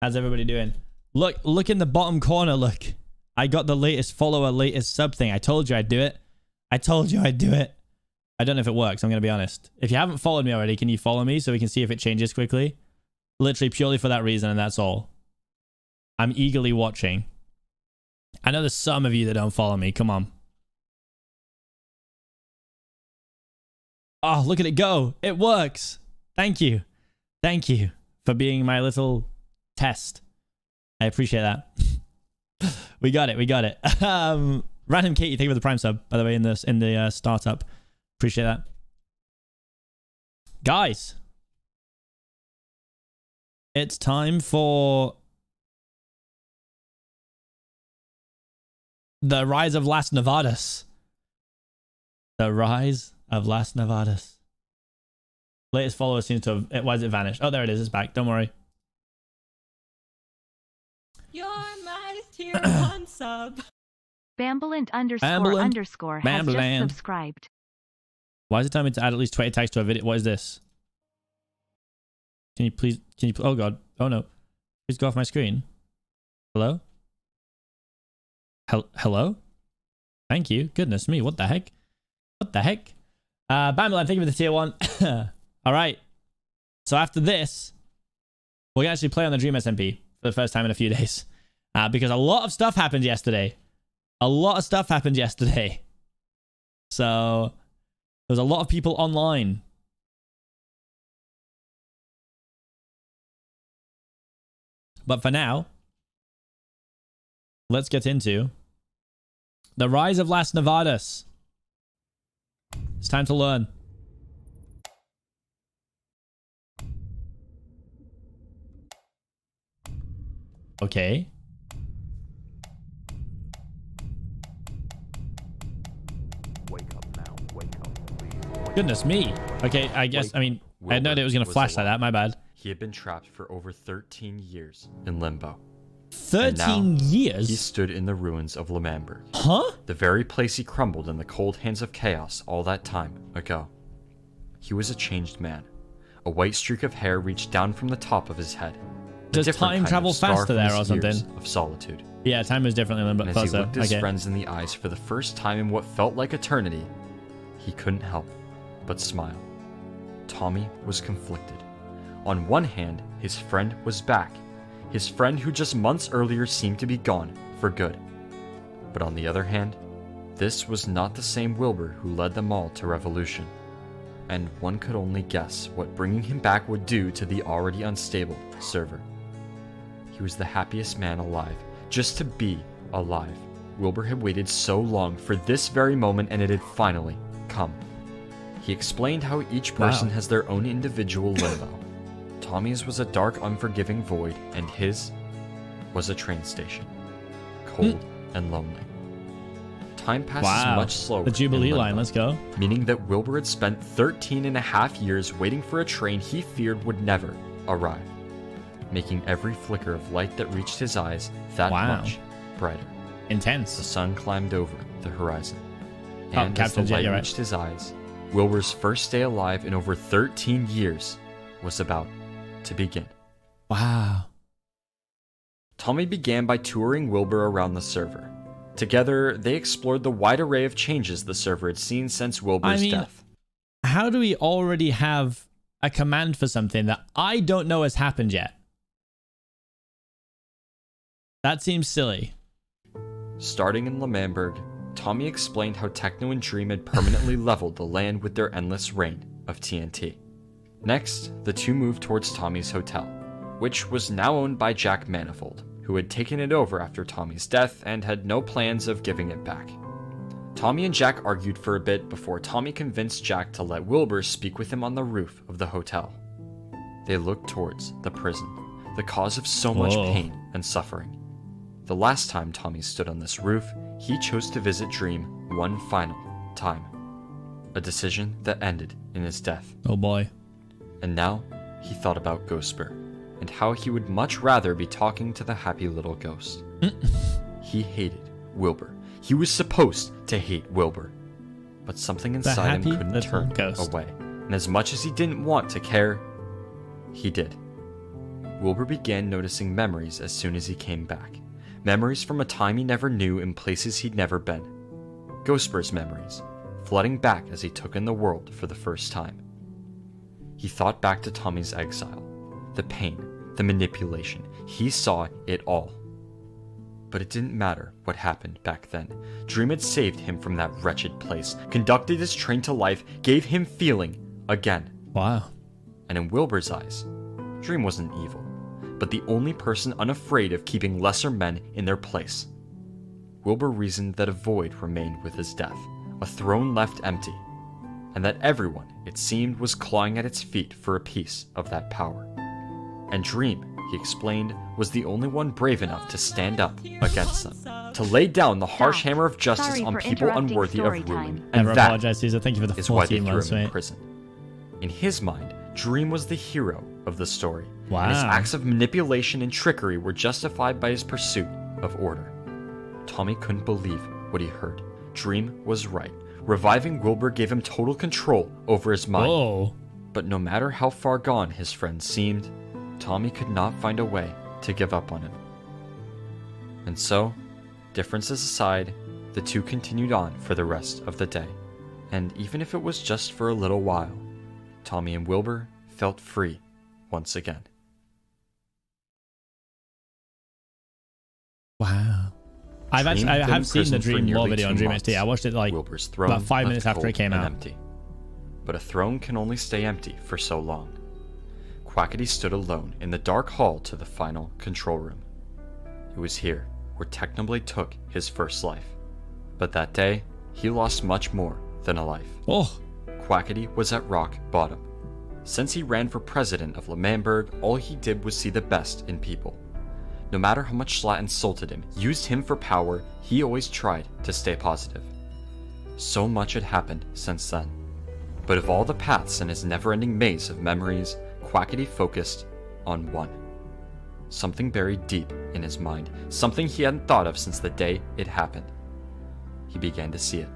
How's everybody doing? Look in the bottom corner. Look, I got the latest follower, latest sub thing. I told you I'd do it. I told you I'd do it. I don't know if it works. I'm going to be honest. If you haven't followed me already, can you follow me so we can see if it changes quickly? Literally purely for that reason, and that's all. I'm eagerly watching. I know there's some of you that don't follow me. Come on. Oh, look at it go. It works. Thank you. Thank you for being my little test. I appreciate that. We got it. We got it. Random Katie, thank you for the Prime sub, by the way, in the startup. Appreciate that. Guys, it's time for the Rise of Las Nevadas. The Rise of Las Nevadas. Latest follower seems to have... Why has it vanished? Oh, there it is. It's back. Don't worry. You're my tier 1 sub. Bambulant underscore has just subscribed. Why is it telling me to add at least 20 tags to a video? What is this? Can you please... Oh, God. Oh, no. Please go off my screen. Hello? Hello? Thank you. Goodness me. What the heck? What the heck? Bambulant, thank you for the tier 1. All right. So after this, we're going to actually play on the Dream SMP for the first time in a few days. Because a lot of stuff happened yesterday. A lot of stuff happened yesterday. So there's a lot of people online. But for now, let's get into the Rise of Las Nevadas. It's time to learn. Okay. Wake up now. Wake up, please. Goodness me. Okay, I guess, I mean, I had no idea it was going to flash like that. My bad. He had been trapped for over 13 years in limbo. 13 years? He stood in the ruins of Lemamberg. Huh? The very place he crumbled in the cold hands of chaos all that time ago. He was a changed man. A white streak of hair reached down from the top of his head. Does time travel faster there or something? Of solitude. Yeah, time was differently a little bit closer. As he looked his okay. friends in the eyes for the first time in what felt like eternity, he couldn't help but smile. Tommy was conflicted. On one hand, his friend was back. His friend who just months earlier seemed to be gone for good. But on the other hand, this was not the same Wilbur who led them all to revolution. And one could only guess what bringing him back would do to the already unstable server. He was the happiest man alive, just to be alive. Wilbur had waited so long for this very moment, and it had finally come. He explained how each person has their own individual limbo. Tommy's was a dark, unforgiving void, and his was a train station. Cold and lonely. Time passes much slower. The Jubilee line, let's go. Meaning that Wilbur had spent 13 and a half years waiting for a train he feared would never arrive, making every flicker of light that reached his eyes that much brighter. Intense. The sun climbed over the horizon. And as the light reached his eyes, Wilbur's first day alive in over 13 years was about to begin. Wow. Tommy began by touring Wilbur around the server. Together, they explored the wide array of changes the server had seen since Wilbur's death. How do we already have a command for something that I don't know has happened yet? That seems silly. Starting in Lemamberg, Tommy explained how Techno and Dream had permanently leveled the land with their endless rain of TNT. Next, the two moved towards Tommy's hotel, which was now owned by Jack Manifold, who had taken it over after Tommy's death and had no plans of giving it back. Tommy and Jack argued for a bit before Tommy convinced Jack to let Wilbur speak with him on the roof of the hotel. They looked towards the prison, the cause of so much pain and suffering. The last time Tommy stood on this roof, he chose to visit Dream one final time. A decision that ended in his death. Oh boy. And now, he thought about Ghostbur, and how he would much rather be talking to the happy little ghost. He hated Wilbur. He was supposed to hate Wilbur. But something inside him couldn't turn away. And as much as he didn't want to care, he did. Wilbur began noticing memories as soon as he came back. Memories from a time he never knew in places he'd never been. Ghostburst memories, flooding back as he took in the world for the first time. He thought back to Tommy's exile, the pain, the manipulation. He saw it all. But it didn't matter what happened back then. Dream had saved him from that wretched place, conducted his train to life, gave him feeling again. Wow. And in Wilbur's eyes, Dream wasn't evil, but the only person unafraid of keeping lesser men in their place. Wilbur reasoned that a void remained with his death, a throne left empty, and that everyone, it seemed, was clawing at its feet for a piece of that power. And Dream, he explained, was the only one brave enough to stand up against them, to lay down the harsh hammer of justice on people unworthy of ruling. And Never that apologize, Caesar. Thank you for the is why they 14 threw months, him in mate. prison. In his mind, Dream was the hero of the story. Wow. And his acts of manipulation and trickery were justified by his pursuit of order. Tommy couldn't believe what he heard. Dream was right. Reviving Wilbur gave him total control over his mind. Whoa. But no matter how far gone his friend seemed, Tommy could not find a way to give up on him. And so, differences aside, the two continued on for the rest of the day. And even if it was just for a little while, Tommy and Wilbur felt free once again. Wow. I have seen the Dream lore video on Dream XT. I watched it like Wilbur's throne about 5 minutes left after it cold came and out. Empty. But a throne can only stay empty for so long. Quackity stood alone in the dark hall to the final control room. It was here where Technoblade took his first life. But that day, he lost much more than a life. Oh. Quackity was at rock bottom. Since he ran for president of L'Manberg, all he did was see the best in people. No matter how much Slat insulted him, used him for power, he always tried to stay positive. So much had happened since then. But of all the paths in his never-ending maze of memories, Quackity focused on one. Something buried deep in his mind, something he hadn't thought of since the day it happened. He began to see it.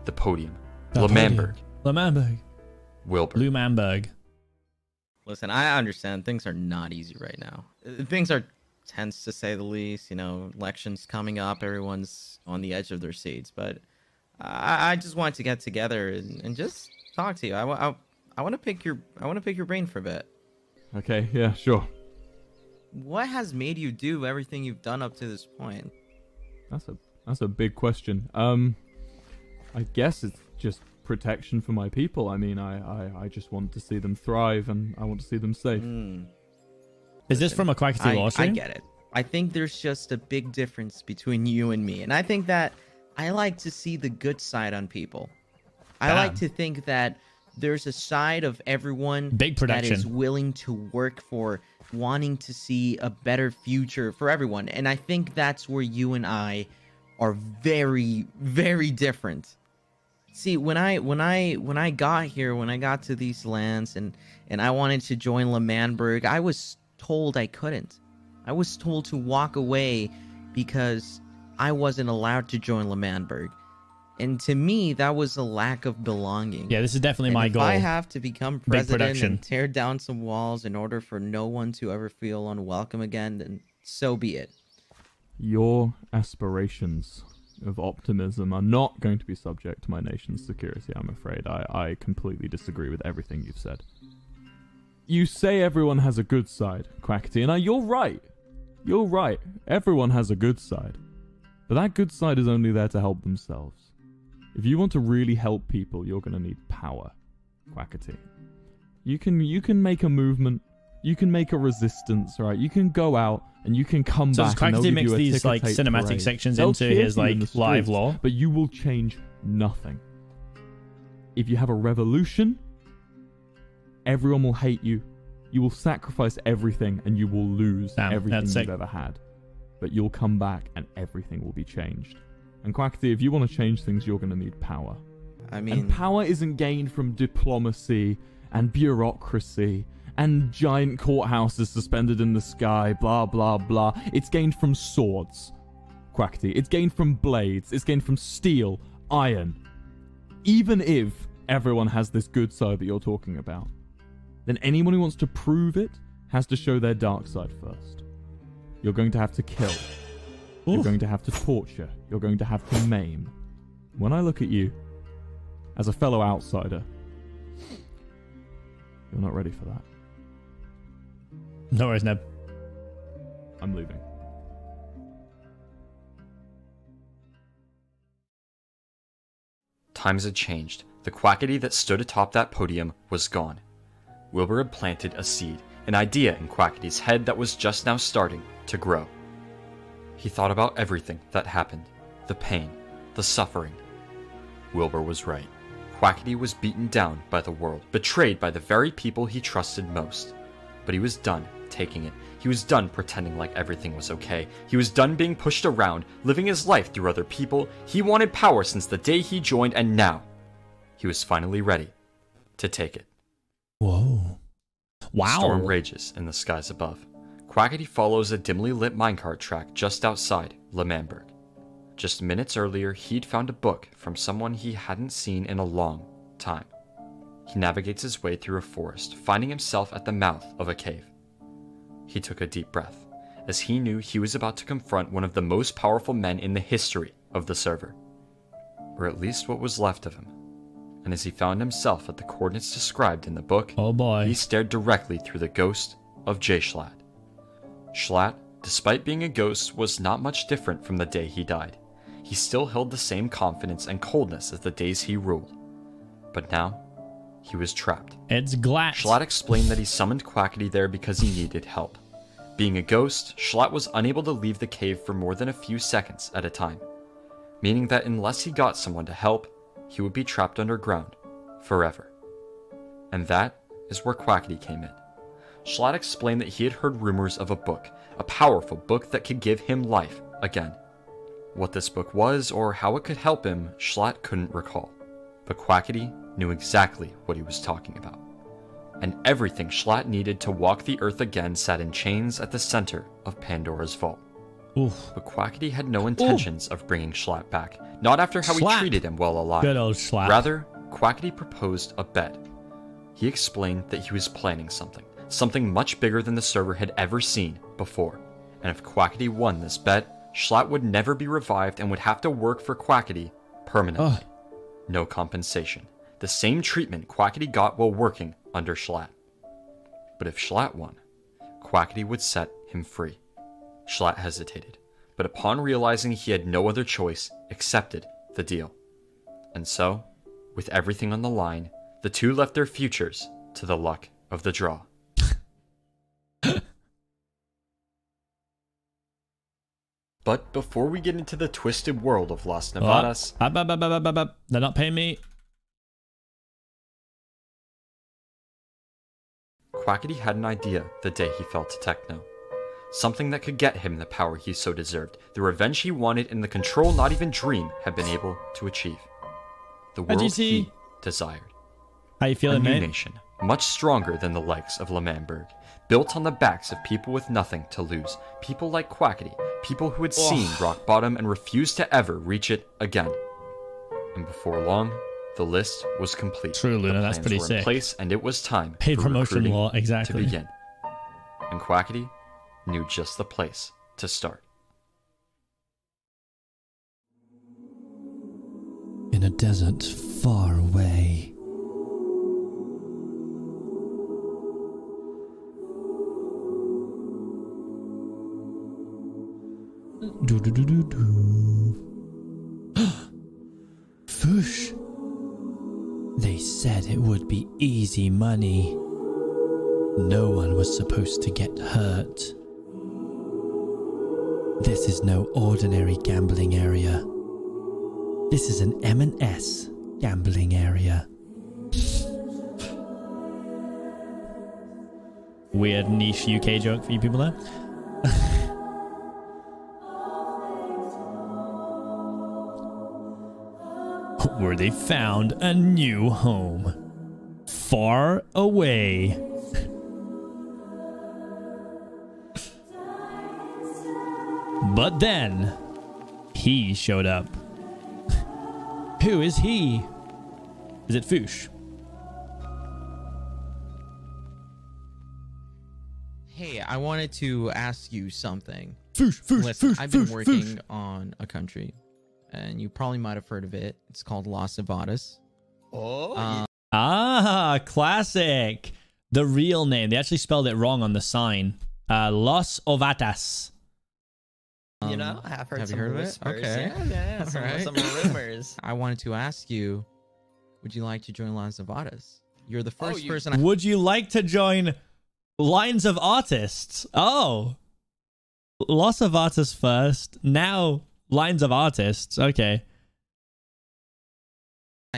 The podium. L'Manberg. L'Manberg. Wilbur. L'Manberg. Listen, I understand things are not easy right now. Things are tense, to say the least. You know, elections coming up, everyone's on the edge of their seats. But I just wanted to get together and just talk to you. I want to pick your brain for a bit. Okay, yeah, sure. What has made you do everything you've done up to this point? That's a big question. I guess it's just protection for my people. I mean, I just want to see them thrive, and I want to see them safe. Is this from a Quackity Law stream? I get it. I think there's just a big difference between you and me. And I think that I like to see the good side on people. I like to think that there's a side of everyone that is willing to work for wanting to see a better future for everyone. And I think that's where you and I are very, very different. See, when I got here, when I got to these lands and I wanted to join L'Manberg, I was told I couldn't. I was told to walk away because I wasn't allowed to join L'Manberg. And to me, that was a lack of belonging. Yeah, this is definitely my goal. If I have to become president and tear down some walls in order for no one to ever feel unwelcome again, then so be it. Your aspirations of optimism are not going to be subject to my nation's security, I'm afraid. I completely disagree with everything you've said. You say everyone has a good side, Quackity, and you're right. You're right. Everyone has a good side. But that good side is only there to help themselves. If you want to really help people, you're going to need power, Quackity. You can make a movement. You can make a resistance, right? You can go out and you can come back. So Quackity makes these like cinematic sections into his like live lore, but you will change nothing. If you have a revolution, everyone will hate you. You will sacrifice everything, and you will lose everything you've ever had. But you'll come back, and everything will be changed. And Quackity, if you want to change things, you're going to need power. I mean, and power isn't gained from diplomacy and bureaucracy and giant courthouses suspended in the sky, blah, blah, blah. It's gained from swords, Quackity. It's gained from blades. It's gained from steel, iron. Even if everyone has this good side that you're talking about, then anyone who wants to prove it has to show their dark side first. You're going to have to kill. You're Oof. going to have to torture. You're going to have to maim. When I look at you, as a fellow outsider, you're not ready for that. No worries, Neb. I'm leaving. Times had changed. The Quackity that stood atop that podium was gone. Wilbur had planted a seed, an idea in Quackity's head that was just now starting to grow. He thought about everything that happened, the pain, the suffering. Wilbur was right. Quackity was beaten down by the world, betrayed by the very people he trusted most. But he was done taking it. He was done pretending like everything was okay. He was done being pushed around, living his life through other people. He wanted power since the day he joined, and now he was finally ready to take it. Whoa. Wow. Storm rages in the skies above. Quackity follows a dimly lit minecart track just outside L'Manberg. Just minutes earlier, he'd found a book from someone he hadn't seen in a long time. He navigates his way through a forest, finding himself at the mouth of a cave. He took a deep breath, as he knew he was about to confront one of the most powerful men in the history of the server. Or at least what was left of him. And as he found himself at the coordinates described in the book, Oh boy. he stared directly through the ghost of J. Schlatt. Schlatt, despite being a ghost, was not much different from the day he died. He still held the same confidence and coldness as the days he ruled. But now, he was trapped. It's Glatt. Schlatt explained that he summoned Quackity there because he needed help. Being a ghost, Schlatt was unable to leave the cave for more than a few seconds at a time, meaning that unless he got someone to help, he would be trapped underground forever. And that is where Quackity came in. Schlatt explained that he had heard rumors of a book, a powerful book that could give him life again. What this book was or how it could help him, Schlatt couldn't recall. But Quackity knew exactly what he was talking about. And everything Schlatt needed to walk the earth again sat in chains at the center of Pandora's vault. Oof. But Quackity had no intentions of bringing Schlatt back, not after how Schlatt. he treated him while alive. Good old Schlatt. Rather, Quackity proposed a bet. He explained that he was planning something much bigger than the server had ever seen before. And if Quackity won this bet, Schlatt would never be revived and would have to work for Quackity permanently. Ugh. No compensation. The same treatment Quackity got while working under Schlatt. But if Schlatt won, Quackity would set him free. Schlatt hesitated, but upon realizing he had no other choice, accepted the deal. And so, with everything on the line, the two left their futures to the luck of the draw. But before we get into the twisted world of Las Nevadas... They're not paying me. Quackity had an idea the day he fell to Techno. Something that could get him the power he so deserved, the revenge he wanted, and the control not even Dream had been able to achieve. The world he desired. How you feeling, a new mate? nation, much stronger than the likes of L'Manberg, built on the backs of people with nothing to lose, people like Quackity, people who had seen rock bottom and refused to ever reach it again. And before long, the list was complete. True, Luna, that's pretty were in sick. place, and it was time Paid for promotion recruiting law, exactly. to begin. And Quackity knew just the place to start. In a desert far away. Do do do do do. Fush. They said it would be easy money. No one was supposed to get hurt. This is no ordinary gambling area. This is an M&S gambling area. Weird niche UK joke for you people there. Where they found a new home. Far away. But then, he showed up. Who is he? Is it Foosh? I wanted to ask you something. Foosh, Listen, I've been working foosh. on a country, and you probably might have heard of it. It's called Las Nevadas. Oh, Ah, classic. The real name. They actually spelled it wrong on the sign. Los Ovatas. you know, I have heard have you some heard of it? whispers. Okay. Yeah, some, Alright. some rumors. I wanted to ask you, would you like to join Las Nevadas? You're the first person I... Would you like to join Lines of Artists? Oh. Los Ovatas first. Now Lines of Artists. Okay.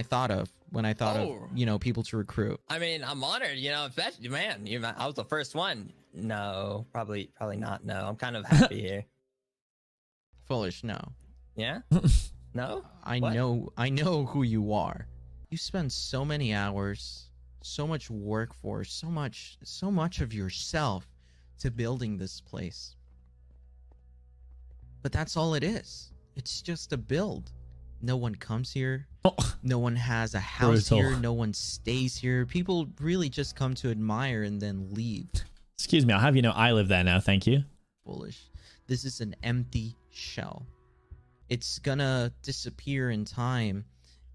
thought of when I thought of, you know, people to recruit. I mean, I'm honored, you know, especially, man, I was the first one. No, probably not. No, I'm kind of happy here. Foolish, no. Yeah? No? I What? know who you are. You spend so many hours, so much workforce, so much of yourself to building this place. But that's all it is. It's just a build. No one comes here. Oh. No one has a house Brutal. here. No one stays here. People really just come to admire and then leave. Excuse me, I'll have you know I live there now, thank you. Foolish. This is an empty shell. It's gonna disappear in time,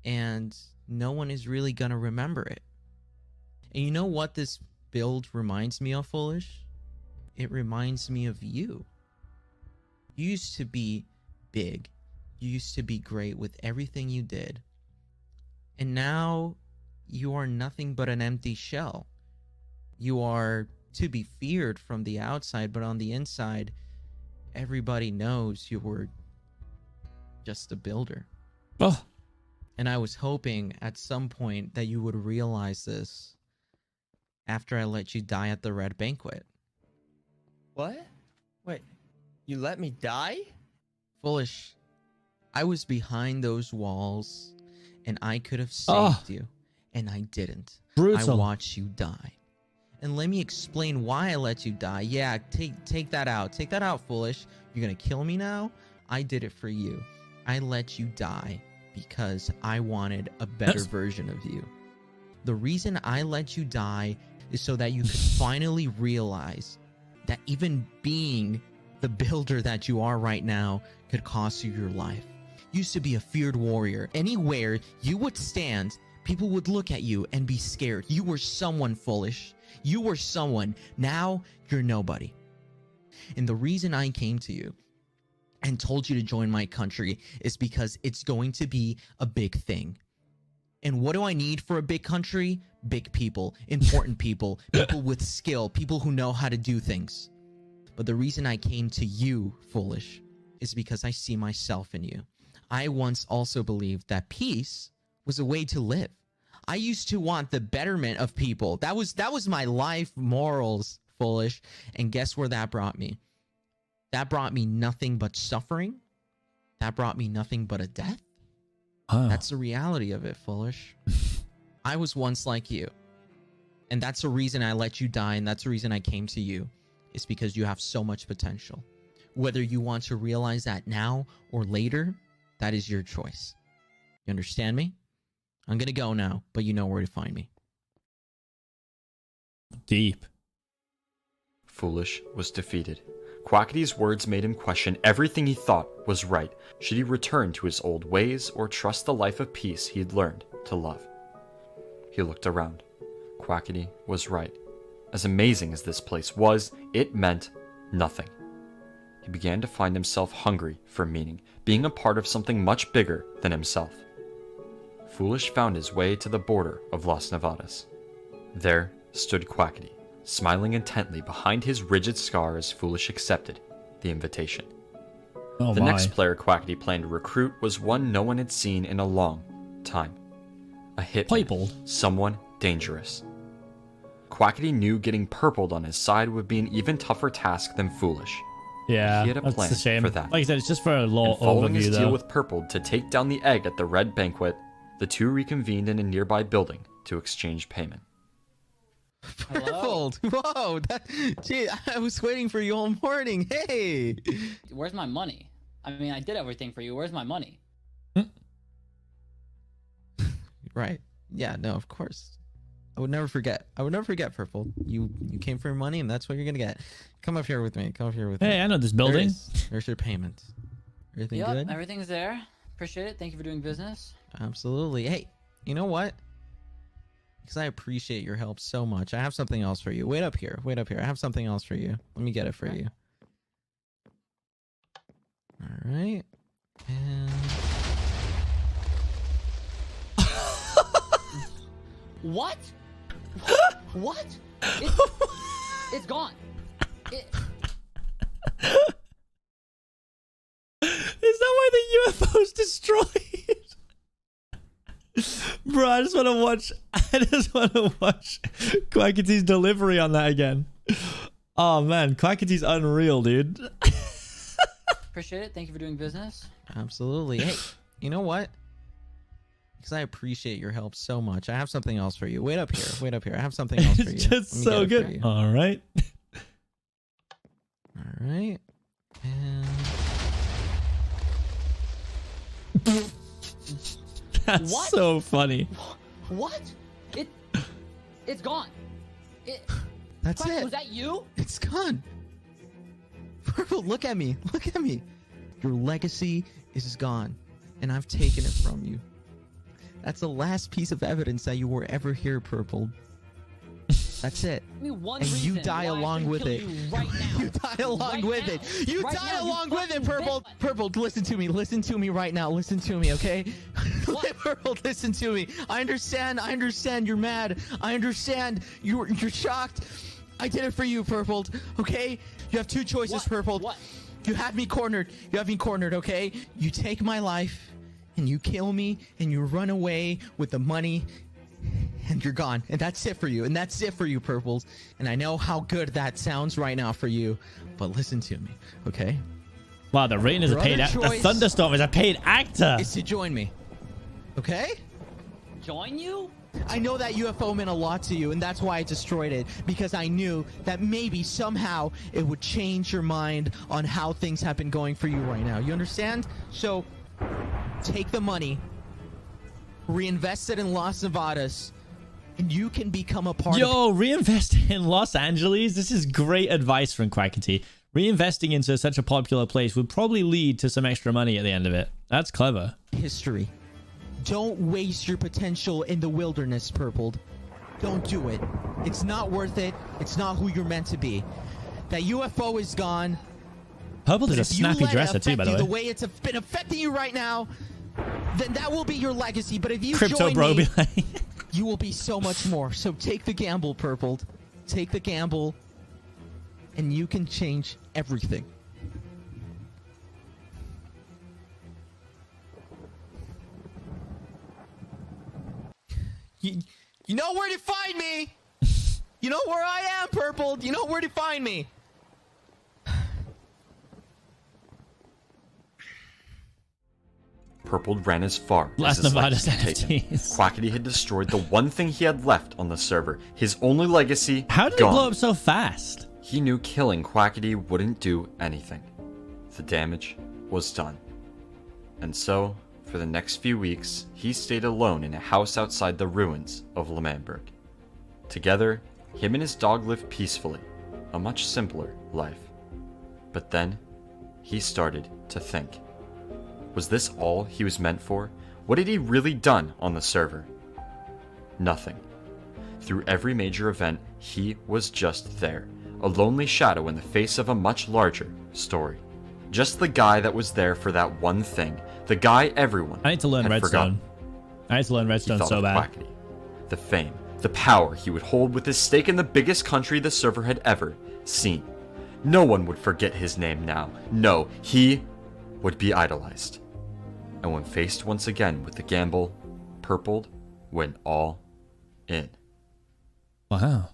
and no one is really gonna remember it. And you know what this build reminds me of, Foolish? It reminds me of you. You used to be big. You used to be great with everything you did. And now you are nothing but an empty shell. You are to be feared from the outside, but on the inside, everybody knows you were just a builder. Oh, And I was hoping at some point that you would realize this after I let you die at the Red Banquet. What? Wait, you let me die? Foolish. I was behind those walls, and I could have saved Oh. you, and I didn't. brutal. I watched you die. And let me explain why I let you die. Yeah, take that out. Take that out, Foolish. You're gonna kill me now? I did it for you. I let you die because I wanted a better That's- version of you. The reason I let you die is so that you could finally realize that even being the builder that you are right now could cost you your life. You used to be a feared warrior. Anywhere you would stand, people would look at you and be scared. You were someone, Foolish. You were someone. Now you're nobody. And the reason I came to you and told you to join my country is because it's going to be a big thing. And what do I need for a big country? Big people, important people, people with skill, people who know how to do things. But the reason I came to you, Foolish, is because I see myself in you. I once also believed that peace was a way to live. I used to want the betterment of people. That was my life morals, Foolish. And guess where that brought me? That brought me nothing but suffering. That brought me nothing but a death. Oh. That's the reality of it, Foolish. I was once like you. And that's the reason I let you die, and that's the reason I came to you. It's because you have so much potential. Whether you want to realize that now or later, that is your choice. You understand me? I'm gonna go now, but you know where to find me. Deep. Foolish was defeated. Quackity's words made him question everything he thought was right. Should he return to his old ways or trust the life of peace he had learned to love? He looked around. Quackity was right. As amazing as this place was, it meant nothing. He began to find himself hungry for meaning, being a part of something much bigger than himself. Foolish found his way to the border of Las Nevadas. There stood Quackity, smiling intently behind his rigid scar as Foolish accepted the invitation. Oh The my. next player Quackity planned to recruit was one no one had seen in a long time. A hitman, Piebald. someone dangerous. Quackity knew getting purpled on his side would be an even tougher task than Foolish. Yeah, He had a that's plan a shame. for that. Like I said, it's just for a little And following overview, his though. deal with Purpled to take down the egg at the Red Banquet, the two reconvened in a nearby building to exchange payment. Purpled. Whoa, gee, I was waiting for you all morning. Hey. Where's my money? I mean, I did everything for you. Where's my money? Right. Yeah, no, of course. I would never forget. I would never forget, Purple. You came for your money, and that's what you're gonna get. Come up here with me. Come up here with me. Hey, I know this building. There's your payment. Everything good? Everything's there. Appreciate it. Thank you for doing business. Absolutely. Hey, you know what? Because I appreciate your help so much. I have something else for you. Wait up here. Wait up here. I have something else for you. Let me get it for you. All right. And... What? What? It's gone. Is that why the UFO's destroyed? Bro, I just want to watch Quackity's delivery on that again. Oh man, Quackity's unreal, dude. Appreciate it. Thank you for doing business. Absolutely. Hey, you know what? Because I appreciate your help so much. I have something else for you. Wait up here. Wait up here. I have something else for you. It's just so good. All right. All right. And... That's what? So funny. What? It's gone. That's Quack, it. Was that you? It's gone. Purple, look at me. Look at me. Your legacy is gone, and I've taken it from you. That's the last piece of evidence that you were ever here, Purple. That's it. And you die along with it. You die along with it. You die along with it, Purple. Purple, listen to me. Listen to me right now. Listen to me, okay? Purple, listen to me. I understand. I understand. You're mad. I understand. You're shocked. I did it for you, Purple. Okay? You have two choices, Purple. What? You have me cornered. You have me cornered, okay? You take my life, and you kill me, and you run away with the money, and you're gone. And that's it for you. And that's it for you, Purples. And I know how good that sounds right now for you, but listen to me, okay? Wow, the rain is a paid actor. The thunderstorm is a paid actor. Is to join me, okay? Join you? I know that UFO meant a lot to you, and that's why I destroyed it, because I knew that maybe somehow it would change your mind on how things have been going for you right now. You understand? So, take the money, reinvest it in Las Nevadas, and you can become a part of... Yo, reinvest in Los Angeles? This is great advice from Quackity. Reinvesting into such a popular place would probably lead to some extra money at the end of it. That's clever. History. Don't waste your potential in the wilderness, Purple. Don't do it. It's not worth it. It's not who you're meant to be. That UFO is gone. Purple is a snappy dresser too, by the way. The way it's been affecting you right now, then that will be your legacy. But if you Crypto join bro me, be like... you will be so much more. So take the gamble, Purple. Take the gamble, and you can change everything. You know where to find me. You know where I am, Purple. You know where to find me. Purple ran as far Las as his Nevadas legacy could take him. NFTs. Quackity had destroyed the one thing he had left on the server. His only legacy. How did gone. he blow up so fast? He knew killing Quackity wouldn't do anything. The damage was done. And so, for the next few weeks, he stayed alone in a house outside the ruins of L'Manberg. Together, him and his dog lived peacefully, a much simpler life. But then, he started to think. Was this all he was meant for? What had he really done on the server? Nothing. Through every major event, he was just there, a lonely shadow in the face of a much larger story. Just the guy that was there for that one thing, the guy everyone I need to learn had Redstone. forgotten. I need to learn Redstone so bad. Quackity, the fame, the power he would hold with his stake in the biggest country the server had ever seen. No one would forget his name now. No, he would be idolized. And when faced once again with the gamble, Purple went all in. Wow.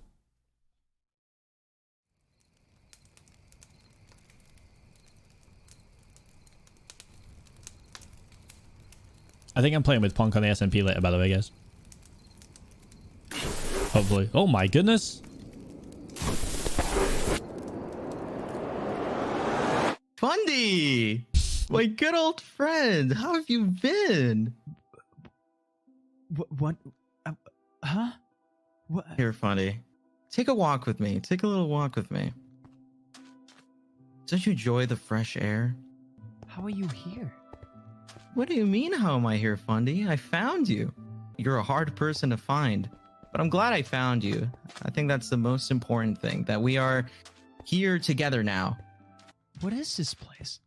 I think I'm playing with Punk on the SMP later, by the way, guys. Hopefully. Oh my goodness. Fundy! My good old friend, how have you been? What? Huh? What? Here, Fundy. Take a walk with me. Take a little walk with me. Don't you enjoy the fresh air? How are you here? What do you mean, how am I here, Fundy? I found you. You're a hard person to find, but I'm glad I found you. I think that's the most important thing, that we are here together now. What is this place?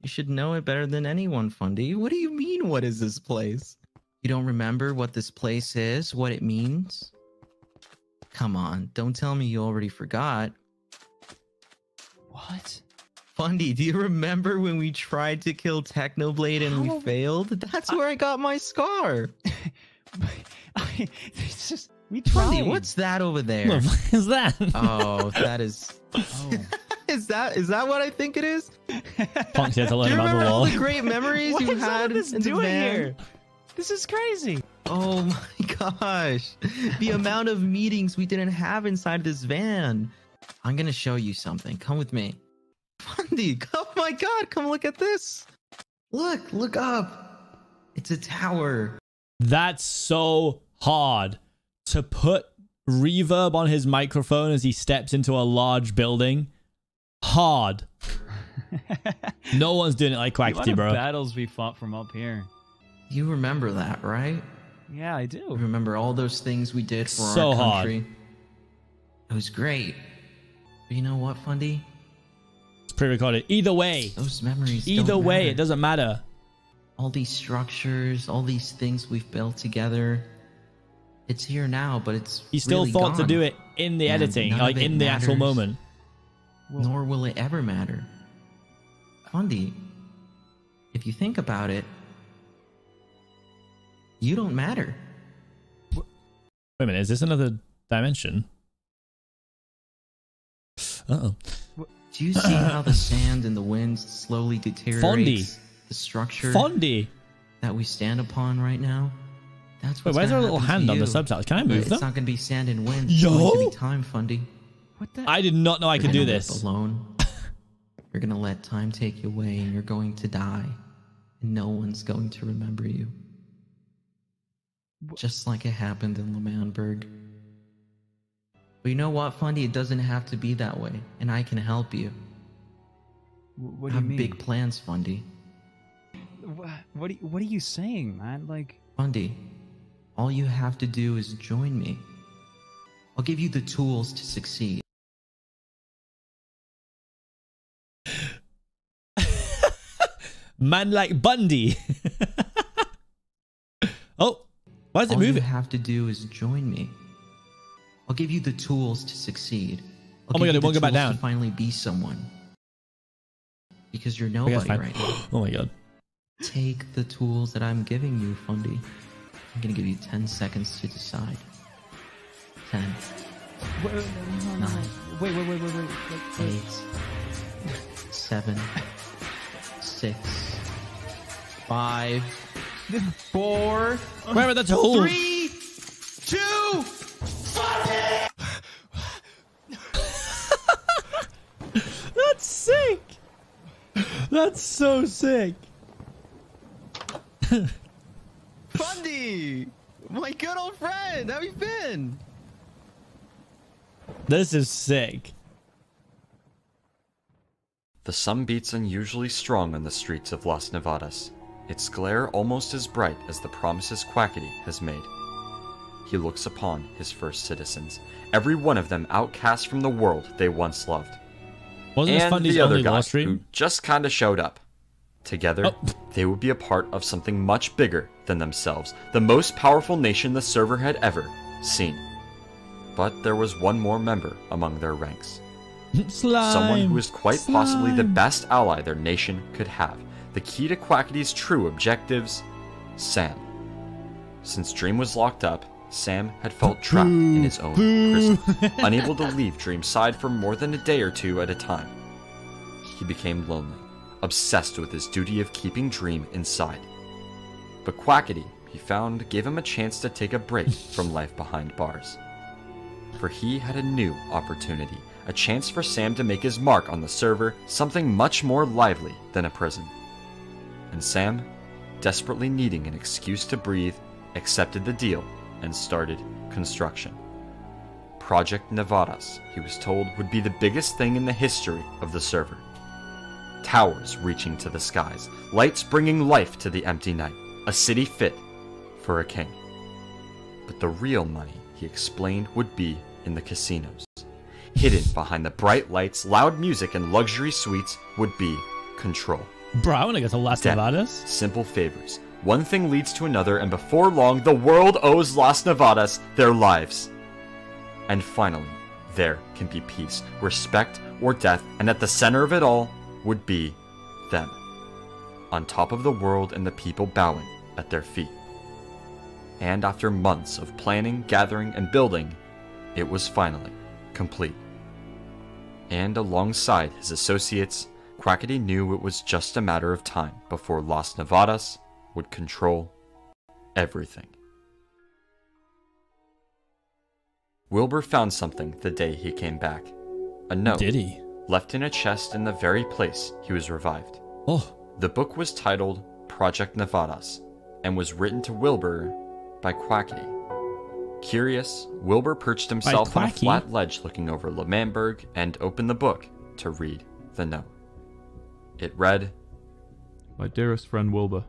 You should know it better than anyone, Fundy. What do you mean, what is this place? You don't remember what this place is, what it means? Come on, don't tell me you already forgot. What? Fundy, do you remember when we tried to kill Technoblade and we failed? That's where I got my scar. We tried. Fundy, what's that over there? What is that? Oh, that is... Oh. Is that what I think it is? Punk's here to learn Do you about the remember all law. the great memories What you is all had this in the doing van? here? This is crazy. Oh my gosh. The amount of meetings we didn't have inside this van. I'm going to show you something. Come with me. Fundy, oh my god, come look at this. Look up. It's a tower. That's so hard to put reverb on his microphone as he steps into a large building. Hard. No one's doing it like Quackity, bro. Battles we fought from up here. You remember that, right? Yeah, I You do. remember all those things we did for So our hard. country? It was great. But you know what, Fundy? It's pre-recorded. Either way. Those memories Either don't way, matter. it doesn't matter. All these structures, all these things we've built together. It's here now, but it's He still really thought to gone. do it in the And editing, none like of it in the actual matters. moment. Nor will it ever matter. Fundy, if you think about it, you don't matter. Wait a minute, is this another dimension? Uh-oh. Do you see how the sand and the wind slowly deteriorates the structure Fondy! that we stand upon right now? That's Wait, what's where's our gonna little happen to hand on the you. subtitles? Can I move It's them? not going to be sand and wind. It's Yo! going to be time, Fundy. What the? I did not know I could do You're gonna this. live alone. You're going to let time take you away and you're going to die. And no one's going to remember you. Just like it happened in L'Manberg. But you know what, Fundy? It doesn't have to be that way. And I can help you. What I do you have mean? big plans, Fundy. What are you saying, man? Like, Fundy, all you have to do is join me. I'll give you the tools to succeed. Man like Bundy. Oh, why is it All you moving? have to do is join me. I'll give you the tools to succeed. I'll Oh my give God, you it won't the go back tools down. to finally be someone. Because you're Okay, that's nobody fine. right now. Oh my god. Take the tools that I'm giving you, Fundy. I'm gonna give you 10 seconds to decide. 10, wait, no, no, no. 9, Wait. 8, 7, 6, 5, 4, Where are the tools? 3, 2. That's sick. That's so sick. Fundy! My good old friend! How you been? This is sick. The sun beats unusually strong on the streets of Las Nevadas, its glare almost as bright as the promises Quackity has made. He looks upon his first citizens, every one of them outcast from the world they once loved. Wasn't this And Fundy's the other only law guy who stream? just kinda showed up. Together, Oh. they would be a part of something much bigger than themselves, the most powerful nation the server had ever seen. But there was one more member among their ranks. Slime. Someone who is quite possibly the Slime. best ally their nation could have. The key to Quackity's true objectives, Sam. Since Dream was locked up, Sam had felt trapped in his own prison, unable to leave Dream's side for more than a day or two at a time. He became lonely, obsessed with his duty of keeping Dream inside. But Quackity, he found, gave him a chance to take a break from life behind bars. For he had a new opportunity, a chance for Sam to make his mark on the server, something much more lively than a prison. And Sam, desperately needing an excuse to breathe, accepted the deal and started construction. Project Nevadas, he was told, would be the biggest thing in the history of the server. Towers reaching to the skies, lights bringing life to the empty night, a city fit for a king. But the real money, he explained, would be in the casinos. Hidden behind the bright lights, loud music, and luxury suites would be control. Bro, I want to go to Las Nevadas. Simple favors. One thing leads to another, and before long, the world owes Las Nevadas their lives. And finally, there can be peace, respect, or death, and at the center of it all would be them. On top of the world and the people bowing at their feet. And after months of planning, gathering, and building, it was finally complete. And alongside his associates, Quackity knew it was just a matter of time before Las Nevadas would control everything. Wilbur found something the day he came back. A note. Did he? Left in a chest in the very place he was revived. Oh. The book was titled Project Nevadas and was written to Wilbur by Quackity. Curious, Wilbur perched himself on a flat ledge looking over L'Manberg and opened the book to read the note. It read, My dearest friend Wilbur,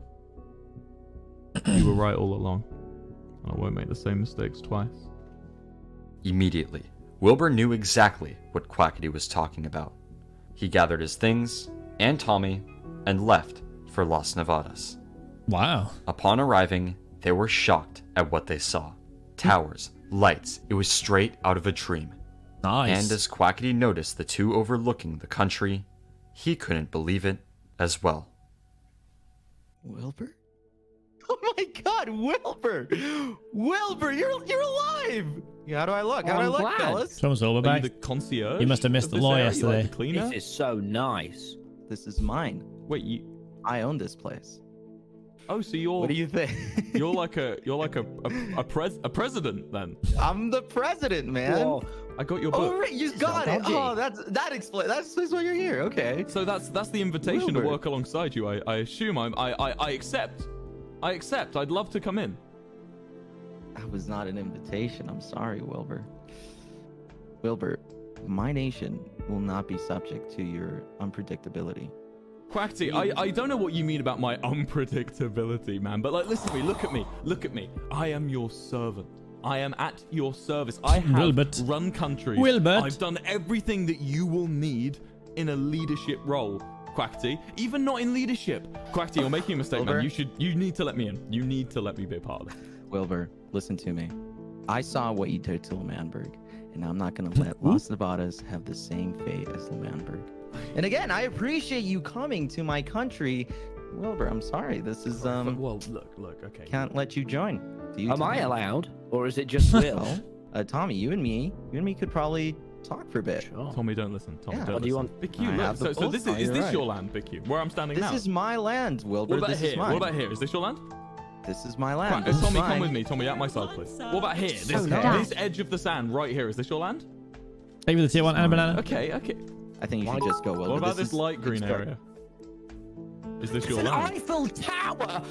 you were right all along, and I won't make the same mistakes twice. Immediately, Wilbur knew exactly what Quackity was talking about. He gathered his things and Tommy and left for Las Nevadas. Wow. Upon arriving, they were shocked at what they saw. Towers, lights, it was straight out of a dream. Nice. And as Quackity noticed the two overlooking the country, he couldn't believe it as well. Wilbur? Oh my god, Wilbur! Wilbur, you're alive! How do I look? How do I look, fellas? Someone's Wilbur Are you back. the concierge? You must have missed the law yesterday. Like the cleaner? This is so nice. This is mine. Wait, I own this place. Oh, so you're... What do you think? you're like a president then? I'm the president, man. Whoa. I got your book. Oh, right, you got it. Oh, that explains. That's why you're here. Okay. So that's the invitation Wilbur. to work alongside you. I assume I accept. I accept. I'd love to come in. That was not an invitation. I'm sorry, Wilbur. Wilbur, my nation will not be subject to your unpredictability. Quackity, I don't know what you mean about my unpredictability, man, but like, listen to me, look at me. I am your servant. I am at your service. I have run countries. Wilbert. I've done everything that you will need in a leadership role, Quackity. Even not in leadership. Quackity, you're making a mistake, Wilbur. man. You need to let me in. You need to let me be a part of it. Wilbur, listen to me. I saw what you did to L'Manberg, and I'm not going to let Las Nevadas have the same fate as L'Manberg. And again, I appreciate you coming to my country. Wilbur, I'm sorry. This is, Well, look, okay. Can't let you join. Am I allowed? Or is it just Will? Tommy, you and me could probably talk for a bit. Sure. Tommy, don't listen. Tommy, Yeah. don't What do you listen. want? Big Q, I look. have the So this is this right. your land, Big Q? Where I'm standing now? This is my land, Wilbur. What about this here? is mine. What about here? Is this your land? This is my land. Right, This is Tommy, mine. come with me. Tommy, at my side, please. What about here? This edge of the sand right here. Is this your land? Take me to the tier 1 and a banana. Okay. I think you should just go, Wilbur. What about this light green area? Is this your It's an land? Eiffel Tower!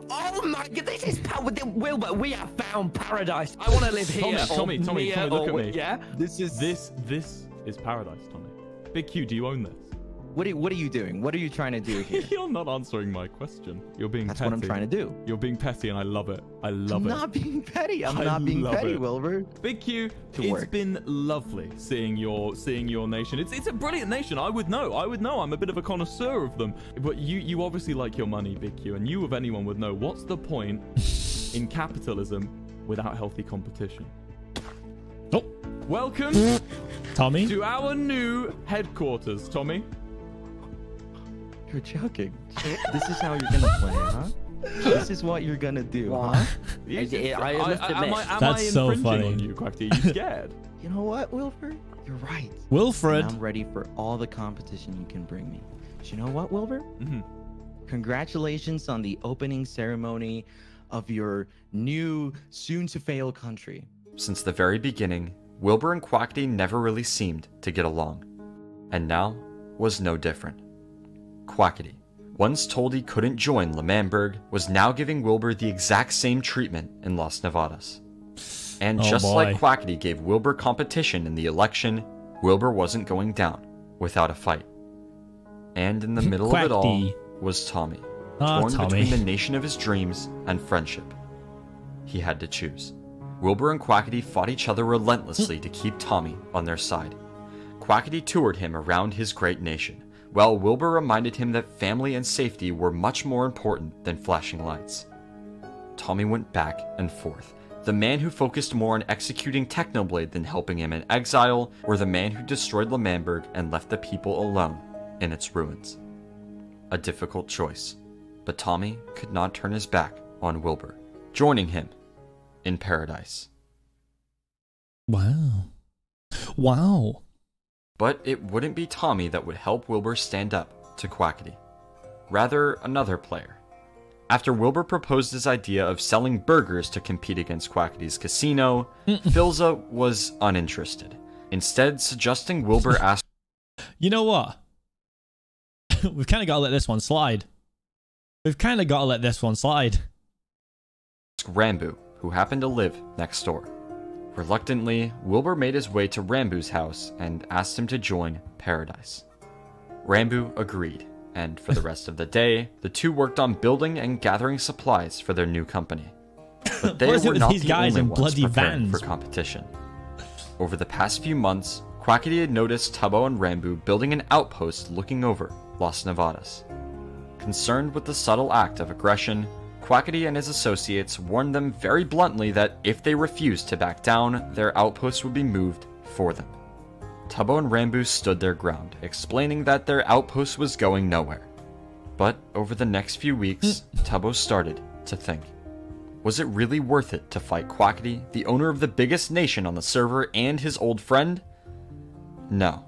Oh my god, this is Wilbur, we have found paradise. I want to live here. Tommy, look at me. Yeah? This is paradise, Tommy. Big Q, do you own this? What are you doing? What are you trying to do here? You're not answering my question. You're being That's petty. what I'm trying to do. You're being petty, and I love it. I love I'm it. not being petty. I'm I not being love petty, it. Wilbur. Big Q, To it's work. been lovely seeing your nation. It's a brilliant nation. I would know. I'm a bit of a connoisseur of them. But you obviously like your money, Big Q, and you of anyone would know what's the point in capitalism without healthy competition. Oh, Welcome Tommy. to our new headquarters, Tommy. You're joking. This is how you're gonna play, huh? This is what you're gonna do, huh? I must admit. Am That's I so infringing funny. on you, Quackity? Are you scared? You know what, Wilbur? You're right. Wilfred. And I'm ready for all the competition you can bring me. But you know what, Wilbur? Mm-hmm. Congratulations on the opening ceremony of your new, soon-to-fail country. Since the very beginning, Wilbur and Quackity never really seemed to get along. And now was no different. Quackity, once told he couldn't join L'Manberg, was now giving Wilbur the exact same treatment in Las Nevadas. And just like Quackity gave Wilbur competition in the election, Wilbur wasn't going down without a fight. And in the middle of it all was Tommy, torn between the nation of his dreams and friendship. He had to choose. Wilbur and Quackity fought each other relentlessly to keep Tommy on their side. Quackity toured him around his great nation, while Wilbur reminded him that family and safety were much more important than flashing lights. Tommy went back and forth. The man who focused more on executing Technoblade than helping him in exile, or the man who destroyed L'Manberg and left the people alone in its ruins. A difficult choice, but Tommy could not turn his back on Wilbur, joining him in paradise. Wow. Wow. But it wouldn't be Tommy that would help Wilbur stand up to Quackity. Rather, another player. After Wilbur proposed his idea of selling burgers to compete against Quackity's casino, Philza was uninterested, instead suggesting Wilbur ask... You know what? We've kind of got to let this one slide. Rambo, who happened to live next door. Reluctantly, Wilbur made his way to Rambu's house and asked him to join Paradise. Rambu agreed, and for the rest of the day, the two worked on building and gathering supplies for their new company. But they were not the only ones preparing for competition. Over the past few months, Quackity had noticed Tubbo and Rambu building an outpost looking over Las Nevadas. Concerned with the subtle act of aggression, Quackity and his associates warned them very bluntly that if they refused to back down, their outpost would be moved for them. Tubbo and Rambu stood their ground, explaining that their outpost was going nowhere. But over the next few weeks, Tubbo started to think. Was it really worth it to fight Quackity, the owner of the biggest nation on the server and his old friend? No.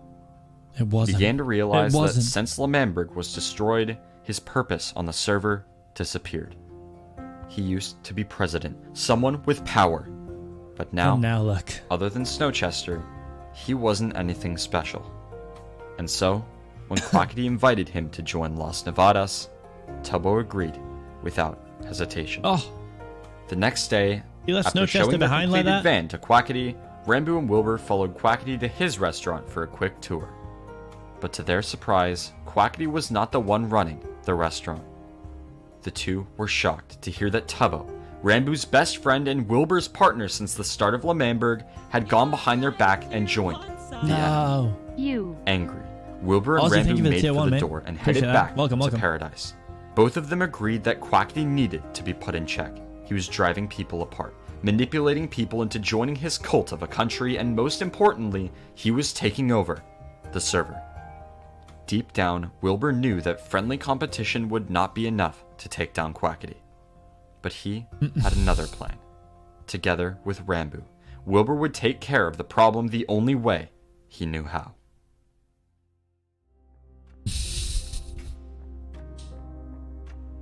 It wasn't. He began to realize that since L'Manberg was destroyed, his purpose on the server disappeared. He used to be president, someone with power. But now look. Other than Snowchester, he wasn't anything special. And so, when Quackity invited him to join Las Nevadas, Tubbo agreed without hesitation. The next day, after showing the completed van to Quackity, Rambu and Wilbur followed Quackity to his restaurant for a quick tour. But to their surprise, Quackity was not the one running the restaurant. The two were shocked to hear that Tubbo, Rambu's best friend and Wilbur's partner since the start of L'Manberg, had gone behind their back and joined the enemy. Angry, Wilbur and Rambu made for the door and headed back to Paradise. Both of them agreed that Quackity needed to be put in check. He was driving people apart, manipulating people into joining his cult of a country, and most importantly, he was taking over the server. Deep down, Wilbur knew that friendly competition would not be enough to take down Quackity. But he had another plan. Together with Rambu, Wilbur would take care of the problem the only way he knew how.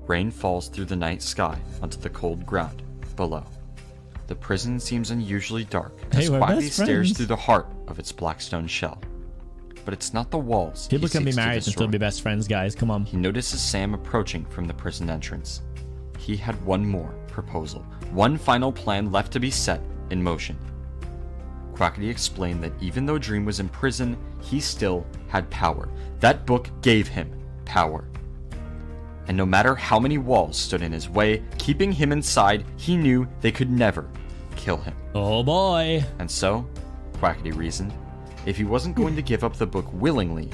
Rain falls through the night sky onto the cold ground below. The prison seems unusually dark as Quackity stares through the heart of its black stone shell. But it's not the walls. People can be married and still be best friends, guys. Come on. He notices Sam approaching from the prison entrance. He had one more proposal, one final plan left to be set in motion. Quackity explained that even though Dream was in prison, he still had power. That book gave him power. And no matter how many walls stood in his way, keeping him inside, he knew they could never kill him. Oh boy. And so, Quackity reasoned, if he wasn't going to give up the book willingly,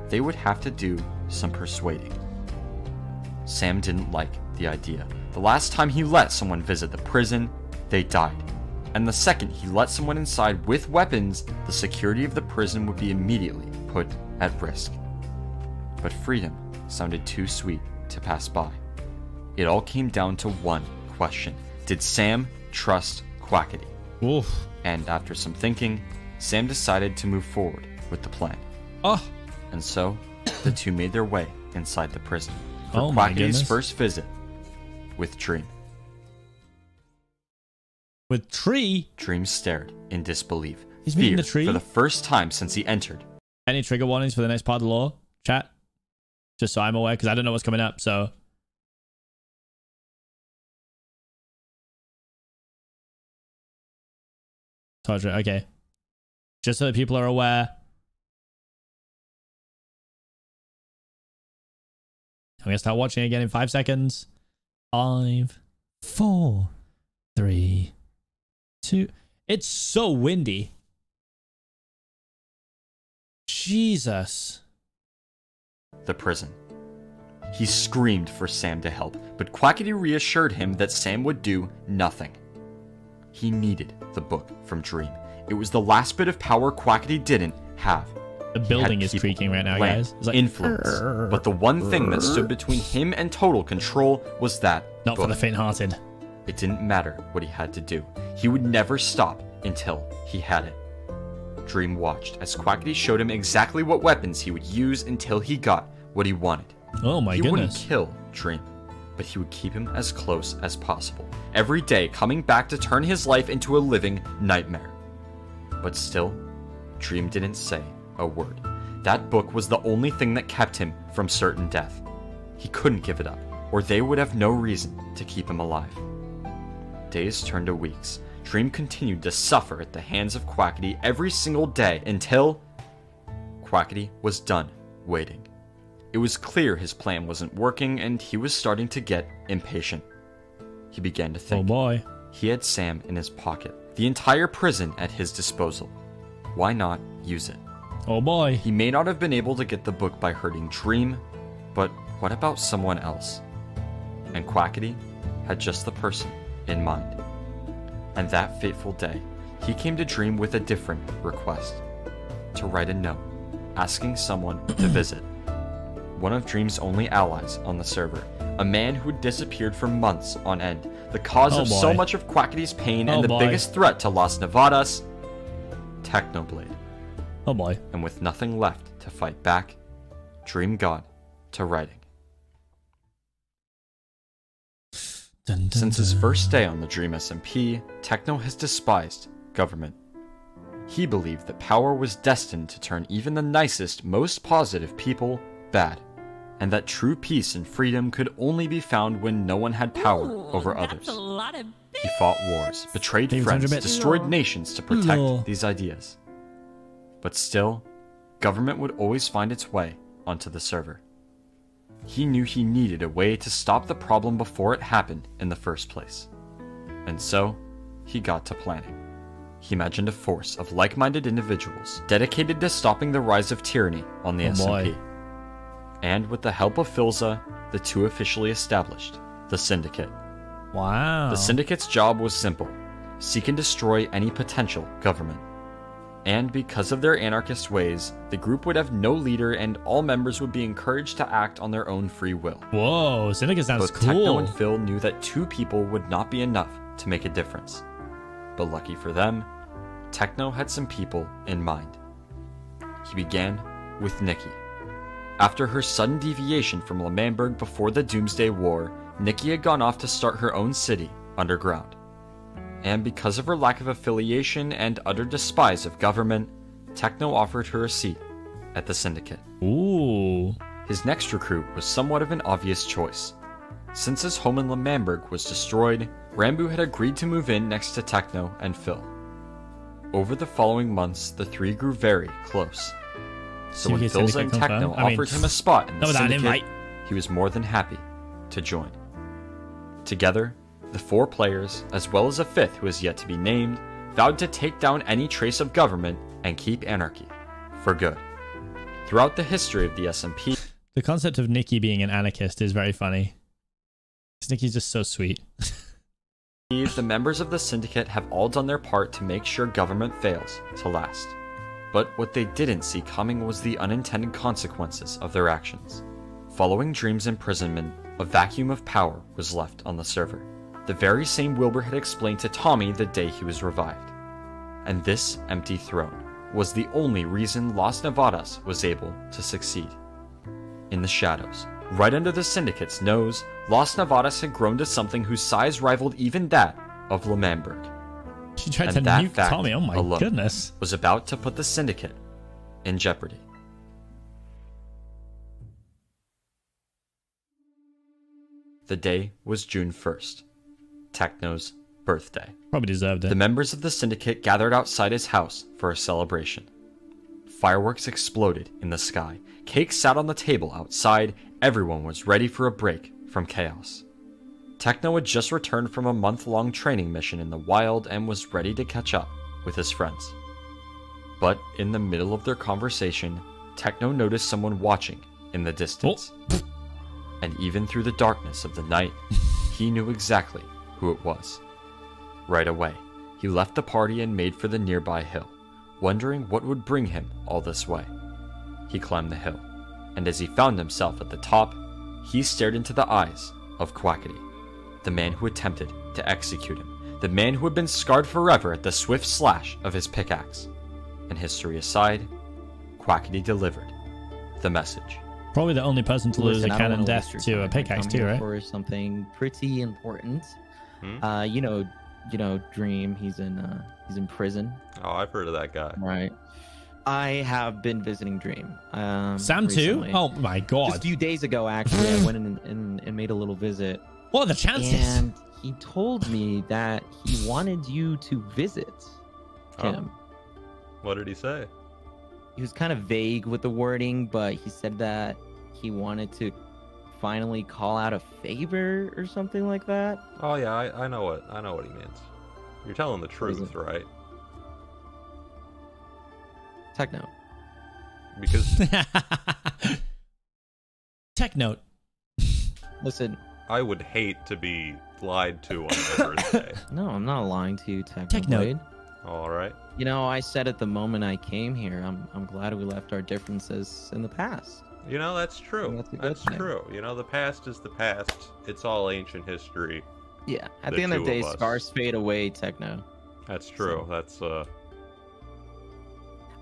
they would have to do some persuading. Sam didn't like the idea. The last time he let someone visit the prison, they died. And the second he let someone inside with weapons, the security of the prison would be immediately put at risk. But freedom sounded too sweet to pass by. It all came down to one question. Did Sam trust Quackity? Oof. And after some thinking, Sam decided to move forward with the plan. And so, the two made their way inside the prison for Quackity's first visit with Dream. With Tree? Dream stared in disbelief. He's meeting the tree? For the first time since he entered. Any trigger warnings for the next part of the lore? Chat? Just so I'm aware, because I don't know what's coming up, so... Told you. Okay. Just so that people are aware. I'm going to start watching again in 5 seconds. 5, 4, 3, 2. It's so windy. Jesus. The prison. He screamed for Sam to help, but Quackity reassured him that Sam would do nothing. He needed the book from Dream. It was the last bit of power Quackity didn't have. The building is creaking right now, land, guys. It's like, influence. But the one thing that stood between him and total control was that not book. For the faint-hearted. It didn't matter what he had to do. He would never stop until he had it. Dream watched as Quackity showed him exactly what weapons he would use until he got what he wanted. Oh my goodness. He wouldn't kill Dream, but he would keep him as close as possible. Every day coming back to turn his life into a living nightmare. But still, Dream didn't say a word. That book was the only thing that kept him from certain death. He couldn't give it up, or they would have no reason to keep him alive. Days turned to weeks. Dream continued to suffer at the hands of Quackity every single day until Quackity was done waiting. It was clear his plan wasn't working and he was starting to get impatient. He began to think. Oh boy. He had Sam in his pocket, the entire prison at his disposal. Why not use it? Oh boy. He may not have been able to get the book by hurting Dream, but what about someone else? And Quackity had just the person in mind. And that fateful day, he came to Dream with a different request. To write a note, asking someone to visit. One of Dream's only allies on the server. A man who had disappeared for months on end. The cause of so much of Quackity's pain and the biggest threat to Las Nevadas, Technoblade. Oh boy. And with nothing left to fight back, Dream got to writing. Dun, dun, Since his first day on the Dream SMP, Techno has despised government. He believed that power was destined to turn even the nicest, most positive people bad, and that true peace and freedom could only be found when no one had power over others. He fought wars, betrayed friends, destroyed nations to protect these ideas. But still, government would always find its way onto the server. He knew he needed a way to stop the problem before it happened in the first place. And so, he got to planning. He imagined a force of like-minded individuals dedicated to stopping the rise of tyranny on the SMP. And with the help of Philza, the two officially established the Syndicate. Wow. The Syndicate's job was simple: seek and destroy any potential government. And because of their anarchist ways, the group would have no leader and all members would be encouraged to act on their own free will. Whoa, Syndicate sounds Both cool. Techno and Phil knew that 2 people would not be enough to make a difference. But lucky for them, Techno had some people in mind. He began with Nikki. After her sudden deviation from L'Manberg before the Doomsday War, Nikki had gone off to start her own city underground. And because of her lack of affiliation and utter despise of government, Techno offered her a seat at the Syndicate. Ooh. His next recruit was somewhat of an obvious choice. Since his home in L'Manberg was destroyed, Rambo had agreed to move in next to Techno and Phil. Over the following months, the three grew very close. So when Philza and Techno offered him a spot in the Syndicate, he was more than happy to join. Together, the 4 players, as well as a 5th who is yet to be named, vowed to take down any trace of government and keep anarchy for good. Throughout the history of the SMP, the concept of Nikki being an anarchist is very funny. Nikki's just so sweet. The members of the Syndicate have all done their part to make sure government fails to last. But what they didn't see coming was the unintended consequences of their actions. Following Dream's imprisonment, a vacuum of power was left on the server. The very same Wilbur had explained to Tommy the day he was revived. And this empty throne was the only reason Las Nevadas was able to succeed. In the shadows, right under the Syndicate's nose, Las Nevadas had grown to something whose size rivaled even that of L'Manberg. She tried to nuke Tommy, oh my goodness. Was about to put the Syndicate in jeopardy. The day was June 1st, Techno's birthday. Probably deserved it. The members of the syndicate gathered outside his house for a celebration. Fireworks exploded in the sky. Cake sat on the table outside. Everyone was ready for a break from chaos. Techno had just returned from a month-long training mission in the wild and was ready to catch up with his friends. But in the middle of their conversation, Techno noticed someone watching in the distance. Oh. And even through the darkness of the night, he knew exactly who it was. Right away, he left the party and made for the nearby hill, wondering what would bring him all this way. He climbed the hill, and as he found himself at the top, he stared into the eyes of Quackity, the man who attempted to execute him, the man who had been scarred forever at the swift slash of his pickaxe. And history aside, Quackity delivered the message. Probably the only person to lose a cannon death to a pickaxe too, right? For something pretty important. You know, Dream. He's in prison. Oh, I've heard of that guy. Right. I have been visiting Dream. Sam recently. too? Oh my god! Just a few days ago, actually, I went and made a little visit. What are the chances? And he told me that he wanted you to visit him. What did he say? He was kind of vague with the wording, but he said that he wanted to finally call out a favor or something like that. Oh yeah, I know what he means. You're telling the truth, right? Techno. Because Tech note. Listen, I would hate to be lied to on my birthday. No, I'm not lying to you, Tech note. All right. You know, I said it the moment I came here. I'm glad we left our differences in the past. You know, that's true. That's thing. true. You know, the past is the past. It's all ancient history. Yeah. At the end of the day, scars fade away, Techno. That's true. So.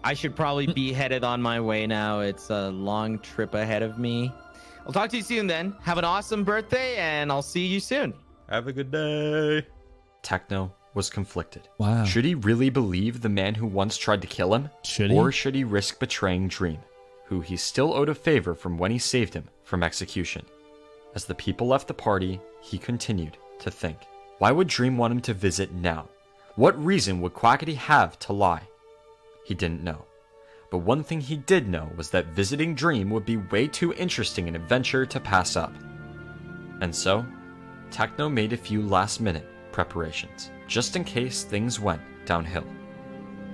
I should probably be headed on my way now. It's a long trip ahead of me. I'll talk to you soon then. Have an awesome birthday, and I'll see you soon. Have a good day. Techno was conflicted. Wow. Should he really believe the man who once tried to kill him? Should he? Or should he risk betraying Dream, who he still owed a favor from when he saved him from execution? As the people left the party, he continued to think. Why would Dream want him to visit now? What reason would Quackity have to lie? He didn't know. But one thing he did know was that visiting Dream would be way too interesting an adventure to pass up. And so, Techno made a few last-minute preparations, just in case things went downhill.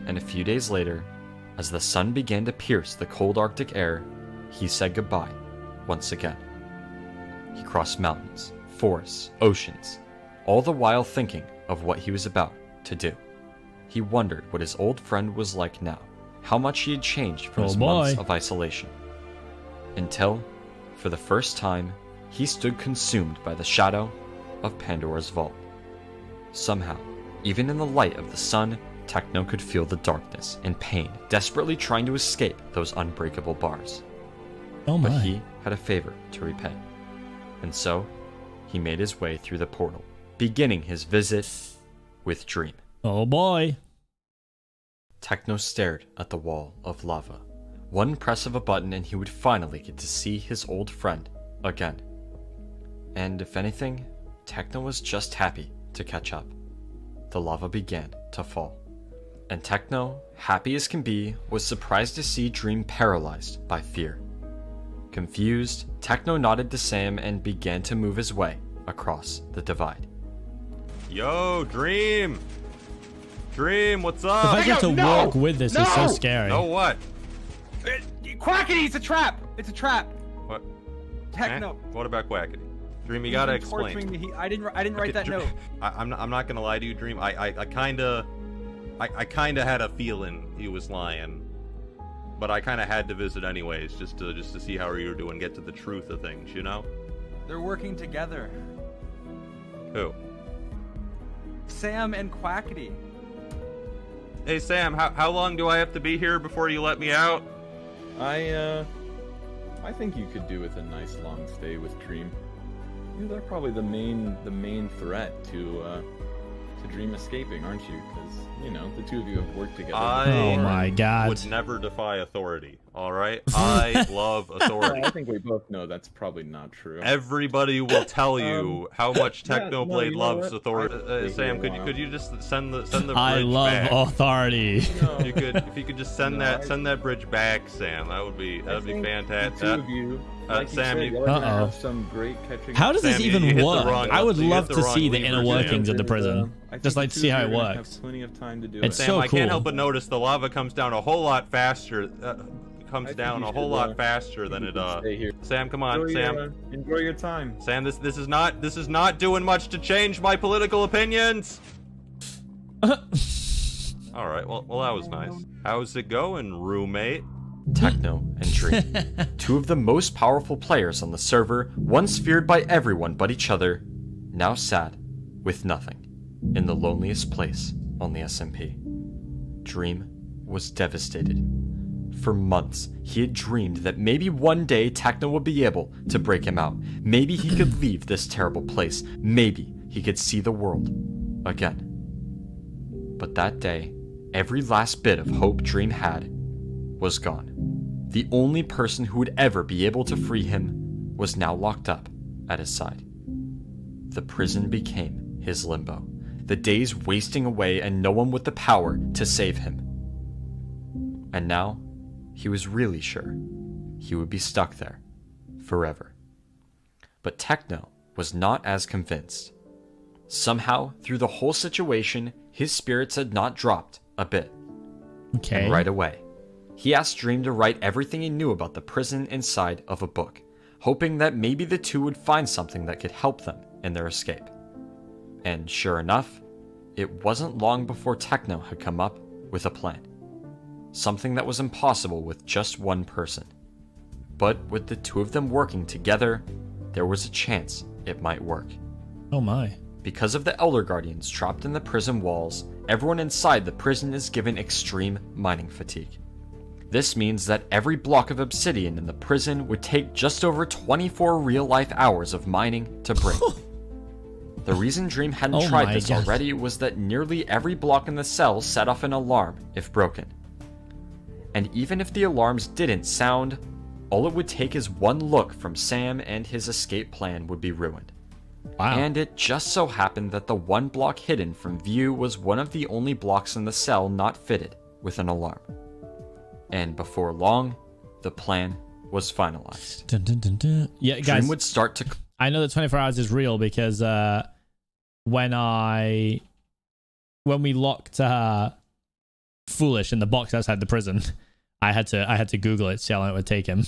And a few days later, as the sun began to pierce the cold Arctic air, he said goodbye once again. He crossed mountains, forests, oceans, all the while thinking of what he was about to do. He wondered what his old friend was like now, how much he had changed from his months of isolation. Until, for the first time, he stood consumed by the shadow of Pandora's vault. Somehow, even in the light of the sun, Techno could feel the darkness and pain, desperately trying to escape those unbreakable bars. Oh my. But he had a favor to repay. And so, he made his way through the portal, beginning his visit with Dream. Oh boy. Techno stared at the wall of lava. One press of a button and he would finally get to see his old friend again. And if anything, Techno was just happy to catch up. The lava began to fall. And Techno, happy as can be, was surprised to see Dream paralyzed by fear. Confused, Techno nodded to Sam and began to move his way across the divide. Yo, Dream! Dream, what's up? The fact you have to walk with this is so scary. No, what? Quackity, it's a trap! It's a trap! What? Techno. What about Quackity? Dream, you gotta explain. I didn't write that note. I'm not gonna lie to you, Dream. I kinda had a feeling he was lying, but I kinda had to visit anyways, just to see how you were doing, get to the truth of things, you know? They're working together. Who? Sam and Quackity. Hey Sam, how long do I have to be here before you let me out? I think you could do with a nice long stay with Dream. They're probably the main threat to Dream escaping, aren't you? Because the two of you have worked together. Oh my God! Would never defy authority. All right, I love authority. I think we both know that's probably not true. Everybody will tell you how much Technoblade loves authority. Sam, could you just send the bridge back? I love authority. If you could just send that bridge back, Sam, that'd be fantastic. The two of you, like Sam, you said, have some great catching. How does this Sam, even you work? I would love to see the lever, inner workings of the prison. Just like to see how it works. Have plenty of time to do it's it. so Sam, cool. I can't help but notice the lava comes down a whole lot faster. Comes down a whole lot faster than it stay here. Sam, come on, Sam. Enjoy your time. Sam, this is not doing much to change my political opinions. All right, well that was nice. How's it going, roommate? Techno and Dream, two of the most powerful players on the server, once feared by everyone but each other, now sad with nothing, in the loneliest place on the SMP. Dream was devastated. For months, he had dreamed that maybe one day Techno would be able to break him out. Maybe he could leave this terrible place. Maybe he could see the world again. But that day, every last bit of hope Dream had was gone. The only person who would ever be able to free him was now locked up at his side. The prison became his limbo, the days wasting away and no one with the power to save him. And now, he was really sure he would be stuck there forever. But Techno was not as convinced. Somehow, through the whole situation, his spirits had not dropped a bit. Okay. And right away, he asked Dream to write everything he knew about the prison inside of a book, hoping that maybe the two would find something that could help them in their escape. And sure enough, it wasn't long before Techno had come up with a plan. Something that was impossible with just one person. But with the two of them working together, there was a chance it might work. Oh my. Because of the Elder Guardians trapped in the prison walls, everyone inside the prison is given extreme mining fatigue. This means that every block of obsidian in the prison would take just over 24 real-life hours of mining to break. The reason Dream hadn't tried this already was that nearly every block in the cell set off an alarm if broken. And even if the alarms didn't sound, all it would take is one look from Sam and his escape plan would be ruined. Wow. And it just so happened that the one block hidden from view was one of the only blocks in the cell not fitted with an alarm. And before long, the plan was finalized. Dun, dun, dun, dun. Yeah, guys. Dream would start to... I know that 24 hours is real because when we locked Foolish in the box outside the prison, I had to Google it, see how long it would take him.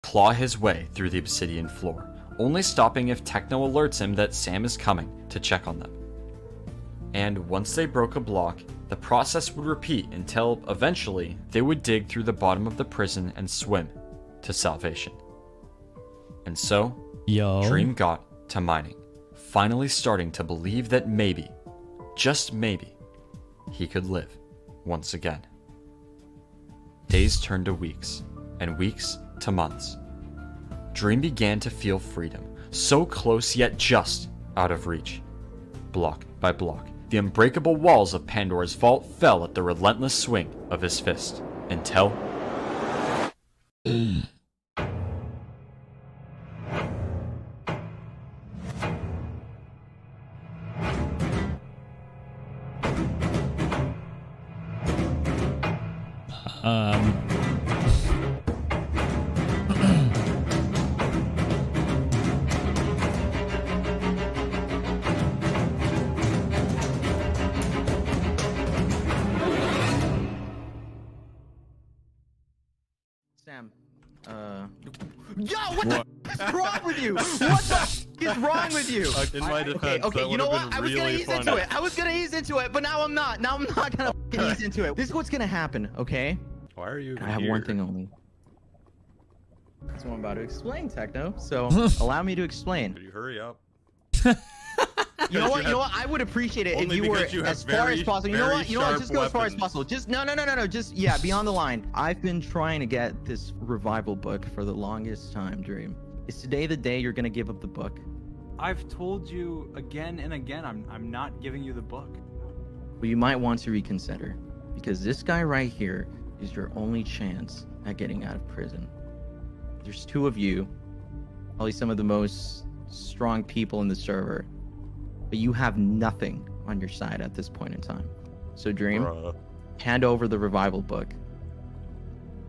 Claw his way through the obsidian floor, only stopping if Techno alerts him that Sam is coming to check on them. And once they broke a block, the process would repeat until eventually they would dig through the bottom of the prison and swim to salvation. And so, Dream got to mining, finally starting to believe that maybe, just maybe, he could live once again. Days turned to weeks, and weeks to months. Dream began to feel freedom, so close yet just out of reach. Block by block, the unbreakable walls of Pandora's vault fell at the relentless swing of his fist, until... Sam, Yo, what the is wrong with you? What the is wrong with you? In my defense, okay, you know what? I was gonna really ease into it. I was gonna ease into it, but now I'm not. Now I'm not gonna ease into it. This is what's gonna happen, okay? Why are you? I have one thing only. That's what I'm about to explain, Techno. So allow me to explain. Could you hurry up? You know what? You know what? I would appreciate it if you were as far as possible. You know what? You know what? Just go as far as possible. Just no. Just beyond the line. I've been trying to get this revival book for the longest time, Dream. Is today the day you're gonna give up the book? I've told you again and again, I'm not giving you the book. Well, you might want to reconsider, because this guy right here is your only chance at getting out of prison. There's 2 of you, probably some of the most strong people in the server, but you have nothing on your side at this point in time. So Dream, hand over the revival book,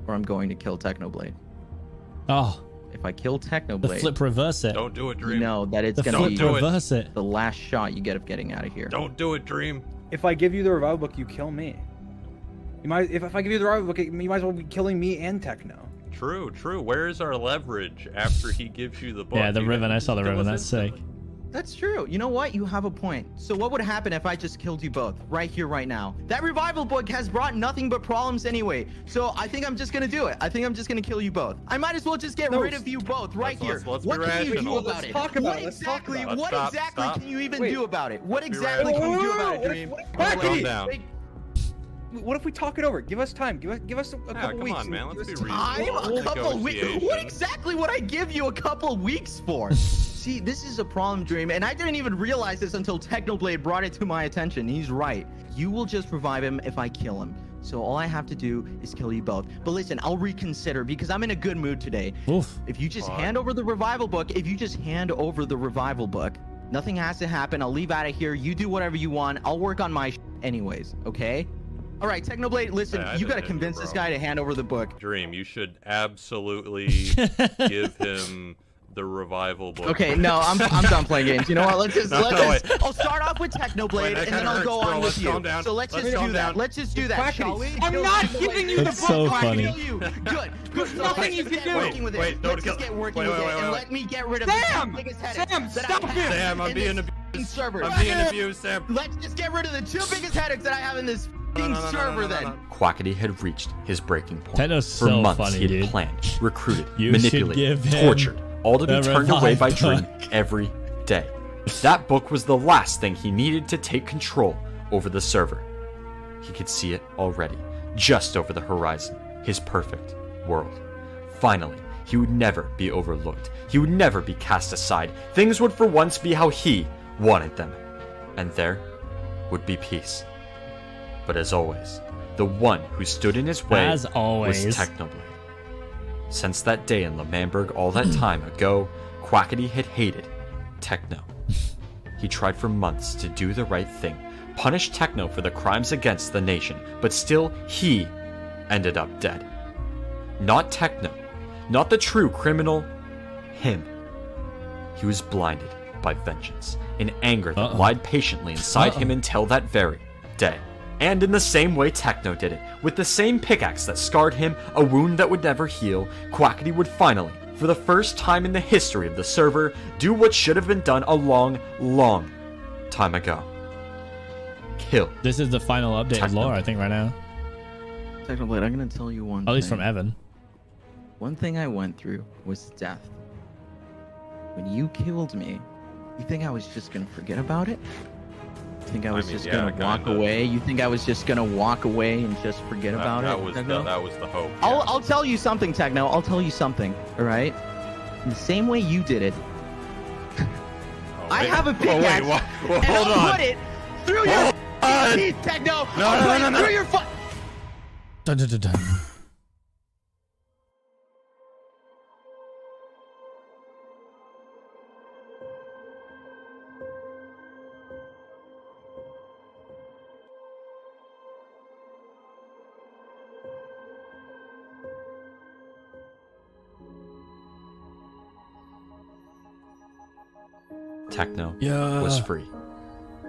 or I'm going to kill Technoblade. Oh. If I kill Technoblade, the flip reverse it. Don't do it, Dream. You know that it's the gonna be reverse it. the last shot you get of getting out of here. Don't do it, Dream. If I give you the revival book, you kill me. You might. If I give you the revival book, you might as well be killing me and Techno. True, true. Where is our leverage after he gives you the book? Yeah, the Riven. I saw the Riven. That's sick. That's true. You know what? You have a point. So what would happen if I just killed you both right here, right now? That revival book has brought nothing but problems anyway. So I think I'm just gonna do it. I think I'm just gonna kill you both. I might as well just get rid of you both right here. Let's what be can you do rational. about it? Talk about What it. exactly? Let's What Stop, exactly stop. can you even Wait. do about it? What be exactly can you do about it, Dream? Calm down. What if we talk it over? Give us time. Give us a couple come weeks. on, man. Let's be Time? reasonable. A couple weeks? What Negotiation. exactly would I give you a couple weeks for? See, this is a problem, Dream, and I didn't even realize this until Technoblade brought it to my attention. He's right. You will just revive him if I kill him. So all I have to do is kill you both. But listen, I'll reconsider because I'm in a good mood today. Oof. If you just hand over the revival book, nothing has to happen. I'll leave out of here. You do whatever you want. I'll work on my anyways, okay? All right, Technoblade, listen, Hey, I you got to didn't convince bro. this guy to hand over the book. Dream, you should absolutely give him the revival book. Okay, no, I'm done playing games. You know what? Let's just wait. I'll start off with Technoblade and then I'll go on with you. So let's just do that. Let's just do that, shall we? I'm not giving you the book. It's so funny. Good. There's nothing you can do. Let's just get working with it and let me get rid of the biggest headaches that I have. Sam, I'm in being this abused. server. I'm being abused, Sam. Let's just get rid of the 2 biggest headaches that I have in this server then. Quackity had reached his breaking point. Techno's For so months, funny, he had dude. planned, recruited, You should manipulated, give him tortured, all to be the turned away by revival Dream every day. That book was the last thing he needed to take control over the server. He could see it already, just over the horizon, his perfect world. Finally, he would never be overlooked. He would never be cast aside. Things would for once be how he wanted them. And there would be peace. But as always, the one who stood in his way As always. was Technoblade. Since that day in L'Manberg all that time ago, Quackity had hated Techno. He tried for months to do the right thing, punish Techno for the crimes against the nation, but still he ended up dead. Not Techno, not the true criminal, him. He was blinded by vengeance, an anger that lied patiently inside him until that very day. And in the same way Techno did it, with the same pickaxe that scarred him, a wound that would never heal, Quackity would finally, for the first time in the history of the server, do what should have been done a long, long time ago. Kill. This is the final update of lore, I think, right now. Technoblade, I'm going to tell you one At least thing. from Evan. One thing I went through was death. When you killed me, you think I was just going to forget about it? You think I was just going to walk away? You think I was just going to walk away and just forget about that it? Was Techno? that was the hope. I'll tell you something, Techno. I'll tell you something, all right? In the same way you did it, I have a pickaxe, and I'll put it through your teeth, Techno! I'll put it through your Dun, dun, dun, dun. Techno was free.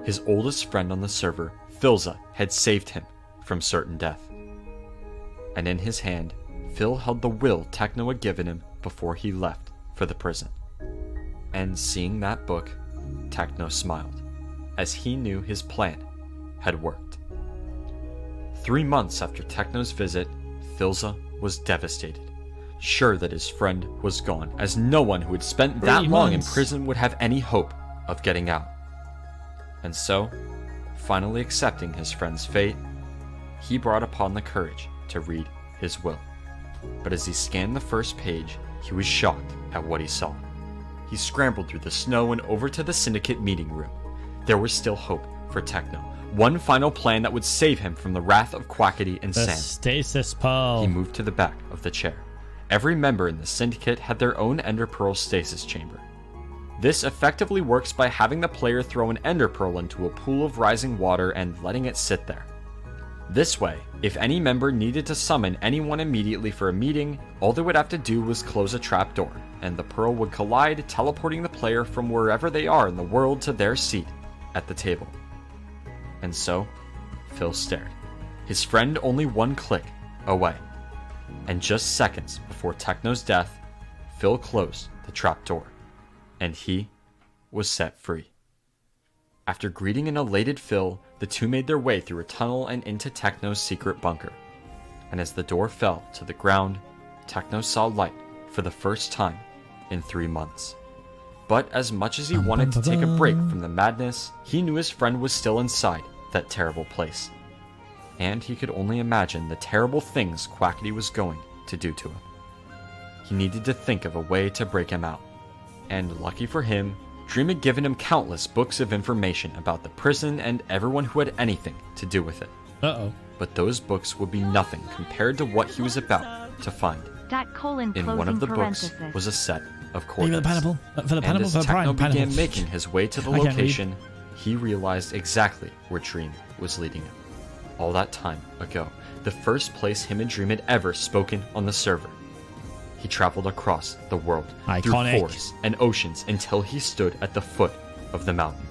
His oldest friend on the server, Philza, had saved him from certain death. And in his hand, Phil held the will Techno had given him before he left for the prison. And seeing that book, Techno smiled, as he knew his plan had worked. 3 months after Techno's visit, Philza was devastated, sure that his friend was gone, as no one who had spent that long in prison would have any hope of getting out. And so, finally accepting his friend's fate, he brought upon the courage to read his will. But as he scanned the first page, he was shocked at what he saw. He scrambled through the snow and over to the syndicate meeting room. There was still hope for Techno, one final plan that would save him from the wrath of Quackity and The Sam. stasis pearl. He moved to the back of the chair. Every member in the syndicate had their own Ender Pearl stasis chamber. This effectively works by having the player throw an Ender Pearl into a pool of rising water and letting it sit there. This way, if any member needed to summon anyone immediately for a meeting, all they would have to do was close a trapdoor, and the pearl would collide, teleporting the player from wherever they are in the world to their seat at the table. And so, Phil stared. His friend only one click away. And just seconds before Techno's death, Phil closed the trapdoor, and he was set free. After greeting an elated Phil, the two made their way through a tunnel and into Techno's secret bunker. And as the door fell to the ground, Techno saw light for the first time in 3 months. But as much as he wanted to take a break from the madness, he knew his friend was still inside that terrible place. And he could only imagine the terrible things Quackity was going to do to him. He needed to think of a way to break him out. And lucky for him, Dream had given him countless books of information about the prison and everyone who had anything to do with it. But those books would be nothing compared to what he was about to find. In one of the books was a set of coordinates. And as Techno began making his way to the location, he realized exactly where Dream was leading him. All that time ago, the first place him and Dream had ever spoken on the server. He traveled across the world, through forests and oceans, until he stood at the foot of the mountain.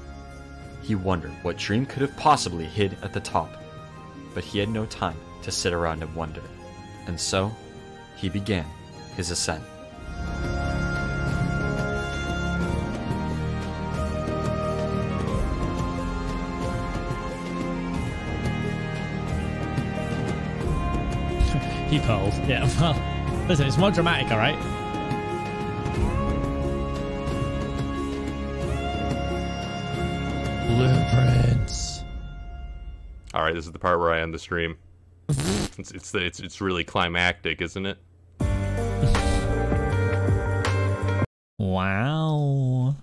He wondered what Dream could have possibly hid at the top, but he had no time to sit around and wonder. And so, he began his ascent. He pearls. Yeah, well, listen, it's more dramatic, alright? Blueprints. All right, this is the part where I end the stream. It's really climactic, isn't it? Wow.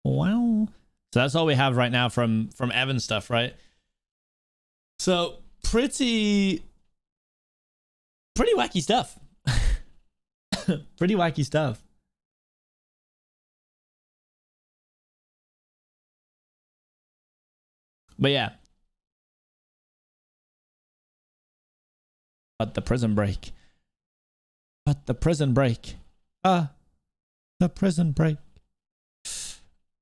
Wow. So that's all we have right now from Evan stuff, right? So pretty wacky stuff. Pretty wacky stuff. But yeah. But the prison break. But the prison break. The prison break.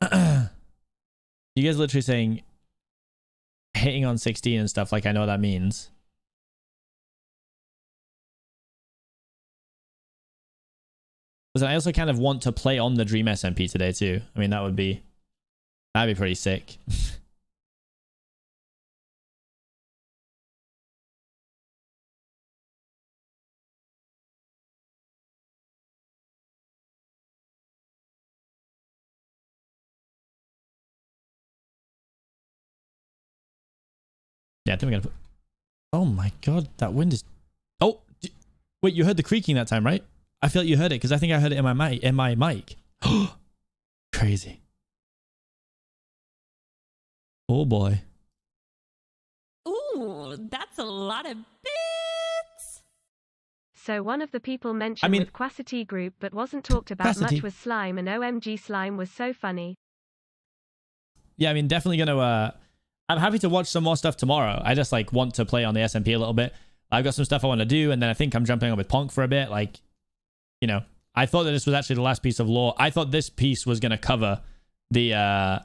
You guys literally saying hitting on 16 and stuff, like I know what that means. Listen, I also kind of want to play on the Dream SMP today too. I mean, that'd be pretty sick. Yeah, I think we're gonna put... Oh my god, that wind is... Oh! Wait, you heard the creaking that time, right? I feel like you heard it, because I think I heard it in my mic. Crazy. Oh boy. Ooh, that's a lot of bits! So one of the people mentioned with Quacity group but wasn't talked about much was Slime, and OMG Slime was so funny. Yeah, I mean, definitely gonna... I'm happy to watch some more stuff tomorrow. I just like want to play on the SMP a little bit. I've got some stuff I want to do, and then I think I'm jumping on with Ponk for a bit. Like, you know, I thought that this was actually the last piece of lore. I thought this piece was going to cover the... I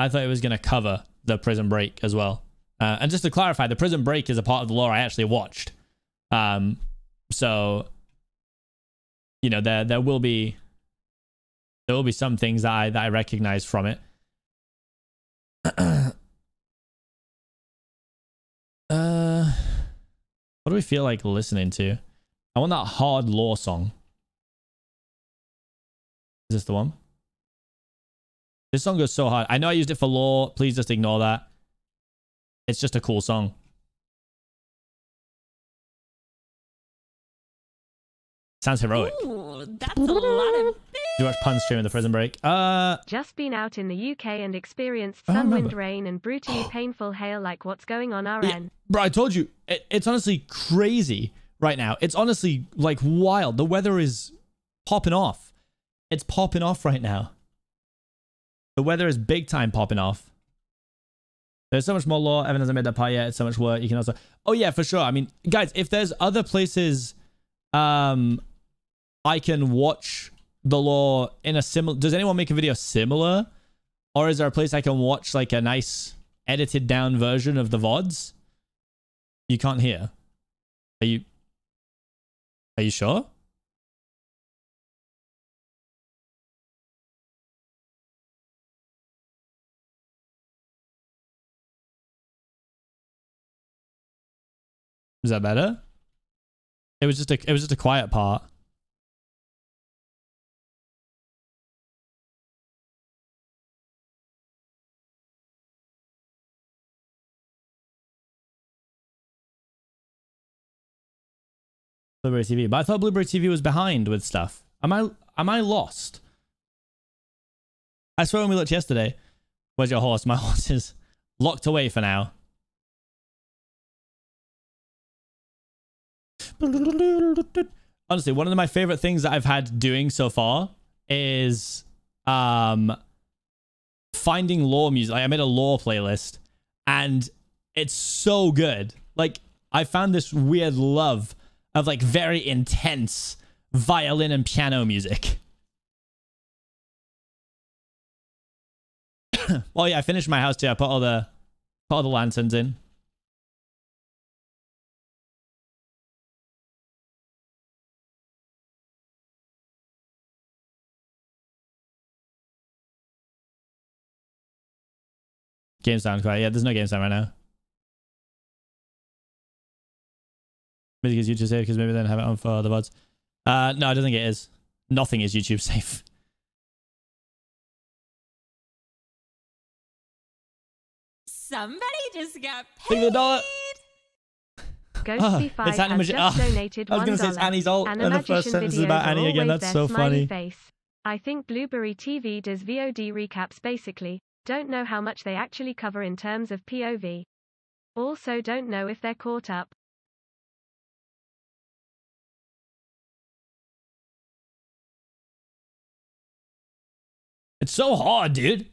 thought it was going to cover the prison break as well. And just to clarify, the prison break is a part of the lore I actually watched. So, you know, there will be some things that I recognize from it. What do we feel like listening to? I want that hard lore song. Is this the one? This song goes so hard. I know I used it for lore. Please just ignore that. It's just a cool song. Sounds heroic. Ooh, that's a lot of bits. you watch Pun stream in the prison break? Just been out in the UK and experienced sun, wind, rain, and brutally painful hail like what's going on RN. Yeah, bro, I told you, it's honestly crazy right now. It's honestly like wild. The weather is popping off. It's popping off right now. The weather is big time popping off. There's so much more lore. Evan hasn't made that part yet. It's so much work. You can also... Oh, yeah, for sure. I mean, guys, if there's other places I can watch the lore in a similar... Does anyone make a video similar? Or is there a place I can watch like a nice edited down version of the VODs? You can't hear. Are you sure? Is that better? It was just a quiet part. Blueberry TV, but I thought Blueberry TV was behind with stuff. Am I lost? I swear when we looked yesterday. Where's your horse? My horse is locked away for now. Honestly, one of my favorite things that I've had doing so far is finding lore music. Like, I made a lore playlist and it's so good. Like, I found this weird love of like very intense violin and piano music. Oh yeah, I finished my house too. I put all the lanterns in. Game sound quiet. Yeah, there's no game sound right now. Maybe it's YouTube safe because maybe they don't have it on for the VODs. No, I don't think it is. Nothing is YouTube safe. Somebody just got Think paid. the dollar. Ghosty5 has just donated $1. I was going to say it's Annie's alt, and the first sentence is about Annie again. That's so funny. Face. I think Blueberry TV does VOD recaps basically. Don't know how much they actually cover in terms of POV. Also don't know if they're caught up. It's so hard, dude.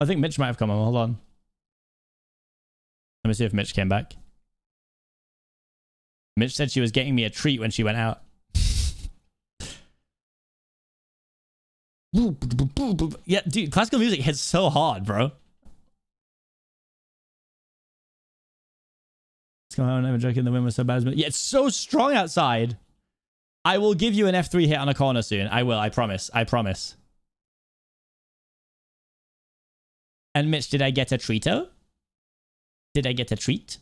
I think Mitch might have come on. Hold on. Let me see if Mitch came back. Mitch said she was getting me a treat when she went out. Yeah, dude, classical music hits so hard, bro. Let's go on. I'm joking. The wind was so bad. Yeah, it's so strong outside. I will give you an F3 hit on a corner soon. I will. I promise. I promise. And Mitch, did I get a treato? Did I get a treat?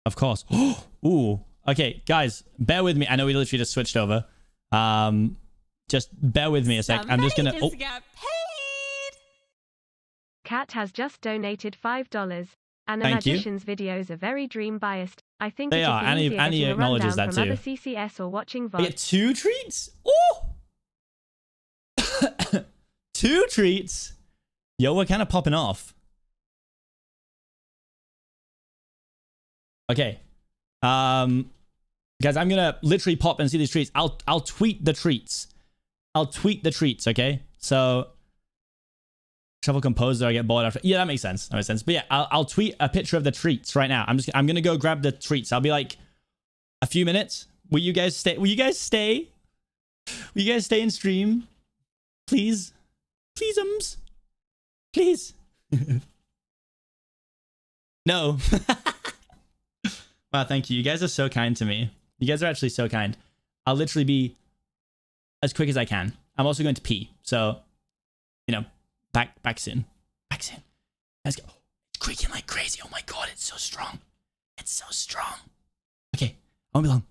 Of course. Ooh. Okay, guys, bear with me. I know we literally just switched over. Just bear with me a sec. I'm just gonna. Got paid. Kat has just donated $5. And the Thank you. magician's videos are very dream biased. I think They it would are. be Annie- easier Annie getting a acknowledges rundown that from too. other CCS or watching I VOD. get 2 treats? Ooh! 2 treats? Yo, we're kind of popping off. Okay. Guys, I'm gonna literally pop and see these treats. I'll tweet the treats. I'll tweet the treats, okay? So shuffle composer, I get bored after. Yeah, that makes sense. That makes sense. But yeah, I'll tweet a picture of the treats right now. I'm gonna go grab the treats. I'll be like a few minutes. Will you guys stay? Will you guys stay? Will you guys stay and stream? Please? Pleaseums? Please? No. Wow, thank you. You guys are so kind to me. You guys are actually so kind. I'll literally be as quick as I can. I'm also going to pee. So, you know, back soon. Back soon. Let's go. It's creaking like crazy. Oh my god, it's so strong. It's so strong. Okay, I won't be long.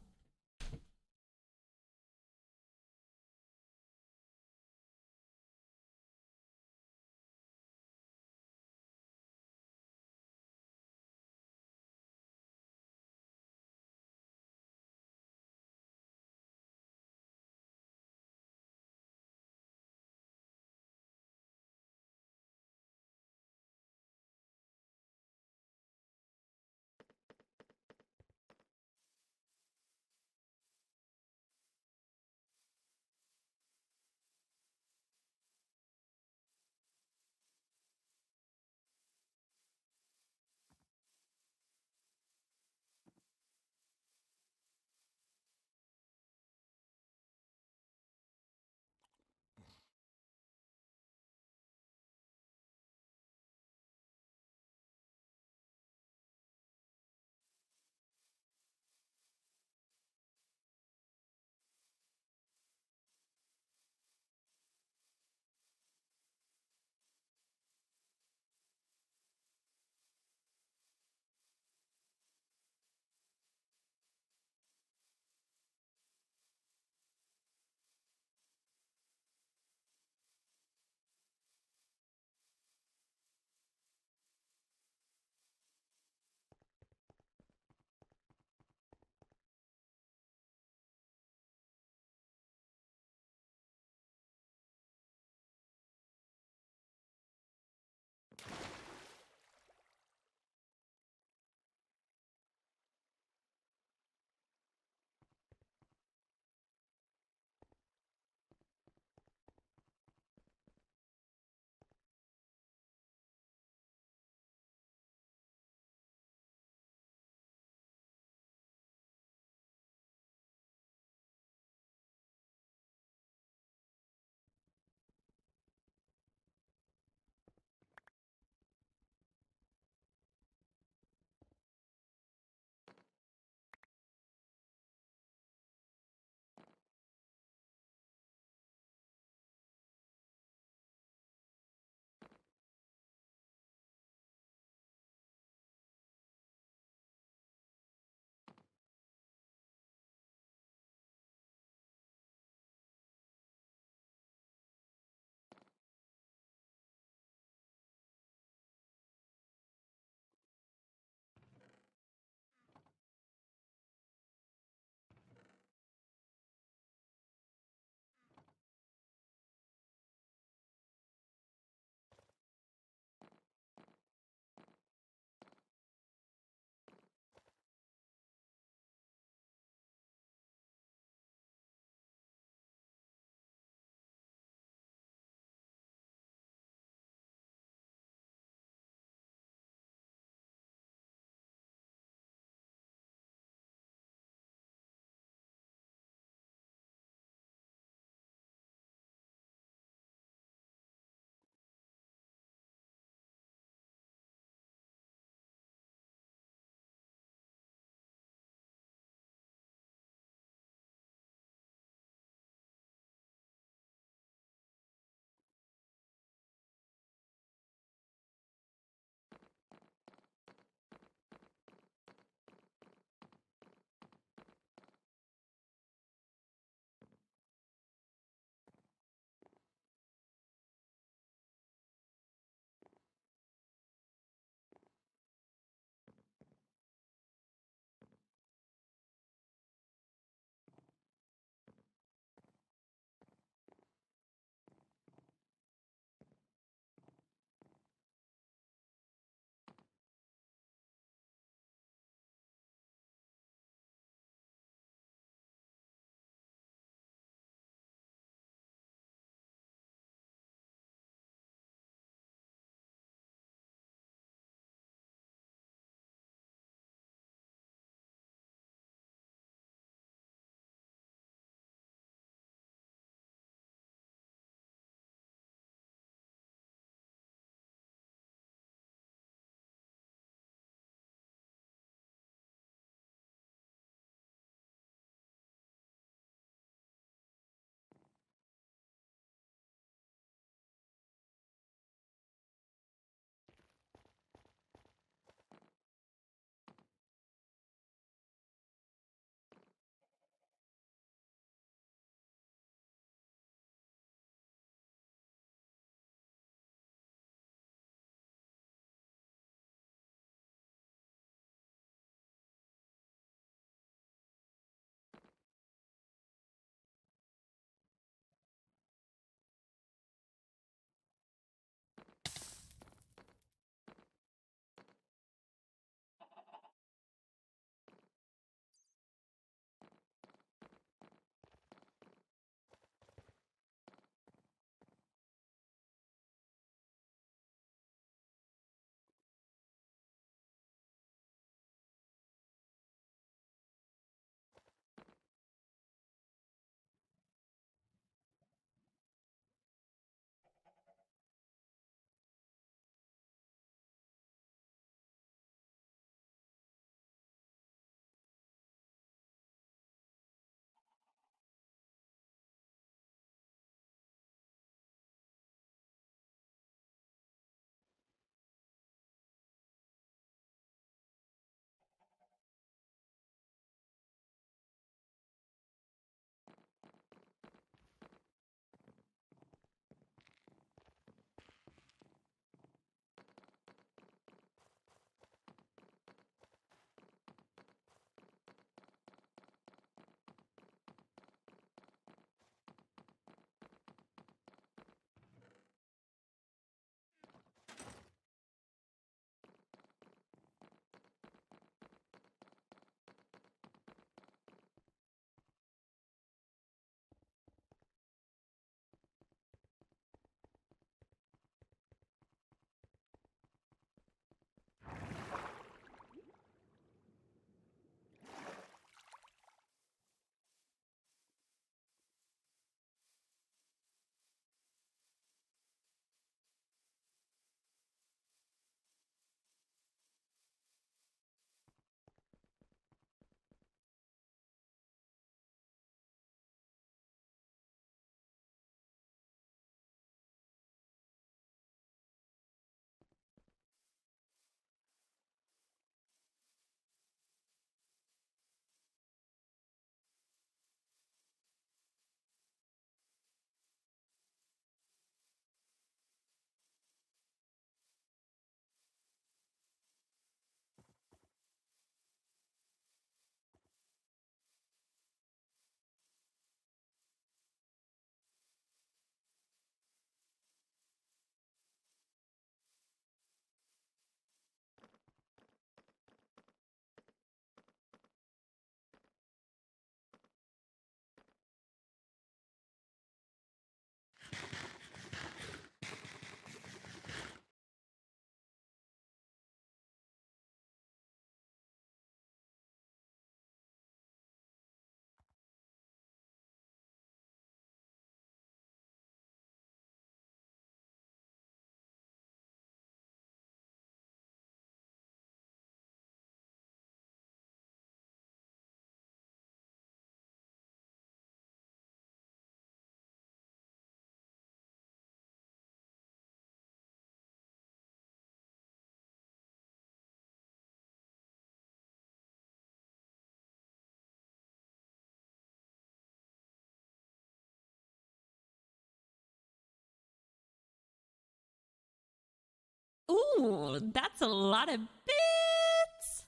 Ooh, that's a lot of bits.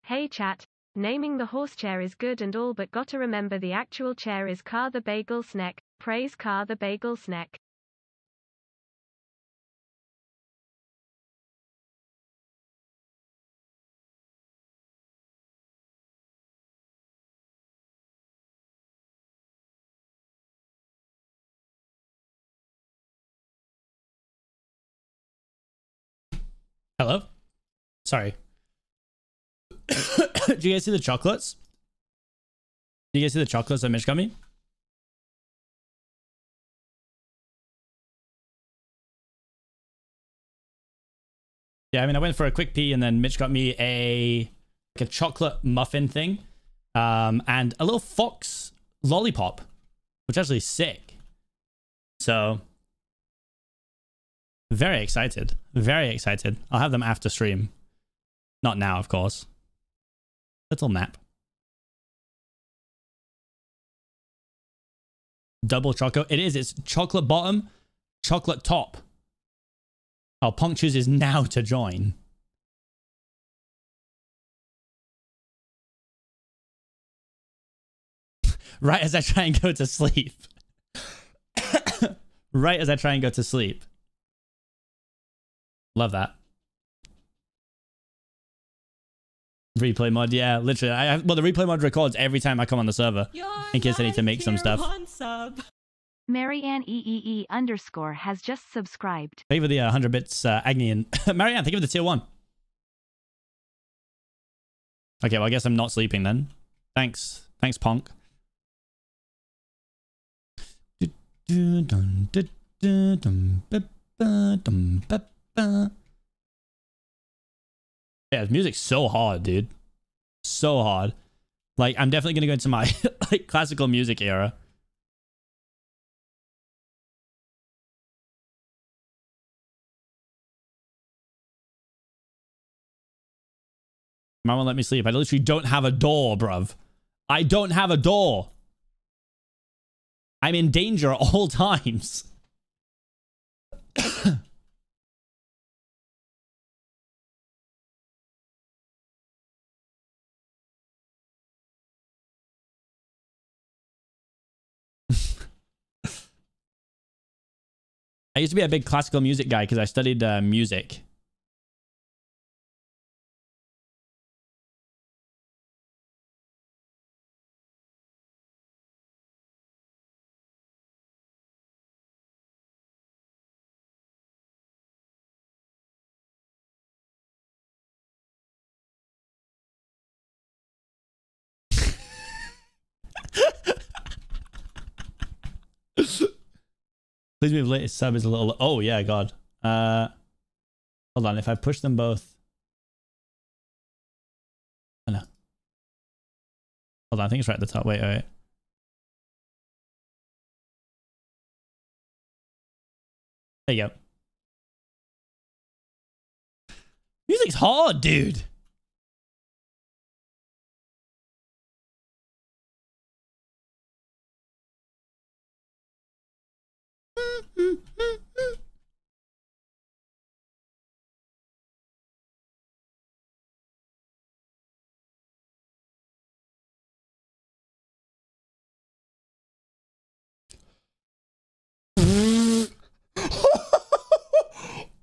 Hey chat, naming the horse chair is good and all, but gotta remember the actual chair is Car the Bagel Snack. Praise Car the Bagel Snack. Hello? Sorry. Do you guys see the chocolates? Do you guys see the chocolates that Mitch got me? Yeah, I mean, I went for a quick pee and then Mitch got me a chocolate muffin thing, and a little fox lollipop, which is actually sick. So, very excited. Very excited. I'll have them after stream. Not now, of course. Little nap. Double choco. It is. It's chocolate bottom, chocolate top. Oh, Punk chooses now to join. Right as I try and go to sleep. Right as I try and go to sleep. Love that. Replay mod, yeah, literally. Well, the replay mod records every time I come on the server in case I need to make some stuff. Marianne __ has just subscribed. Thank you for the 100 bits, Agni and Marianne. Thank you for the tier 1. Okay, well, I guess I'm not sleeping then. Thanks, Punk. Yeah, the music's so hard, dude. So hard. Like, I'm definitely gonna go into my like classical music era. Mom won't let me sleep. I literally don't have a door, bruv. I don't have a door. I'm in danger at all times. I used to be a big classical music guy because I studied music. Please move latest sub is a little... Oh, yeah, God. Hold on. If I push them both... Oh, no. Hold on. I think it's right at the top. Wait, wait. There you go. Music's hard, dude.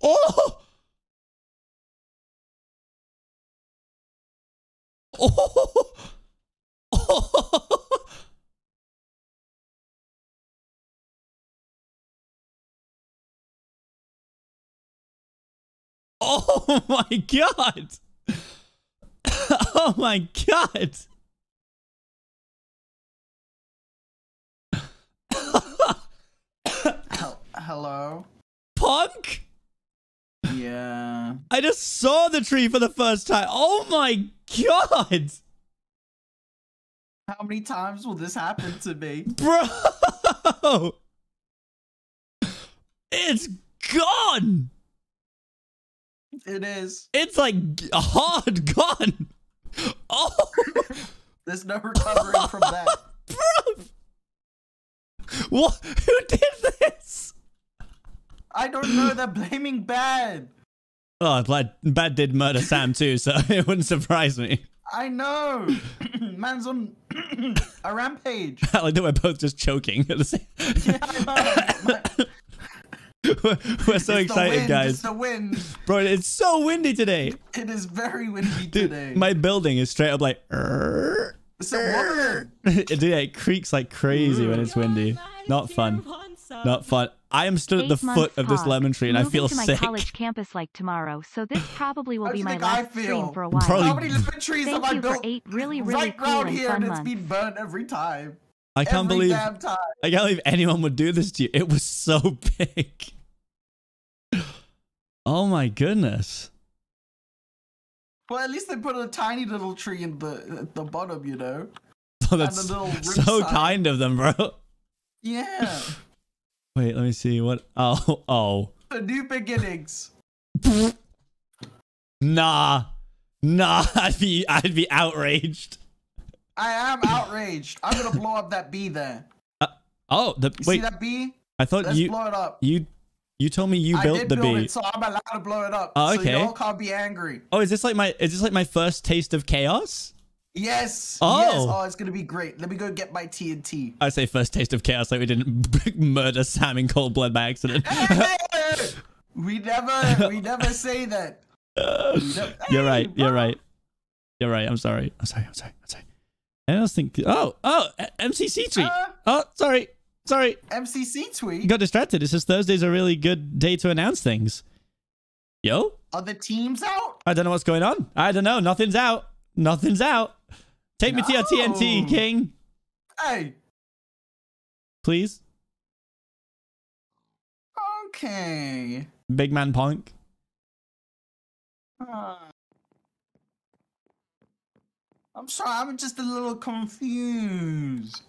Oh! Oh! Oh! Oh my God! Oh my God! Hello? Punk? Yeah. I just saw the tree for the first time. Oh my God! How many times will this happen to me? Bro! It's gone! It is. It's like hard gone. Oh! There's no recovering from that. Bro! What? Who did this? I don't know. They're blaming bad. Oh, Bad did murder Sam too, so it wouldn't surprise me. I know. Man's on a rampage. I like that we're both just choking at the same. Yeah, I know. We're so excited, guys. It's the wind. Bro, it's so windy today. It is very windy Dude, today. my building is straight up like. So what? Dude, it creaks like crazy when it's windy. Not fun. Not fun. I am stood at the foot of this lemon tree and I feel to my sick. college campus like tomorrow, so this probably will How be do you my think I last feel? stream for a while. Probably- How many lemon trees have Thank I you for built 8 really right cool round and here, fun and it's months. been burnt every time. I can't Every believe damn time. I can't believe anyone would do this to you. It was so big. Oh my goodness. Well, at least they put a tiny little tree in the bottom, you know. Oh, that's And a little so riverside. kind of them, bro. Yeah. Wait, let me see what. Oh. The new beginnings. Nah. I'd be outraged. I am outraged. I'm gonna blow up that bee there. Oh, You wait. see that bee? I thought Let's you blow it up. you told me you I built did the build bee. it, so I'm allowed to blow it up. Oh, So okay. y'all can't be angry. Oh, is this like my first taste of chaos? Yes. Oh. Yes. Oh, it's gonna be great. Let me go get my TNT. I say first taste of chaos, like we didn't murder Sam in cold blood by accident. We never say that. You're right. I'm sorry. And I was thinking, MCC tweet. Sorry. MCC tweet. Got distracted. It says Thursday's a really good day to announce things. Yo? Are the teams out? I don't know what's going on. I don't know. Nothing's out. Take me to your TNT, King. Hey. Please. Okay. Big man punk. I'm sorry. I'm just a little confused.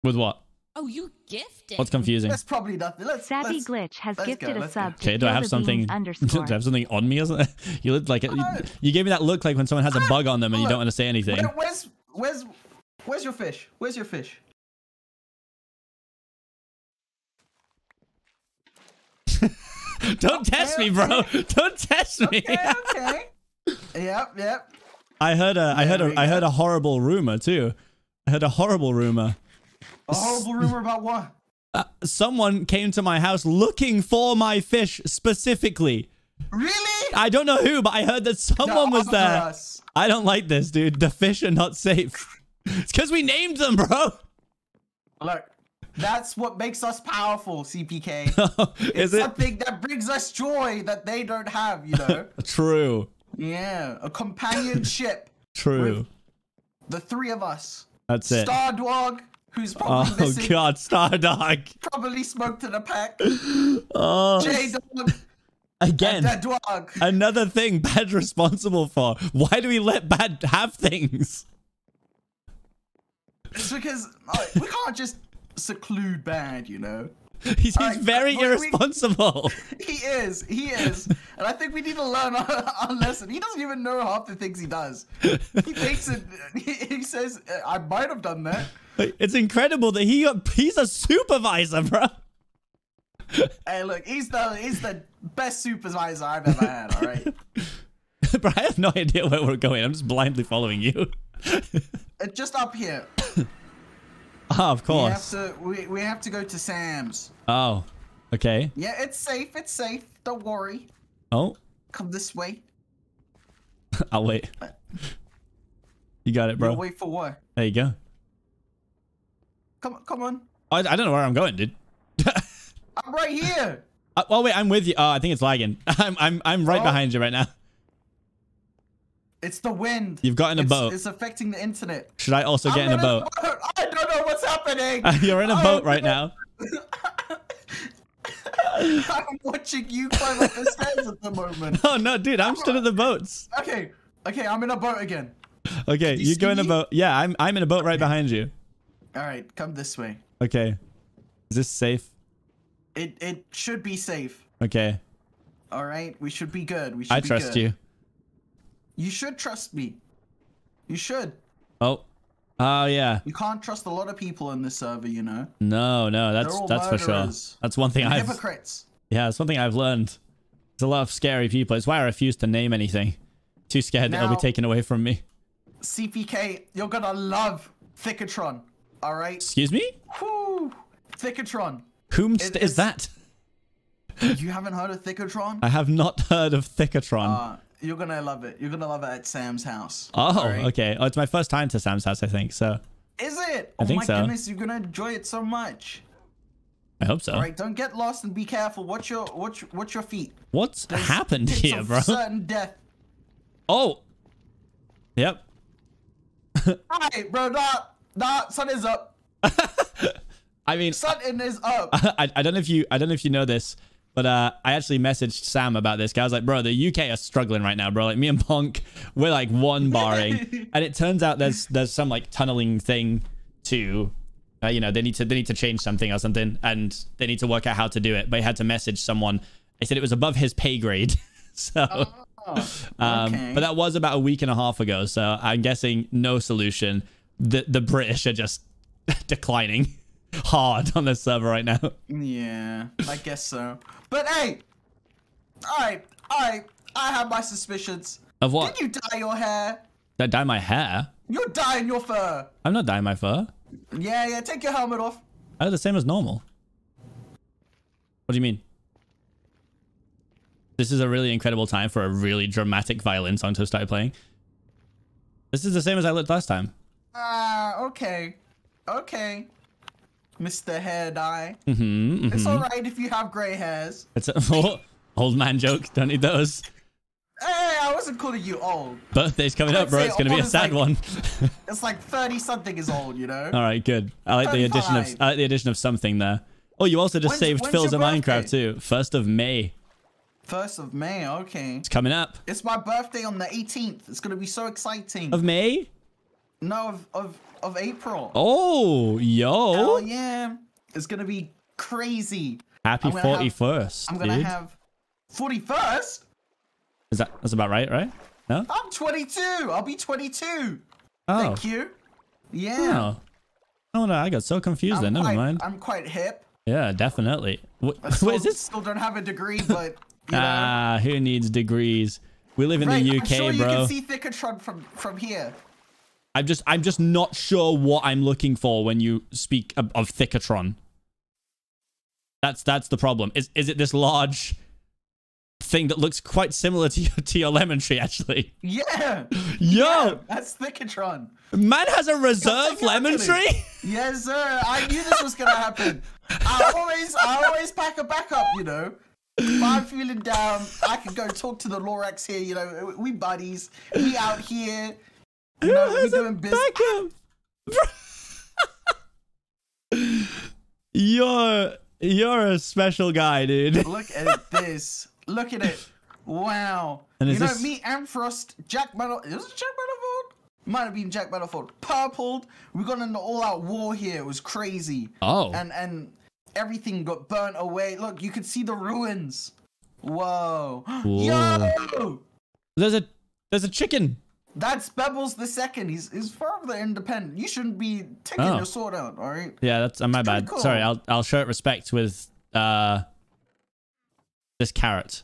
With what? Oh, you gifted. What's confusing? That's probably nothing. Savvy Glitch has gifted a sub to Okay, do I have something? Do I have something on me or something? You look like you gave me that look like when someone has a bug on them and you don't want to say anything. Where's your fish? Where's your fish? Don't test me, bro. Don't test me. Okay. Yep. I heard a horrible rumor too. I heard a horrible rumor. A horrible rumor about what? Someone came to my house looking for my fish specifically. Really? I don't know who, but I heard that someone was there. Us. I don't like this, dude. The fish are not safe. It's because we named them, bro. Look, that's what makes us powerful, CPK. Is it's it? something that brings us joy that they don't have, you know? True. Yeah, a companionship. True. With the three of us. That's it. Star Dog, who's probably Oh missing. God, Stardog. Probably smoked in a pack. Oh. J-Dog. Again, And that dog. another thing Bad's responsible for. Why do we let Bad have things? It's because we can't just seclude Bad, you know? He's very irresponsible. He is. And I think we need to learn our lesson. He doesn't even know half the things he does. He thinks it. He says, I might have done that. It's incredible that he's a supervisor, bro. Hey, look, he's the best supervisor I've ever had, all right? Bro, I have no idea where we're going. I'm just blindly following you. Just up here. Ah, of course. We have to go to Sam's. Oh, okay. Yeah, it's safe. Don't worry. Oh. Come this way. I'll wait. You got it, bro. You'll wait for what? There you go. Come on. I don't know where I'm going, dude. I'm right here. Oh wait, I'm with you. Oh, I think it's lagging. I'm right behind you right now. It's the wind. You've got in a boat. It's affecting the internet. Should I also get in a boat? I don't know what's happening. You're in a boat right now. I'm watching you climb up the stairs at the moment. Oh no, dude, I'm stood at the boats. Okay, I'm in a boat again. Okay, you go in a boat. Yeah, I'm in a boat right behind you. All right, come this way. Okay. Is this safe? It should be safe. Okay. All right, we should be good. I trust you. You should trust me. You should. Oh. Oh yeah. You can't trust a lot of people in this server, you know. No, that's for sure. murderers. That's one thing And I've hypocrites. Yeah, it's one thing I've learned. There's a lot of scary people. It's why I refuse to name anything. Too scared that it'll be Now- taken away from me. CPK, you're gonna love Thicatron. All right. Excuse me? Whew. Thicatron. Whomst is that? You haven't heard of Thicatron? I have not heard of Thicatron. You're gonna love it. You're gonna love it at Sam's house. Oh, all right? okay. Oh, it's my first time to Sam's house, I think. So Is it? I think my so. goodness, you're gonna enjoy it so much. I hope so. All right, don't get lost and be careful. Watch your feet. What's happened Hints here, of bro? Certain death. Oh. Yep. Alright, bro. Nah. Sun is up. I mean, sun is up. I don't know if you know this, but I actually messaged Sam about this. I was like, bro, the UK are struggling right now, bro. Like me and Punk, we're like one barring, and it turns out there's some like tunneling thing to, you know, they need to change something or something, and they need to work out how to do it. But he had to message someone. They said it was above his pay grade, so. Okay. But that was about a week and a half ago, so I'm guessing no solution. The British are just declining hard on the server right now. Yeah, I guess so. But hey, I have my suspicions. Of what? Did you dye your hair? Did I dye my hair? You're dyeing your fur. I'm not dyeing my fur. Yeah, take your helmet off. I look the same as normal. What do you mean? This is a really incredible time for a really dramatic violin song to start playing. This is the same as I looked last time. Okay. Mr. Hair Dye. Mm-hmm. It's alright if you have grey hairs. It's a old man joke. Don't need those. Hey, I wasn't calling you old. Birthday's coming up, bro. It's gonna be a sad one. It's like 30-something is old, you know? All right, good. I like the addition of something there. Oh, you also just saved when's Phil's your of Minecraft too. 1st of May. 1st of May, okay. It's coming up. It's my birthday on the 18th. It's gonna be so exciting. Of May? No, of April. Oh, yo. Hell yeah. It's gonna be crazy. Happy 41st, I'm gonna dude. have 41st? That's about right? No? I'm 22. I'll be 22. Oh. Thank you. Yeah. Oh no, I got so confused then. Never mind. I'm quite hip. Yeah, definitely. What is this? Still don't have a degree, but you know. Who needs degrees? We live in Right, the I'm UK, sure bro. you can see Thicatron from here. I'm just not sure what I'm looking for when you speak of Thicatron. That's the problem. Is it this large thing that looks quite similar to your lemon tree, actually? Yeah. Yo, yeah, that's Thicatron. Man has a reserve lemon tree. Yes, sir. I knew this was gonna happen. I always pack a backup, you know. If I'm feeling down, I can go talk to the Lorax here. You know, we buddies. We out here. You know, we doing business. You're a special guy, dude. Look at this. Look at it. Wow. And you know, this... me, Amfrost, Jack Battle. Is it Jack Battlefield? Might have been Jack Battlefield. Purpled. We got into all-out war here. It was crazy. Oh. And everything got burnt away. Look, you could see the ruins. Whoa. Yo! There's a chicken. That's Bebbles the Second. He's further independent. You shouldn't be taking your sword out, all right? Yeah, that's my bad. Cool. Sorry, I'll show it respect with this carrot.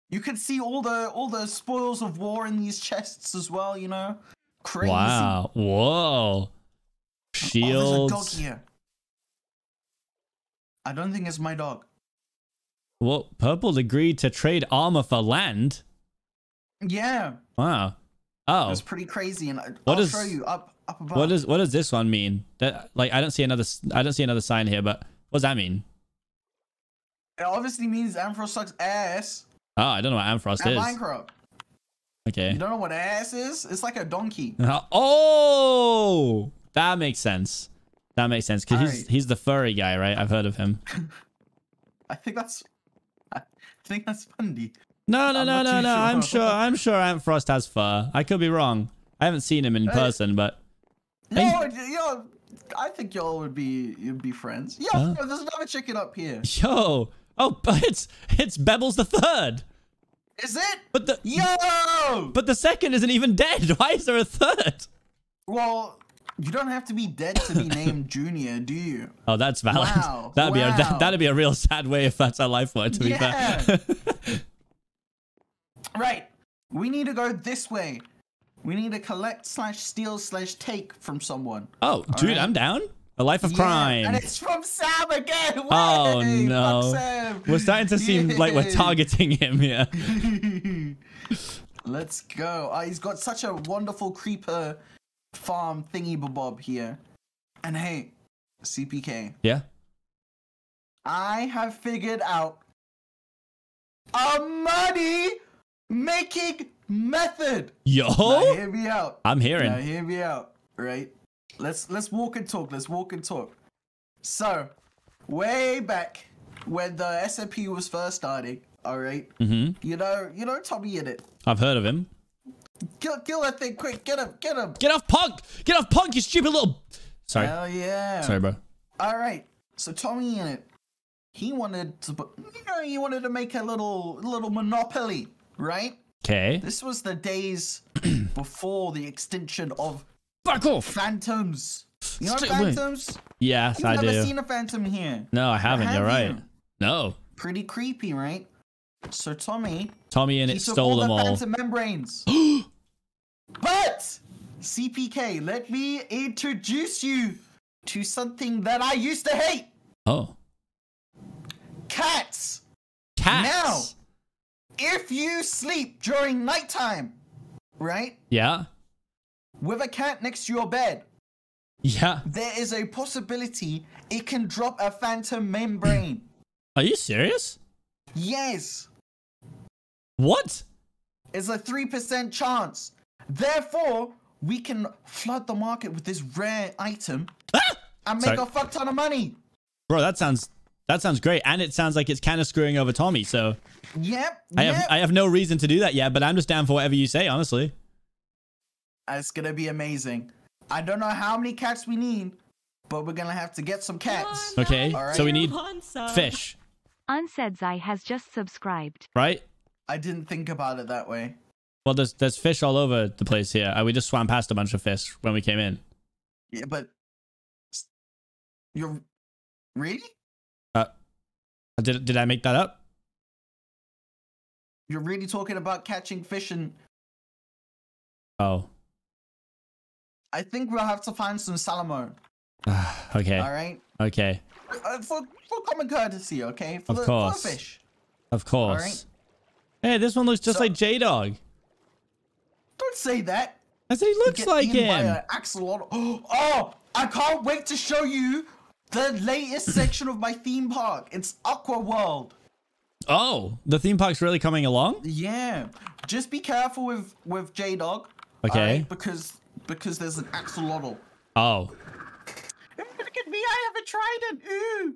You can see all the spoils of war in these chests as well, you know? Crazy. Wow. Whoa. Shields. Oh, there's a dog here. I don't think it's my dog. Well, Purple agreed to trade armor for land. Yeah. Wow. Oh. It's pretty crazy, and What I'll is- show you up above. What does this one mean? That, like, I don't see another sign here, but what does that mean? It obviously means Amfrost sucks ass Oh, I don't know what Amfrost at is. Minecraft. Okay. You don't know what ass is? It's like a donkey. Oh, that makes sense. That makes sense because he's the furry guy, right? I've heard of him. I think that's funny. No. I'm not too sure. I'm sure Amfrost has fur. I could be wrong. I haven't seen him in person, but Yo, I think y'all would be friends. Yo, there's another chicken up here. yo, but it's Bebbles the Third. Is it? But the second isn't even dead. Why is there a third? Well, you don't have to be dead to be named Junior, do you? Oh, that's valid. Wow. That'd be a real sad way if that's how life were. To be fair. Right. We need to go this way. We need to collect/steal/take from someone. Oh, dude, I'm down. A life of crime. And it's from Sam again. Oh Way! no. Fuck Sam. We're starting to seem like we're Yay. targeting him here. Let's go. He's got such a wonderful creeper farm thingy bob here. And hey, CPK. Yeah. I have figured out a money making method. Yo. Now hear me out. I'm hearing. Now hear me out. Right. Let's walk and talk. Let's walk and talk. So, way back when the SMP was first starting, all right. Mm-hmm. You know Tommy in it. I've heard of him. Kill that thing quick. Get him. Get off Punk. Get off Punk, you stupid little. Sorry. Hell yeah. Sorry, bro. All right. So Tommy in it. He wanted to make a little monopoly, right? Okay. This was the days before the extinction of Fuck off. phantoms. You know Straight away. phantoms? Yes, You've I never do. seen a phantom here. No, I haven't. Have You're right. you? No. Pretty creepy, right? So Tommy and he it took stole them all the all. phantom membranes. But CPK, let me introduce you to something that I used to hate. Oh. Cats. Cats. Now, if you sleep during nighttime, right? Yeah. With a cat next to your bed, Yeah. there is a possibility it can drop a phantom membrane. Are you serious? Yes. What? It's a 3% chance. Therefore, we can flood the market with this rare item and make Sorry. a fuck ton of money. Bro, that sounds great, and it sounds like it's kind of screwing over Tommy. So Yep. I have no reason to do that yet, but I'm just down for whatever you say, honestly. It's gonna be amazing. I don't know how many cats we need, but we're gonna have to get some cats. Okay, All right. so we need fish, Unsedzai has just subscribed. right? I didn't think about it that way. Well, there's fish all over the place here. We just swam past a bunch of fish when we came in. Yeah, but you're really? Did I make that up? You're really talking about catching fish, and Oh. I think we'll have to find some salmon. Okay. All right. Okay. For common courtesy, okay? For Of the course. fish. Of course. Alright. Hey, this one looks just like J-Dog. Don't say that. I said he looks Get like eaten by him. an axolotl. Oh, I can't wait to show you the latest section of my theme park. It's Aqua World. Oh, the theme park's really coming along? Yeah. Just be careful with J-Dog. Okay. alright, because there's an axolotl. Oh. Look at me, I have a trident. Ooh.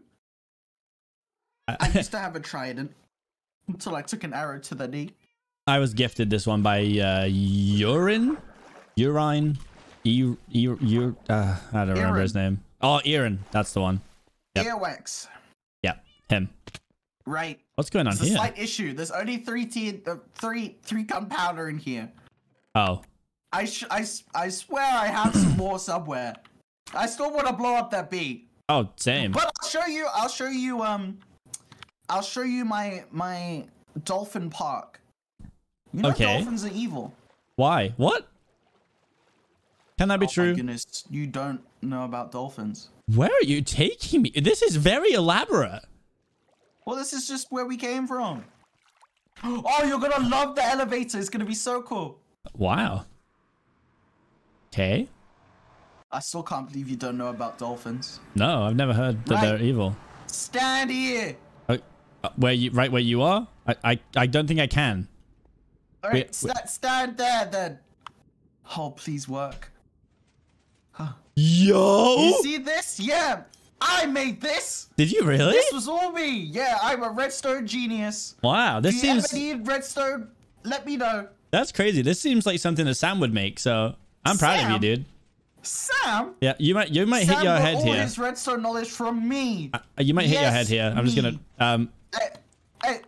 I used to have a trident until I took an arrow to the knee. I was gifted this one by Urine. I don't remember his name. Oh, Aaron. That's the one. Yep. Earwax. Yeah, him. Right. What's going on There's here? a slight issue. There's only three gunpowder in here. Oh. I swear I have some more somewhere. I still want to blow up that bee. Oh, same. But I'll show you my dolphin park. You know Okay. dolphins are evil. Why? What? Can that be Oh true? my goodness, you don't know about dolphins. Where are you taking me? This is very elaborate. Well, this is just where we came from. Oh, you're gonna love the elevator. It's gonna be so cool. Wow. Okay. I still can't believe you don't know about dolphins. No, I've never heard that Right. they're evil. Stand here. Where you are? I don't think I can. All right, stand there then. Oh, please work. Yo! You see this? Yeah, I made this. Did you really? This was all me. Yeah, I'm a redstone genius. Wow, this If you seems ever need redstone, let me know. that's crazy. This seems like something that Sam would make. So I'm proud of you, Sam? dude. Sam? Yeah, you might hit Sam your got head all here. his redstone knowledge from me. You might hit your head Yes, here. I'm just me. gonna Hey,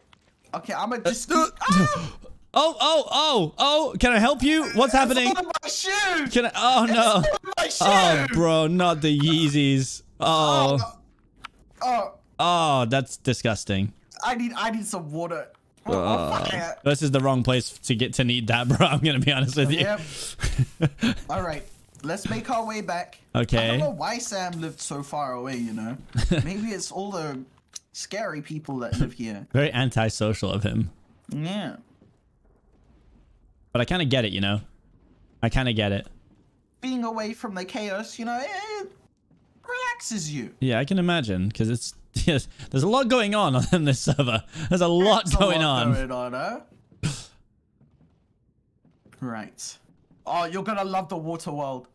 okay, I'm gonna just. Oh! Can I help you? What's happening? It's on my shoe. Can I? Oh no! It's on my shoe. Oh, bro, not the Yeezys. Oh, Oh, oh, that's disgusting. I need some water. This is the wrong place to get to need that, bro. I'm gonna be honest with you. Yep. All right, let's make our way back. Okay. I don't know why Sam lived so far away. You know, maybe it's all the scary people that live here. Very antisocial of him. Yeah. But I kind of get it, you know. I kind of get it. Being away from the chaos, you know, it relaxes you. Yeah, I can imagine because it's yes, there's a lot going on this server. There's a lot going on. Huh? Right. Oh, you're gonna love the water world.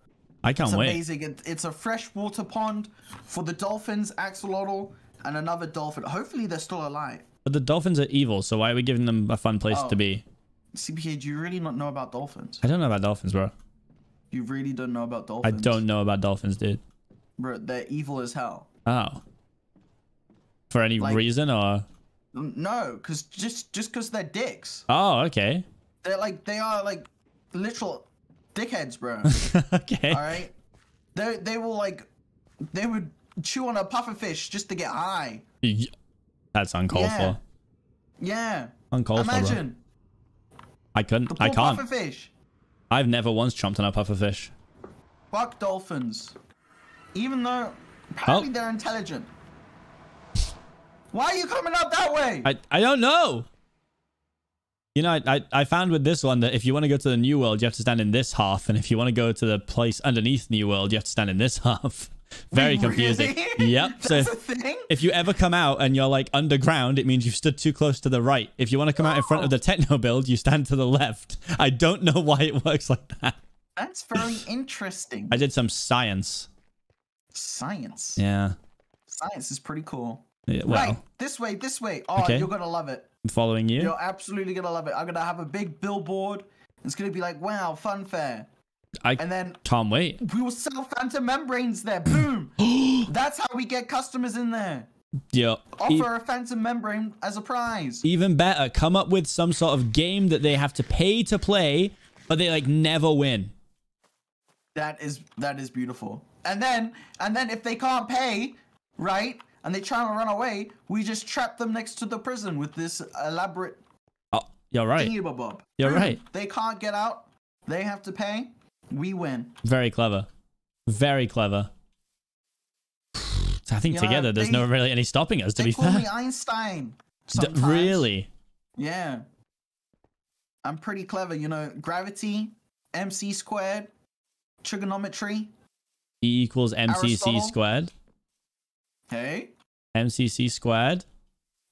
I can't wait. It's amazing. It's a fresh water pond for the dolphins, axolotl, and another dolphin. Hopefully, they're still alive. But the dolphins are evil, so why are we giving them a fun place to be? CPK, do you really not know about dolphins? I don't know about dolphins, bro. You really don't know about I dolphins? don't know about dolphins, dude. Bro, they're evil as hell. Oh. For any reason or? No, because just because they're dicks. Oh, okay. They are like literal dickheads, bro. Okay. All right. They would chew on a pufferfish just to get high. That's uncalled for. Yeah. Uncalled for, bro. Imagine. I couldn't. I can't. Pufferfish. I've never once chomped on a pufferfish. Fuck dolphins. Even though apparently they're intelligent. Why are you coming up that way? I don't know. You know, I found with this one that if you want to go to the New World, you have to stand in this half, and if you want to go to the place underneath New World, you have to stand in this half. Very confusing. Really? Yep. That's So a thing? if you ever come out and you're like underground, it means you've stood too close to the right. If you want to come out in front of the techno build, you stand to the left. I don't know why it works like that. That's very interesting. I did some science. Science. Yeah. Science is pretty cool. Yeah, well, right, this way, this way. Oh, okay. You're gonna love it. I'm following you. You're absolutely gonna love it. I'm gonna have a big billboard. It's gonna be like, wow, fun fair. And then can't wait. we will sell phantom membranes there. Boom. That's how we get customers in there. Yeah. Offer a phantom membrane as a prize. Even better, come up with some sort of game that they have to pay to play, but they like never win. That is beautiful. And then if they can't pay, right, and they try and run away, we just trap them next to the prison with this elaborate. Oh, you're right. Thingy-bob. You're right. They can't get out. They have to pay. We win. Very clever. Very clever. I think You know, together there's no really any stopping us, to be They call fair. me Einstein. Sometimes. Really? Yeah. I'm pretty clever, you know. Gravity, MC squared, trigonometry. E equals MCC Aristotle. squared. Hey? MCC squared.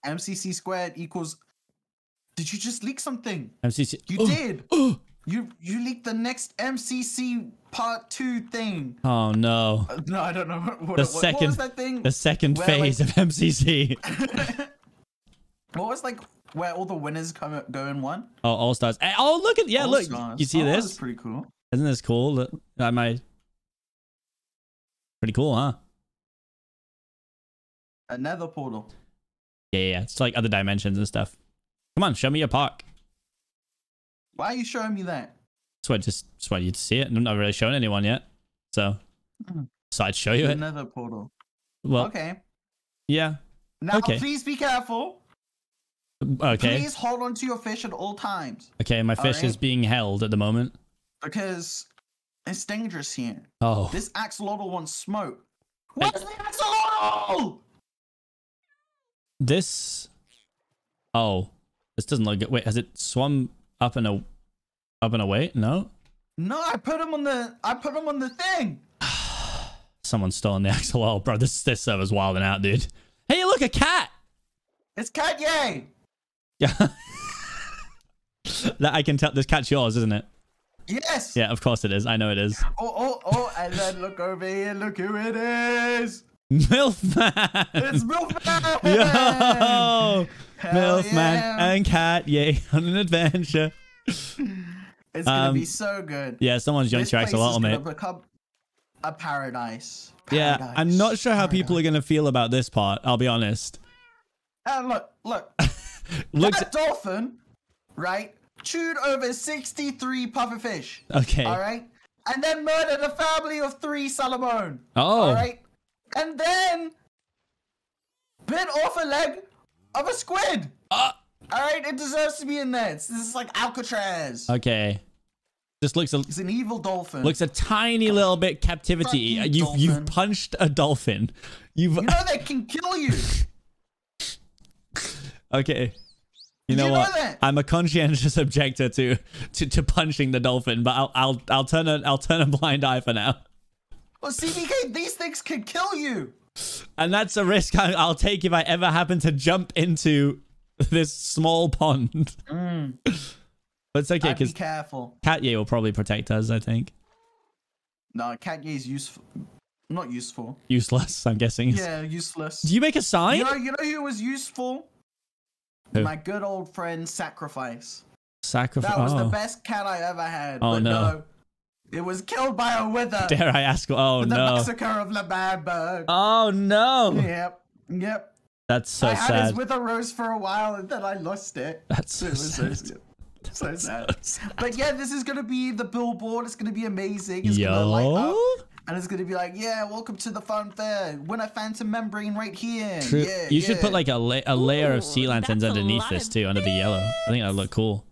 MCC squared equals... Did you just leak something? MCC... You did! You leaked the next MCC part 2 thing. Oh no. No, I don't know. What Second, was that thing? the second Where, phase like- of MCC. What was like where all the winners go in one? Oh, All Stars. Oh, look at look. All-Stars. You see Oh, this? that's pretty cool. Isn't this cool? Look, pretty cool, huh? A nether portal. Yeah. It's like other dimensions and stuff. Come on, show me your park. Why are you showing me that? Just want you to see it. I'm not really showing anyone yet, so I'd show you The it. nether portal. Well, Okay. Yeah. Now, Okay. please be careful. Okay. Please hold on to your fish at all times. Okay, my fish is Alright. being held at the moment. Because it's dangerous here. Oh. This axolotl wants smoke. Where's the axolotl? This. Oh, this doesn't look good. Wait, has it swum up and away? No. No, I put him on the thing. Someone's stolen the axolotl, bro. This server's wilding out, dude. Hey, look, a cat. It's Cat Yay. Yeah. That I can tell. This cat's yours, isn't it? Yes. Yeah, of course it is. I know it is. Oh, and then look over here. Look who it is. Milfman. It's Milfman. Yo, Hell Milfman yeah. and Cat, yay, on an adventure. It's gonna be so good. Yeah, someone's yoinked your This place axolotl, is mate. gonna become a paradise. Yeah, I'm not sure how people are gonna feel about this part. I'll be honest. And look. Looks. That dolphin, right, chewed over 63 pufferfish. Okay. All right, and then murdered a family of 3 salmon. Oh. All right, and then bit off a leg of a squid. All right, it deserves to be in there. This is like Alcatraz. Okay. Just looks a... It's an evil dolphin. Looks a tiny little bit captivity. Fuck you, You've punched a dolphin. You know they can kill you. Okay. You know what? I'm a conscientious objector to punching the dolphin, but I'll turn a blind eye for now. Well, Seapeekay, these things can kill you. And that's a risk I'll take if I ever happen to jump into this small pond. But it's okay because be careful. Katye will probably protect us, I think. No, Katye is useful. Not useful. Useless, I'm guessing. Yeah, useless. Do you make a sign? You know who was useful? Who? My good old friend Sacrifice. Sacrifice. That was the best cat I ever had. Oh, but no. It was killed by a wither. Dare I ask? Oh, the no. massacre of Lebanburg. Oh, no. Yep. That's so I had sad. his wither rose for a while and then I lost it. That's so sad. So sad. But yeah, this is gonna be the billboard. It's gonna be amazing. It's gonna light up, and it's gonna be like, yeah, welcome to the fun fair. Win a phantom membrane right here. True. Yeah, You should put like a layer of sea lanterns underneath this too, under the yellow. I think that'd look cool.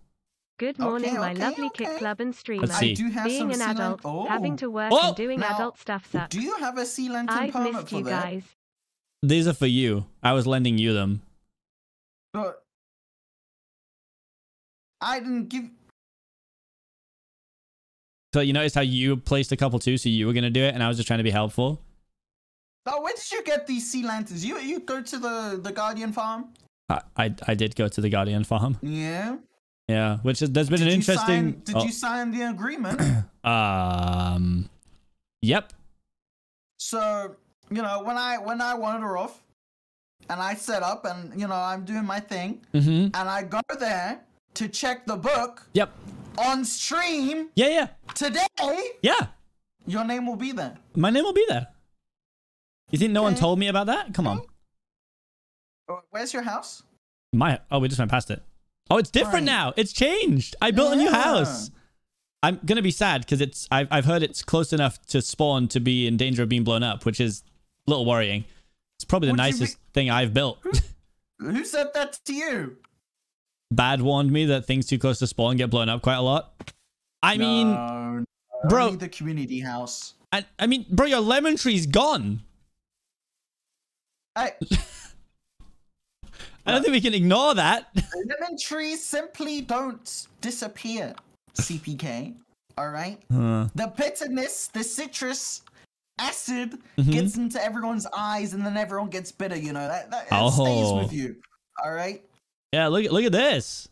Good morning, my lovely Kit Club and streamer. Let's see. I do have Being some an sea adult, lan- having to work Oh! and doing Now, adult stuff sucks. Do you have a sea lantern I've permit missed for you that? guys. These are for you. I was lending you them. But I didn't give. So you noticed how you placed a couple too, so you were gonna do it, and I was just trying to be helpful. Oh, where did you get these sea lanterns? You go to the Guardian farm? I did go to the Guardian farm. Yeah. Yeah, which is, there's been an interesting. Did you sign the agreement? Yep. So when I wander off, and I set up, and I'm doing my thing, and I go there to check the book. Yep. On stream. Yeah. Today. Yeah. Your name will be there. My name will be there. You think no one told me about that? Come on. Where's your house? Oh, we just went past it. Oh, it's different now. It's changed. I built a new house. I'm gonna be sad because I've heard it's close enough to spawn to be in danger of being blown up, which is a little worrying. It's probably the nicest thing I've built. Who said that to you? Bad warned me that things too close to spawn get blown up quite a lot. I mean, bro, only the community house. I mean, bro, your lemon tree's gone. I don't think we can ignore that. Lemon trees simply don't disappear, Seapeekay. All right? The bitterness, the citrus acid gets into everyone's eyes and then everyone gets bitter, That stays with you. All right? Yeah, look at this.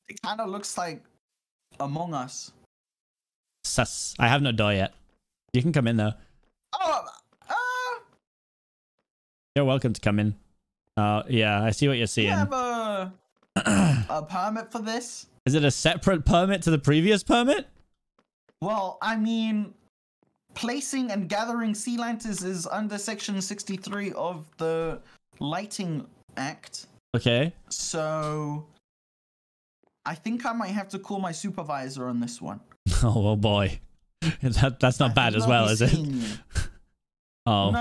It kind of looks like Among Us. Sus. I have no door yet. You can come in though. You're welcome to come in. Yeah, I see what you're seeing. You have a permit for this? Is it a separate permit to the previous permit? Well, I mean, placing and gathering sea lanterns is under Section 63 of the Lighting Act. Okay. So, I think I might have to call my supervisor on this one. Oh boy, that's not bad as well, is it? Oh.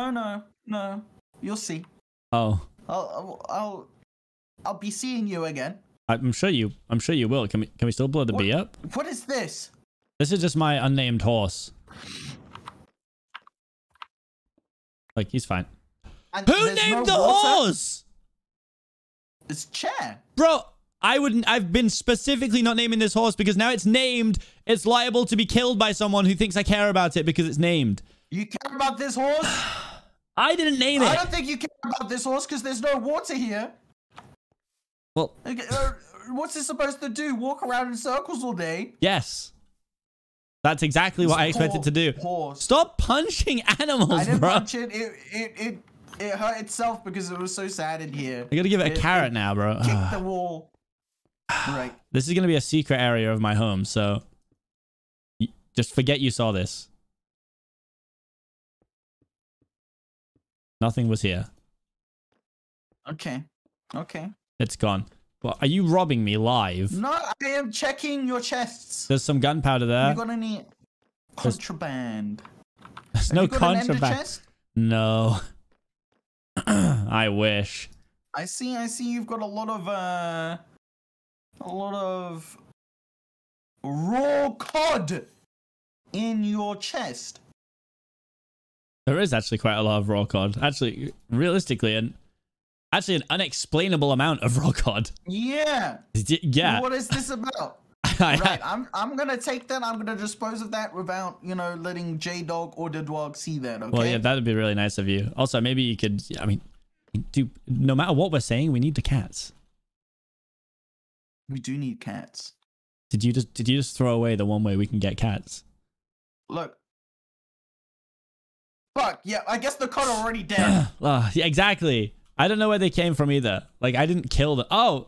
No. You'll see. Oh. I'll be seeing you again. I'm sure you will. Can we still blow the bee up? What is this? This is just my unnamed horse. Like, he's fine. And who named the horse? It's Chair. Bro, I've been specifically not naming this horse because now it's named. It's liable to be killed by someone who thinks I care about it because it's named. You care about this horse? I didn't name it. I don't think you care about this horse because there's no water here. Well, what's it supposed to do? Walk around in circles all day? Yes. That's exactly what I expected to do. Horse. Stop punching animals, I didn't bro. punch it. It hurt itself because it was so sad in here. I gotta give it a carrot now, bro. Kick the wall. Right. This is gonna be a secret area of my home, so just forget you saw this. Nothing was here. Okay. It's gone. Well, are you robbing me live? No, I am checking your chests. There's some gunpowder there. You got any contraband? There's no contraband. No. I wish. I see you've got a lot of raw cod in your chest. There is actually quite a lot of raw cod. Actually, realistically, an unexplainable amount of raw cod. Yeah. Yeah. What is this about? Right, I'm gonna take that. I'm gonna dispose of that without, letting J-Dog or the dog see that. Okay. Well, yeah, that would be really nice of you. Also, maybe you could. I mean, no matter what we're saying, we need the cats. We do need cats. Did you just throw away the one way we can get cats? Look. Fuck. Yeah, I guess the cod are already dead. Yeah, exactly. I don't know where they came from either. Like, I didn't kill them. Oh.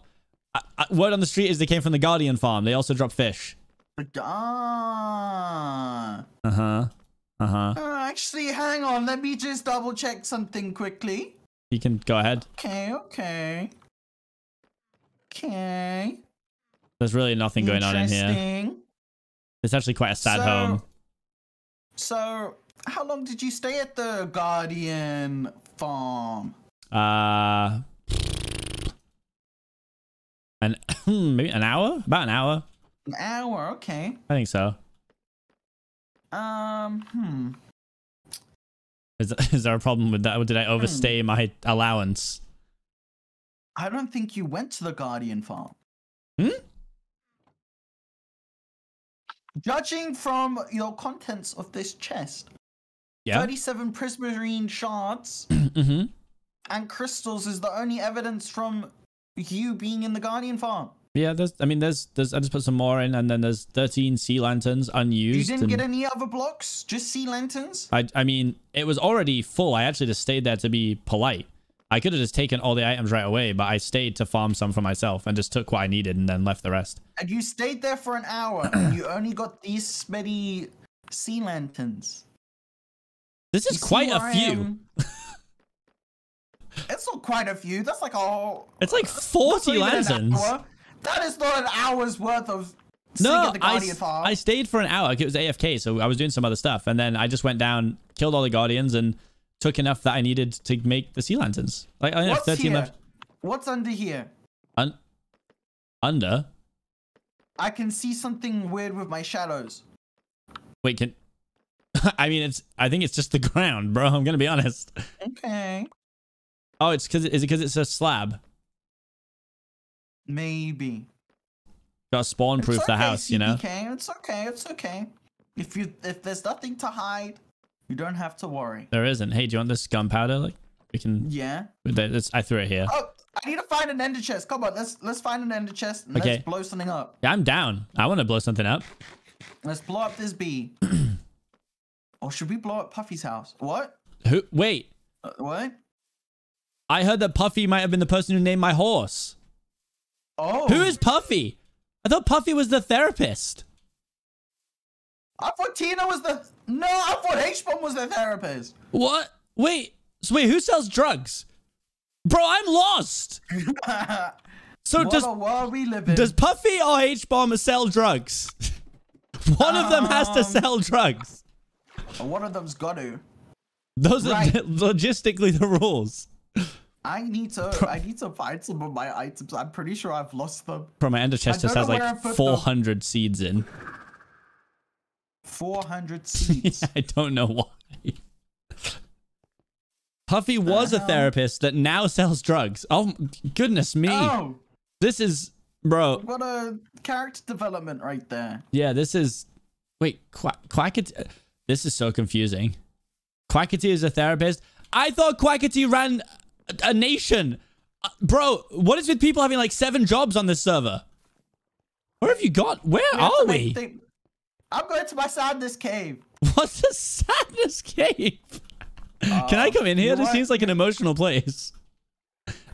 Word on the street is they came from the Guardian farm. They also drop fish. Actually, hang on. Let me just double check something quickly. You can go ahead. Okay. There's really nothing going on in here. It's actually quite a sad home. So, how long did you stay at the Guardian farm? Maybe an hour? About an hour? An hour, okay. I think so. Is there a problem with that? Or did I overstay my allowance? I don't think you went to the Guardian farm. Judging from your contents of this chest, 37 prismarine shards and crystals is the only evidence from you being in the Guardian farm. Yeah, there's I just put some more in, and then there's 13 sea lanterns unused. You didn't get any other blocks? Just sea lanterns? I mean, it was already full. I actually just stayed there to be polite. I could have just taken all the items right away, but I stayed to farm some for myself and just took what I needed and then left the rest. And you stayed there for an hour and you only got these many sea lanterns. This is quite a few. It's not quite a few. That's like it's like 40 lanterns. That is not an hour's worth of No, the Guardian farm. I stayed for an hour. It was AFK, so I was doing some other stuff. And then I just went down, killed all the Guardians, and took enough that I needed to make the sea lanterns. Like, I have 13 left. What's under here? Under? I can see something weird with my shadows. Wait, I mean, I think it's just the ground, bro. I'm gonna be honest. Okay. Oh, is it because it's a slab? Maybe. Gotta spawn proof the house, you know? It's okay. If there's nothing to hide, you don't have to worry. There isn't. Hey, do you want this gunpowder? Like, we can... Yeah. I threw it here. Oh, I need to find an ender chest. Come on, let's find an ender chest and let's blow something up. Yeah, I'm down. I want to blow something up. Let's blow up this bee. Or should we blow up Puffy's house? What? Who? Wait. What? I heard that Puffy might have been the person who named my horse. Oh. Who is Puffy? I thought Puffy was the therapist. I thought Tina was No, I thought H-Bomb was the therapist. What? Wait, who sells drugs? Bro, I'm lost. So what a world we live in. Does Puffy or H-Bomb sell drugs? One of them has to sell drugs. One of them's got to. Those are logistically the rules. I need to find some of my items. I'm pretty sure I've lost them. Bro, my ender chest just has like 400 seeds in. 400 seeds. Yeah, I don't know why. Puffy was a therapist that now sells drugs. Oh, goodness me. Oh. This is, bro. What a character development right there. Yeah, this is... Wait, Quackity... This is so confusing. Quackity is a therapist? I thought Quackity ran a nation. Bro, what is with people having like 7 jobs on this server? Where have you got? Where are we? I'm going to my sadness cave. What's a sadness cave? Can I come in here? This seems like an emotional place.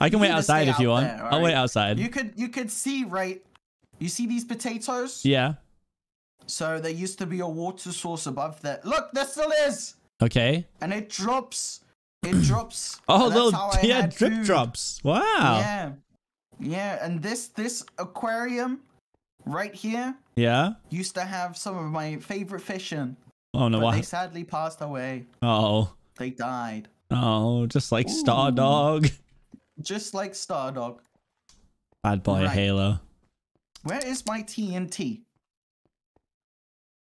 I can wait outside if you want. Right? I'll wait outside. You could see, right? You see these potatoes? Yeah. So there used to be a water source above there. Look, there still is. Okay. And it drops. It drops. Oh, little drip drops. Wow. Yeah. Yeah, and this aquarium right here. Yeah. Used to have some of my favorite fish in. Oh no! But they sadly passed away. Oh. They died. Oh, just like Stardog. Just like Stardog. Bad boy Right. Halo. Where is my TNT?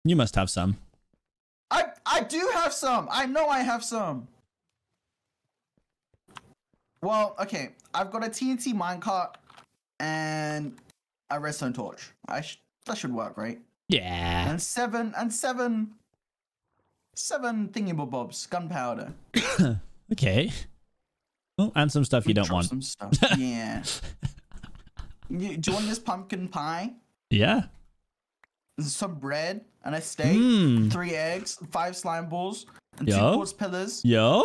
You must have some. I do have some. I know I have some. Well, okay. I've got a TNT minecart and a redstone torch. That should work, right? Yeah. And seven thingamabobs, gunpowder. Okay. Oh, and some stuff you don't Drop want. Some stuff. Yeah. Do you want this pumpkin pie? Yeah. Some bread and a steak, 3 eggs, 5 slime balls, and 2 Yo. quartz pillars, Yo.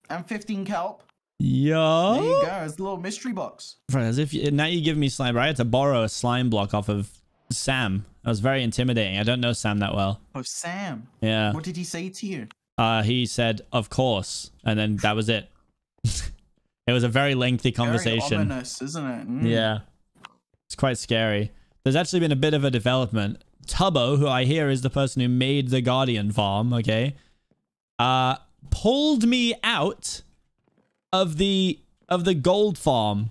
and 15 kelp. Yo. There you go. It's a little mystery box. Bro, as if now you give me slime. Bro, I had to borrow a slime block off of Sam. That was very intimidating. I don't know Sam that well. Oh, Sam. Yeah. What did he say to you? He said, "Of course," and then that was it. It was a very lengthy conversation. Very ominous, isn't it? Yeah. It's quite scary. There's actually been a bit of a development. Tubbo, who I hear is the person who made the Guardian farm, okay, pulled me out of the gold farm.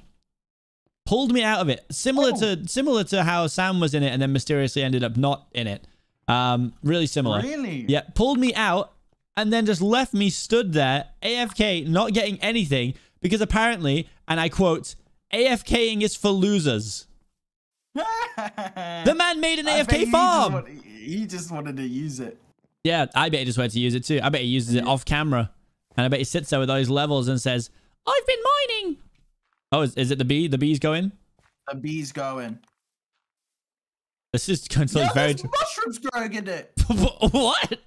Pulled me out of it. Similar to how Sam was in it and then mysteriously ended up not in it. Really similar. Really? Yeah, pulled me out and then just left me stood there, AFK, not getting anything, because apparently, and I quote, AFKing is for losers. The man made an AFK farm. He just wanted to use it. Yeah, I bet he just wanted to use it too. I bet he uses it off camera. And I bet he sits there with those levels and says, I've been mining. Oh, is it the bee? The bee's going? The bee's going. This is going to Yeah, look very... there's mushrooms growing in it. What?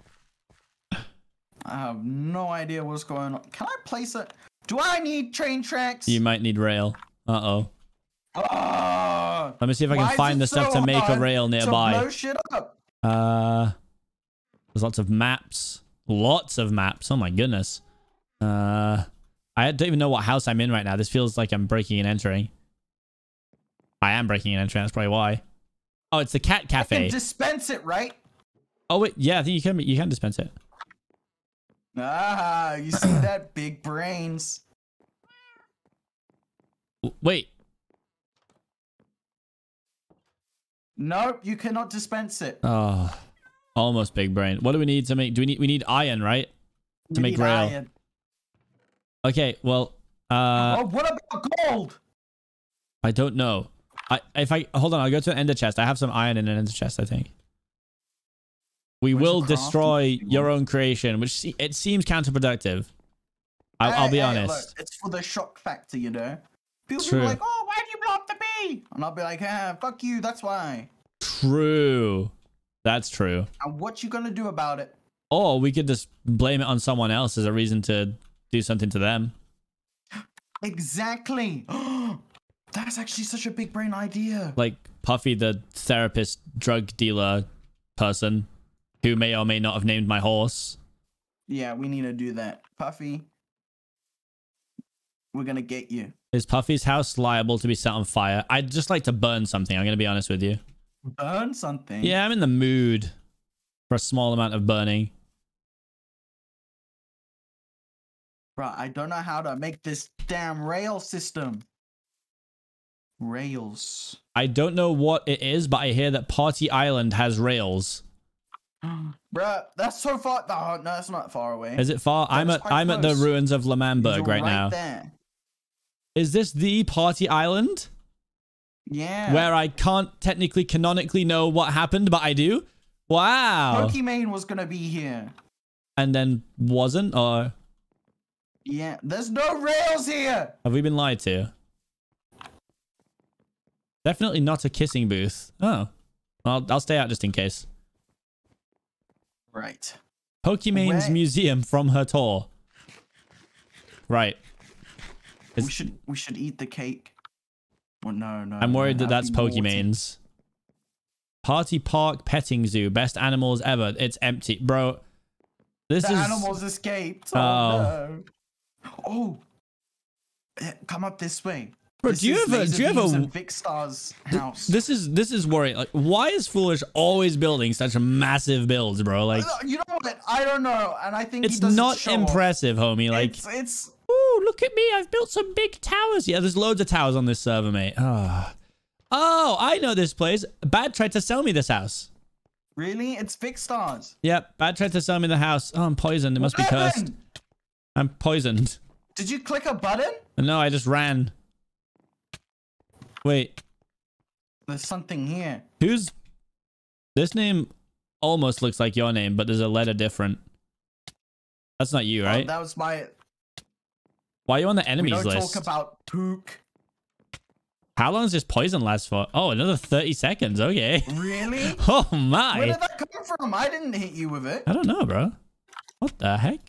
I have no idea what's going on. Can I place it? Do I need train tracks? You might need rail. Uh-oh. Ah, Let me see if I can why is find it the stuff so to make a hard rail to nearby. blow shit up? There's lots of maps. Lots of maps. Oh my goodness. I don't even know what house I'm in right now. This feels like I'm breaking and entering. I am breaking and entering. That's probably why. Oh, it's the cat I cafe. can dispense it, right? Oh wait, yeah, I think you can dispense it. Ah, you see that? Big brains. Wait. Nope, you cannot dispense it. Oh, almost big brain. What do we need to make? We need iron, right? To make rail. Iron. Okay, well, Oh, what about gold? I don't know. Hold on, I'll go to an ender chest. I have some iron in an ender chest, I think. We will destroy your own creation, which it seems counterproductive. I'll be honest. Look, it's for the shock factor, you know. People True. are like, "Oh, why did you blow up the bee?" And I'll be like, "Ah, fuck you. That's why." True. That's true. And what you gonna do about it? Or we could just blame it on someone else as a reason to do something to them. Exactly. That's actually such a big brain idea. Like Puffy, the therapist, drug dealer person, who may or may not have named my horse. Yeah, we need to do that. Puffy, we're gonna get you. Is Puffy's house liable to be set on fire? I'd just like to burn something. I'm going to be honest with you. Burn something? Yeah, I'm in the mood for a small amount of burning. Bro, I don't know how to make this damn rail system. Rails. I don't know what it is, but I hear that Party Island has rails. Bruh, that's so far. No, that's not far away. Is it far? I'm That's at quite the close. ruins of Lamamberg You're right now. There. Is this the Party Island? Yeah. Where I can't technically canonically know what happened, but I do? Wow. Pokimane was gonna be here. And then wasn't, or Yeah, there's no rails here. have we been lied to? Definitely not a kissing booth. Oh. I'll stay out just in case. Right. Pokemon's Where- museum from her tour. Right. We should eat the cake. Well, no. I'm worried that that'd that's be naughty. Pokemon's. Party Park Petting Zoo. Best animals ever. It's empty. Bro, this The is... animals escaped. Oh. No. Oh. Come up this way. Bro, This do you is have a... Laserbeam's and Vicstar's house. This is worrying. Like, why is Foolish always building such massive builds, bro? Like, You know what? I don't know, and I think it's he doesn't not show impressive, homie. Like, It's woo, Oh, look at me. I've built some big towers. Yeah, there's loads of towers on this server, mate. Oh, I know this place. Bad tried to sell me this house. Really? It's Vic Stars. Yep, Bad tried to sell me the house. Oh, I'm poisoned. It must be cursed. I'm poisoned. Did you click a button? No, I just ran. Wait. There's something here. Who's... This name almost looks like your name, but there's a letter different. That's not you, right? Oh, that was my... Why are you on the enemies list? We don't talk about Pook. How long does this poison last for? Oh, another 30 seconds. Okay. Really? Oh, my. Where did that come from? I didn't hit you with it. I don't know, bro. What the heck?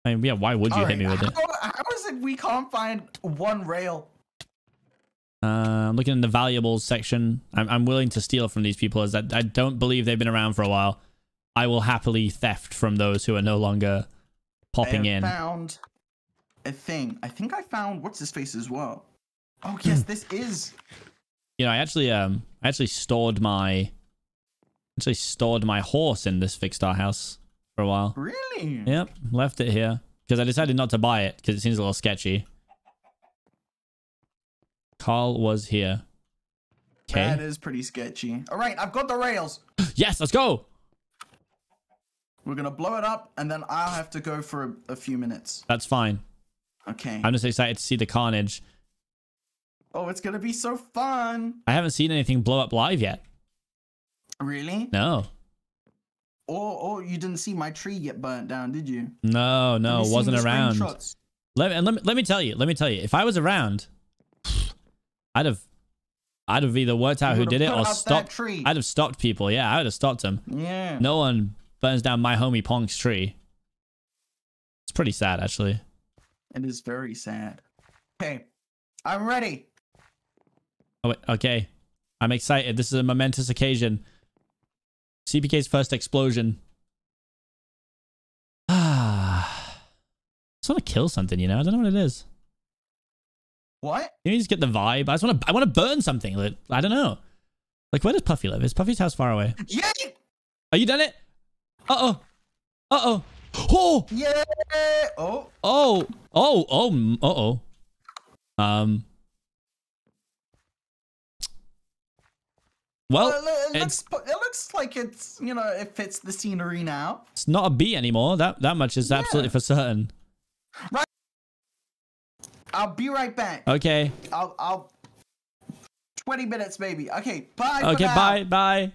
I mean, yeah, why would you hit me with it? How is it we can't find one rail? I'm looking in the valuables section. I'm willing to steal from these people as I don't believe they've been around for a while. I will happily theft from those who are no longer popping in. I found a thing. I think I found what's his face as well. Oh yes, this is. You know, I actually stored my horse in this fixed star house for a while. Really? Yep, left it here because I decided not to buy it because it seems a little sketchy. Carl was here. Okay. That is pretty sketchy. All right, I've got the rails. Yes, let's go. We're gonna blow it up, and then I'll have to go for a few minutes. That's fine. Okay. I'm just excited to see the carnage. Oh, it's gonna be so fun. I haven't seen anything blow up live yet. Really? No. Or you didn't see my tree get burnt down, did you? No, it wasn't around. Let me tell you. If I was around, I'd have either worked out who did it or stopped. I'd have stopped people. Yeah, I would have stopped them. Yeah. No one burns down my homie Ponk's tree. It's pretty sad, actually. It is very sad. Okay, I'm ready. Oh, wait, okay. I'm excited. This is a momentous occasion. CPK's first explosion. I just want to kill something, you know? I don't know what it is. What? You just get the vibe. I want to burn something. Like, I don't know. Like, where does Puffy live? Is Puffy's house far away? Yeah. Are you done it? Uh-oh. Uh-oh. Oh! Yeah! Oh. Oh. Oh. Uh-oh. Well, it looks like it's, you know, it fits the scenery now. It's not a bee anymore. That much is absolutely for certain. Right. I'll be right back. Okay. I'll 20 minutes maybe. Okay, bye. Okay, bye.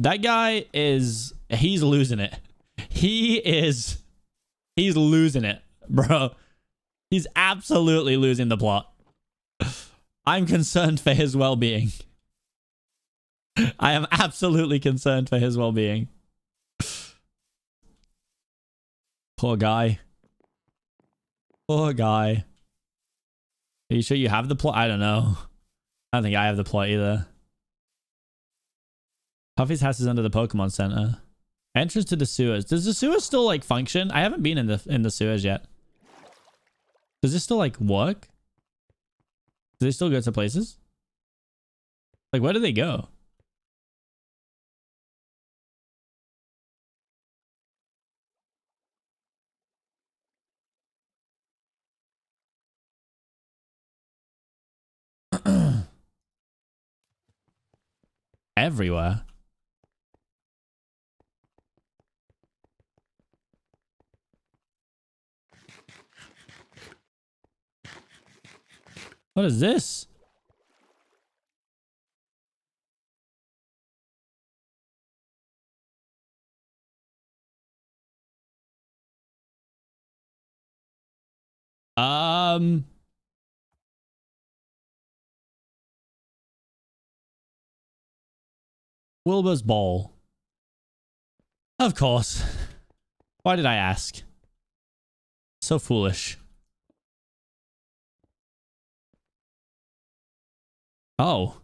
That guy he's losing it. He's losing it, bro. He's absolutely losing the plot. I'm concerned for his well-being. I am absolutely concerned for his well-being. Poor guy. Poor guy. Are you sure you have the plot? I don't know. I don't think I have the plot either. Puffy's house is under the Pokemon Center. Entrance to the sewers. Does the sewers still like function? I haven't been in the sewers yet. Does this still like work? Do they still go to places? Like, where do they go? Everywhere. What is this? Wilbur's ball. Of course. Why did I ask? So foolish. Oh.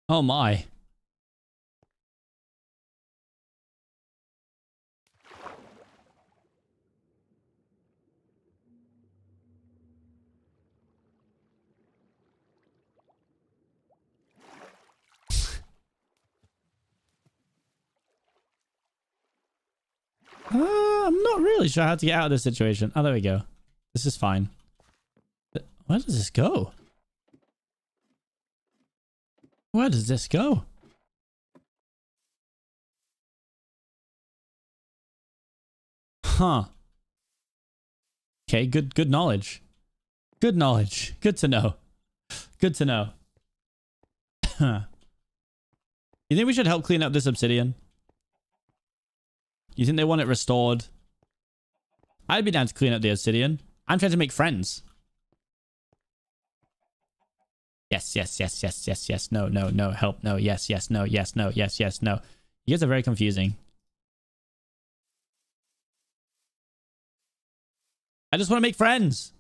Oh my. I'm not really sure how to get out of this situation. Oh, there we go. This is fine. Where does this go? Where does this go? Huh. Okay, good knowledge. Good knowledge. Good to know. Good to know. You think we should help clean up this obsidian? You think they want it restored? I'd be down to clean up the obsidian. I'm trying to make friends. Yes, yes, yes, yes, yes, yes. No, no, no. Help. No, yes, yes, no, yes, no, yes, yes, no. You guys are very confusing. I just want to make friends.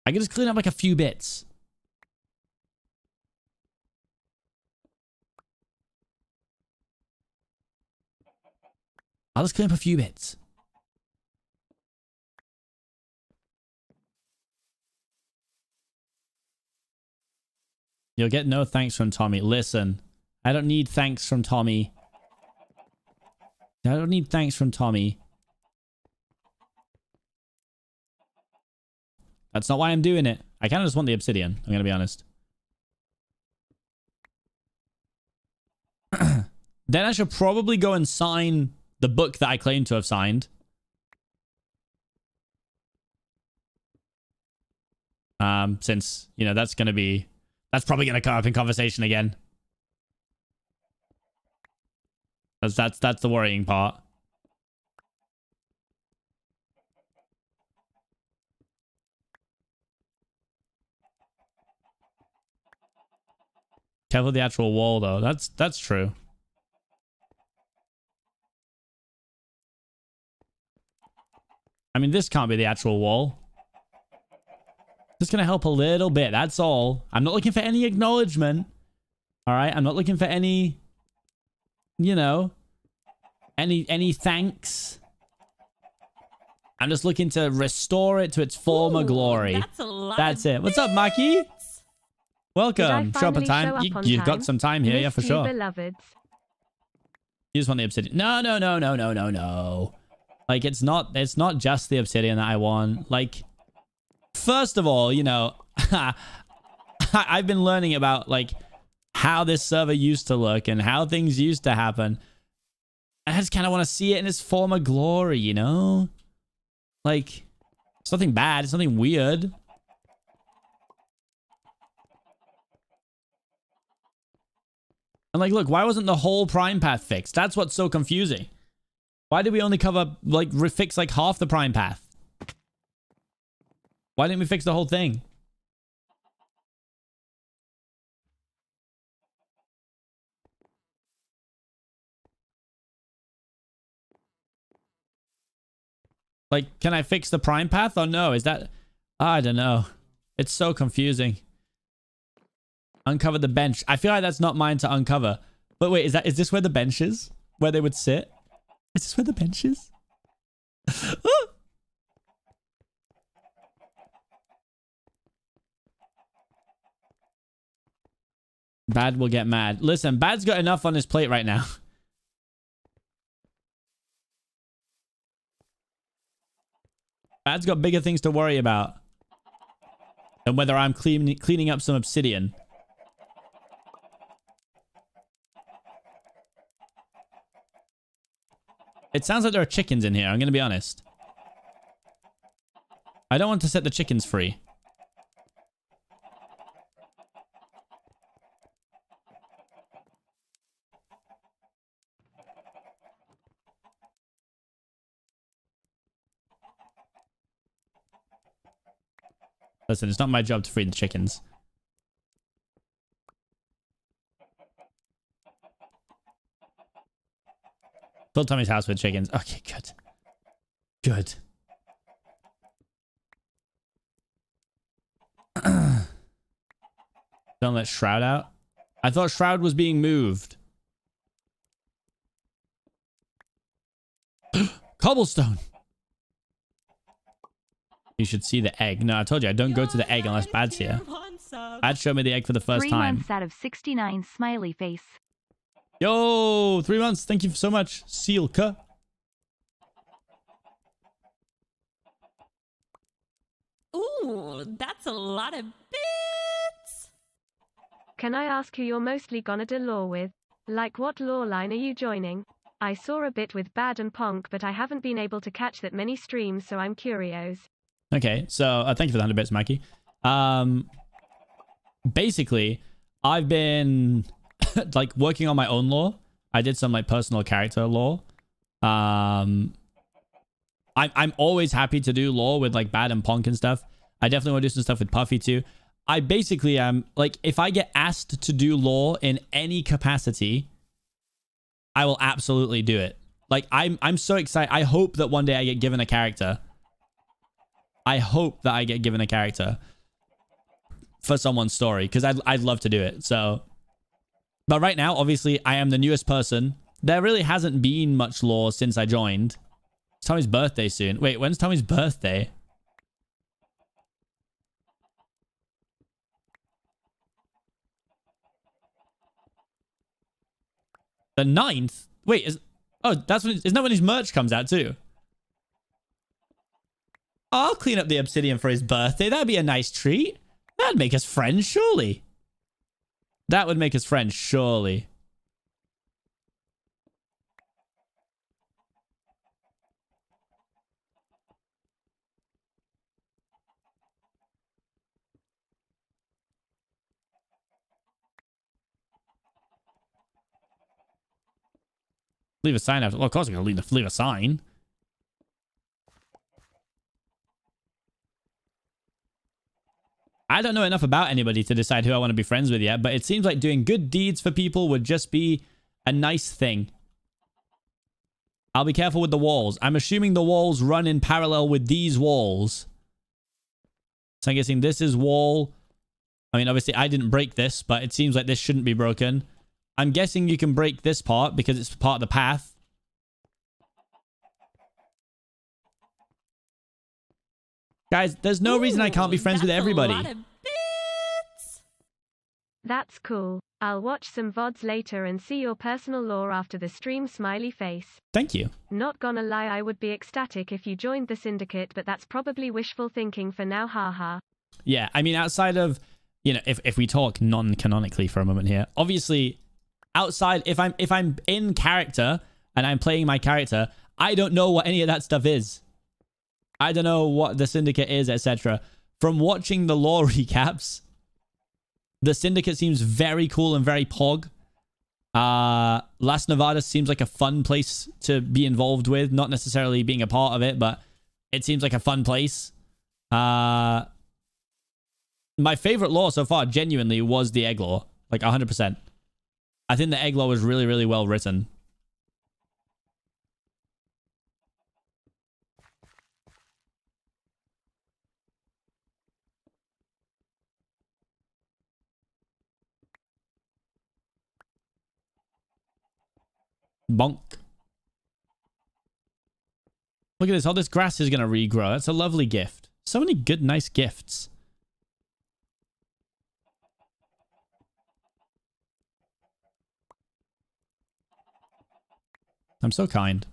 I can just clean up like a few bits. I'll just clean up a few bits. You'll get no thanks from Tommy. Listen, I don't need thanks from Tommy. I don't need thanks from Tommy. That's not why I'm doing it. I kind of just want the obsidian. I'm going to be honest. Then I should probably go and sign the book that I claim to have signed. Since, you know, that's probably going to come up in conversation again. That's the worrying part. Careful the actual wall though. That's true. I mean, this can't be the actual wall. Just gonna help a little bit. That's all. I'm not looking for any acknowledgement. All right. I'm not looking for any, you know, any thanks. I'm just looking to restore it to its former glory. That's it. What's up, Maki? Welcome. Show up on time. You've got some time here, yeah, for sure. Beloveds. You just want the obsidian. No, no, no, no, no, no, no. Like, it's not just the obsidian that I want. Like, first of all, you know, I've been learning about, like, how this server used to look and how things used to happen. I just kind of want to see it in its former glory, you know? Like, it's nothing bad. It's nothing weird. And like, look, why wasn't the whole prime path fixed? That's what's so confusing. Why did we only cover, like, fix like half the prime path? Why didn't we fix the whole thing? Like, can I fix the prime path or no? Is that... I don't know. It's so confusing. Uncover the bench. I feel like that's not mine to uncover. But wait, is this where the bench is? Where they would sit? Is this where the bench is? Bad will get mad. Listen, Bad's got enough on his plate right now. Bad's got bigger things to worry about than whether I'm cleaning up some obsidian. It sounds like there are chickens in here. I'm going to be honest. I don't want to set the chickens free. Listen, it's not my job to free the chickens. Fill Tommy's house with chickens. Okay, good. Good. Don't let Shroud out. I thought Shroud was being moved. Cobblestone. You should see the egg. No, I told you I don't go to the egg unless Bad's here. Bad showed me the egg for the first 3 time. months out of 69 smiley face. Yo, 3 months. Thank you so much, Sealka. Ooh, that's a lot of bits. Can I ask who you're mostly gonna do law with? Like what law line are you joining? I saw a bit with Bad and Ponk, but I haven't been able to catch that many streams, so I'm curious. Okay, so thank you for the 100 bits, Mackie. Basically, I've been like working on my own lore. I did some like personal character lore. I'm always happy to do lore with like Bad and Ponk and stuff. I definitely want to do some stuff with Puffy too. I basically am like, if I get asked to do lore in any capacity, I will absolutely do it. Like I'm so excited. I hope that one day I get given a character. I hope that I get given a character for someone's story, because I'd love to do it. So, but right now, obviously, I am the newest person. There really hasn't been much lore since I joined. It's Tommy's birthday soon. Wait, when's Tommy's birthday? The 9th? Wait, that's when, isn't that when his merch comes out too? I'll clean up the obsidian for his birthday. That'd be a nice treat. That'd make us friends, surely. That would make us friends, surely. Leave a sign after. Well, of course, I'm going to leave a sign. I don't know enough about anybody to decide who I want to be friends with yet, but it seems like doing good deeds for people would just be a nice thing. I'll be careful with the walls. I'm assuming the walls run in parallel with these walls. So I'm guessing this is wall. I mean, obviously, I didn't break this, but it seems like this shouldn't be broken. I'm guessing you can break this part because it's part of the path. Guys, there's no reason I can't be friends with everybody. That's cool. I'll watch some VODs later and see your personal lore after the stream, smiley face. Thank you. Not gonna lie, I would be ecstatic if you joined the syndicate, but that's probably wishful thinking for now, haha. Yeah, I mean, outside of, you know, if we talk non-canonically for a moment here, obviously, outside, if I'm in character and I'm playing my character, I don't know what any of that stuff is. I don't know what the syndicate is, etc. From watching the lore recaps, the syndicate seems very cool and very pog. Las Nevada seems like a fun place to be involved with, not necessarily being a part of it, but it seems like a fun place. My favorite lore so far, genuinely, was the egg lore, like 100%. I think the egg lore was really, really well written. Bonk. Look at this. All this grass is going to regrow. That's a lovely gift. So many good, nice gifts. I'm so kind.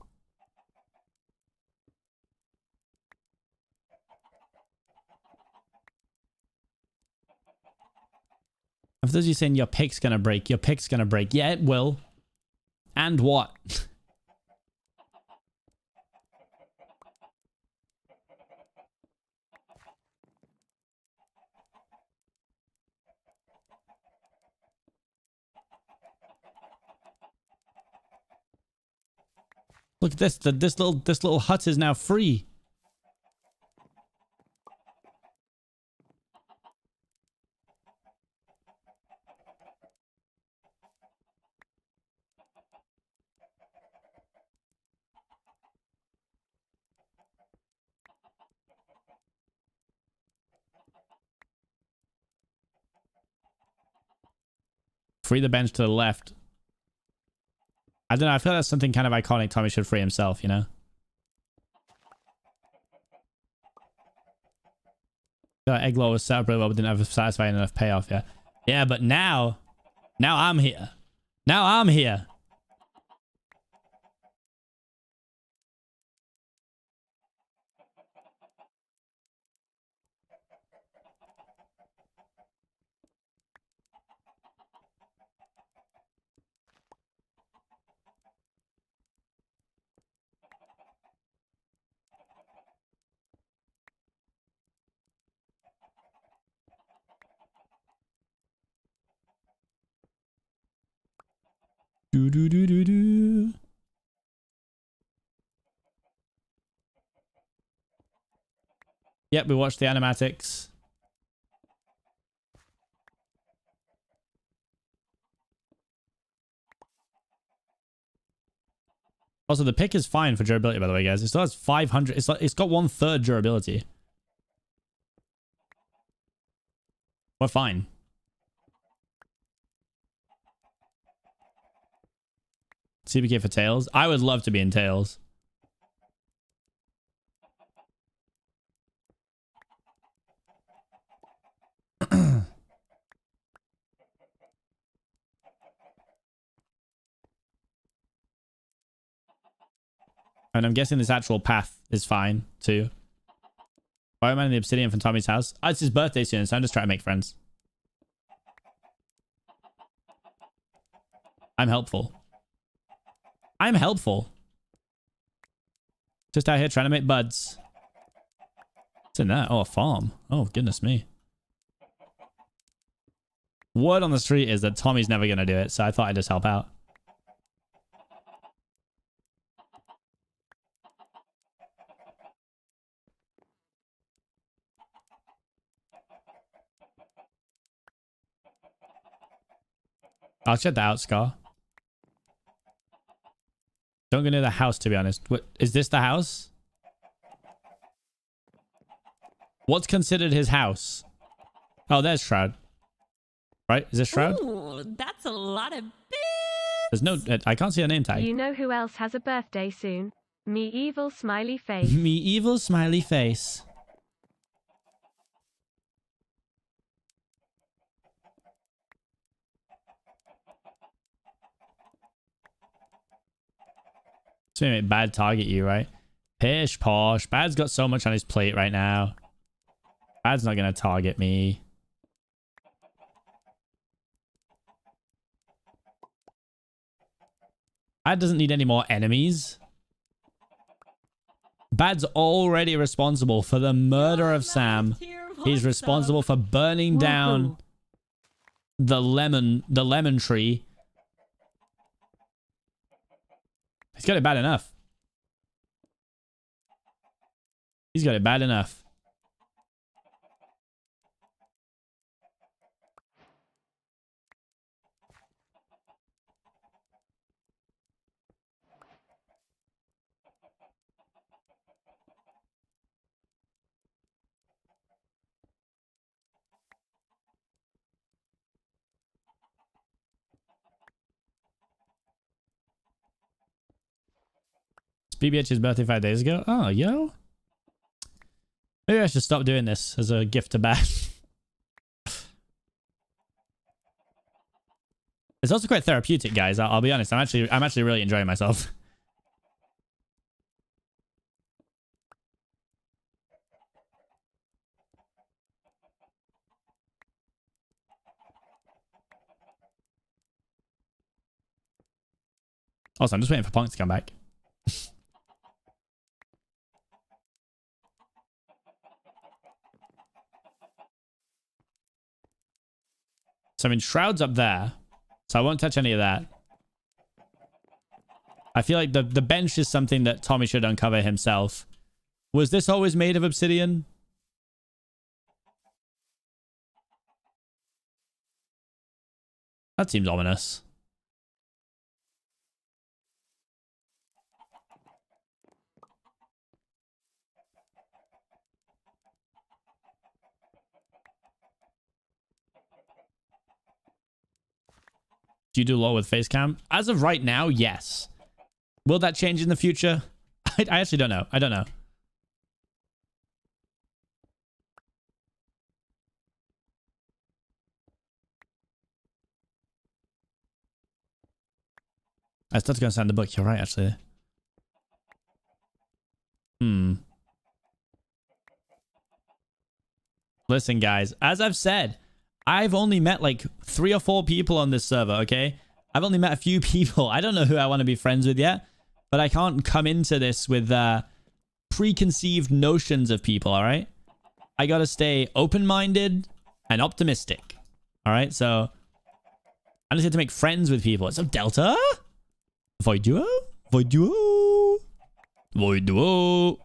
For those of you saying your pick's going to break, your pick's going to break. Yeah, it will. And what? Look at this. This little hut is now free. Free the bench to the left. I don't know. I feel that's something kind of iconic Tommy should free himself, you know? Egg lore was set up really well, but didn't have a satisfying enough payoff yet. Yeah, but now I'm here. Now I'm here. Do do do do do. Yep, we watched the animatics. Also, the pick is fine for durability, by the way, guys. It still has 500. It's got 1/3 durability. We're fine. Seapeekay for Tails. I would love to be in Tails. And I'm guessing this actual path is fine too. Fireman in the obsidian from Tommy's house. Oh, it's his birthday soon, so I'm just trying to make friends. I'm helpful. I'm helpful. Just out here trying to make buds. What's in that? Oh, a farm. Oh, goodness me. Word on the street is that Tommy's never going to do it, so I thought I'd just help out. I'll check that out, Scar. Don't go near the house, to be honest. What, is this the house? What's considered his house? Oh, there's Shroud. Right? Is this Shroud? Ooh, that's a lot of There's no... I can't see a name tag. You know who else has a birthday soon? Me evil smiley face. Me evil smiley face. It's gonna make Bad target you, right? Pish posh. Bad's got so much on his plate right now. Bad's not gonna target me. Bad doesn't need any more enemies. Bad's already responsible for the murder of Sam. He's responsible for burning down the lemon tree. He's got it bad enough. He's got it bad enough. BBH's birthday 5 days ago. Oh, yo. Maybe I should stop doing this as a gift to Bad. It's also quite therapeutic, guys. I'll be honest. I'm actually really enjoying myself. Also, I'm just waiting for Punk to come back. So, I mean, Shroud's up there. So I won't touch any of that. I feel like the bench is something that Tommy should uncover himself. Was this always made of obsidian? That seems ominous. Do you do lore with face cam? As of right now, yes. Will that change in the future? I actually don't know. I don't know. I started going to sign the book. You're right, actually. Listen, guys, as I've said, I've only met like 3 or 4 people on this server, okay? I've only met a few people. I don't know who I want to be friends with yet, but I can't come into this with preconceived notions of people, all right? I got to stay open-minded and optimistic, all right? So I just have to make friends with people. It's a Delta? Void Duo? Void Duo? Void Duo?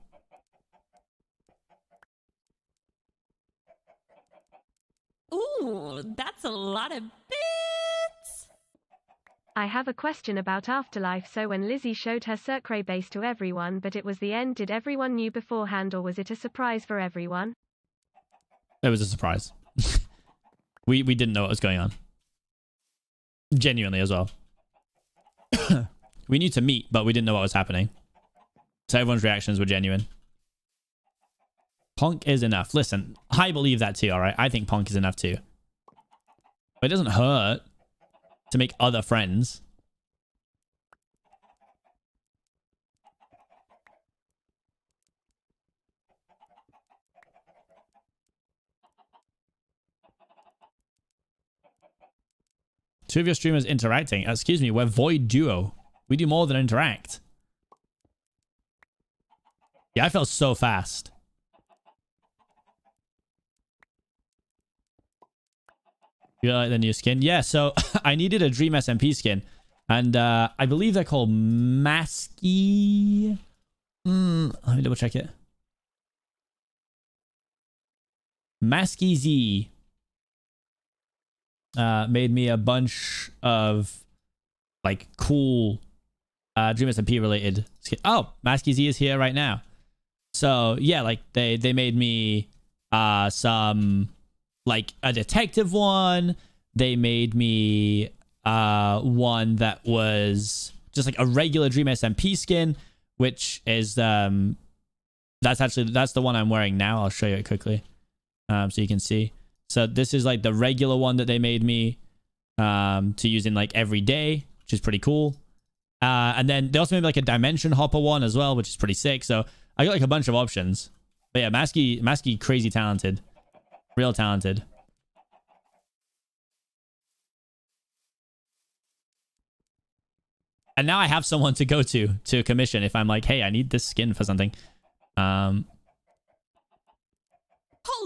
Ooh, that's a lot of bits. I have a question about Afterlife. So when Lizzie showed her Circre base to everyone, but it was the end, did everyone knew beforehand, or was it a surprise for everyone? It was a surprise. we didn't know what was going on. Genuinely as well. We knew to meet, but we didn't know what was happening. So everyone's reactions were genuine. Ponk is enough. Listen, I believe that too, alright? I think Ponk is enough too. But it doesn't hurt to make other friends. Two of your streamers interacting. Excuse me, we're Void Duo. We do more than interact. Yeah, I felt so fast. You like the new skin? Yeah, so I needed a Dream SMP skin. And I believe they're called Masky. Let me double check it. Masky Z made me a bunch of like cool Dream SMP related skin. Oh, Masky Z is here right now. So yeah, like they made me some like a detective one. They made me one that was just like a regular Dream SMP skin, which is that's the one I'm wearing now. I'll show you it quickly so you can see. So this is like the regular one that they made me to use in like every day, which is pretty cool. And then they also made like a dimension hopper one as well, which is pretty sick. So I got like a bunch of options. But yeah, Masky crazy talented. Real talented. And now I have someone to go to commission if I'm like, hey, I need this skin for something. Hold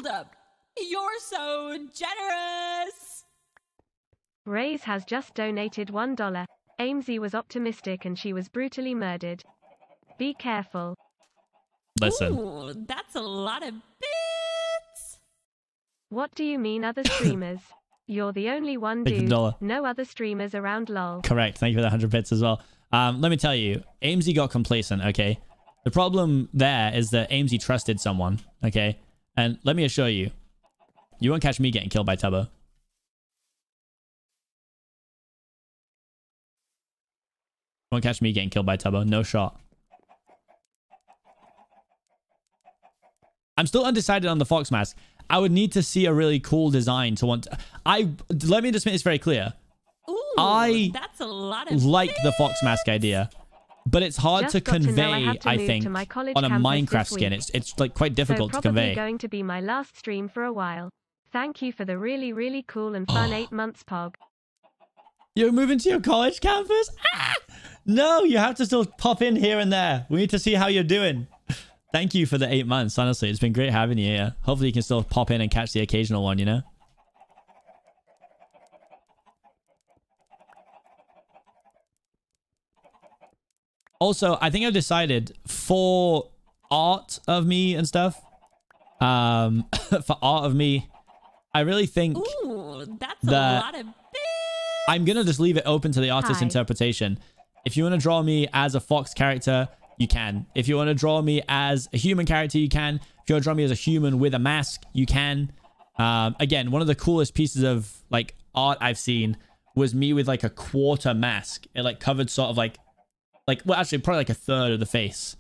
up. You're so generous. Raze has just donated $1. Amesy was optimistic and she was brutally murdered. Be careful. Listen. Ooh, that's a lot of bits. What do you mean other streamers? You're the only one, Take the dude. dollar. No other streamers around, lol. Correct. Thank you for the 100 bits as well. Let me tell you, Amesy got complacent, okay? The problem there is that Amesy trusted someone, okay? And let me assure you, you won't catch me getting killed by Tubbo. Won't catch me getting killed by Tubbo. No shot. I'm still undecided on the Fox mask. I would need to see a really cool design to want to... Let me just make this very clear. Ooh, that's a lot of like the Fox mask idea, but it's hard Just to got to know convey, I move think, to my college on a campus Minecraft this skin. week. It's like quite difficult so to convey. probably going to be my last stream for a while. Thank you for the really, really cool and fun 8 months, Pog. You're moving to your college campus? Ah! No, you have to still pop in here and there. We need to see how you're doing. Thank you for the 8 months, honestly. It's been great having you here. Hopefully you can still pop in and catch the occasional one, you know? Also, I think I've decided for art of me and stuff, for art of me, I really think Ooh, that's that a lot of bits. I'm going to just leave it open to the artist's Hi. interpretation. If you want to draw me as a Fox character, you can. If you want to draw me as a human character, you can. If you want to draw me as a human with a mask, you can. Again, one of the coolest pieces of like art I've seen was me with like a quarter mask. It like covered sort of like well, actually probably like a third of the face.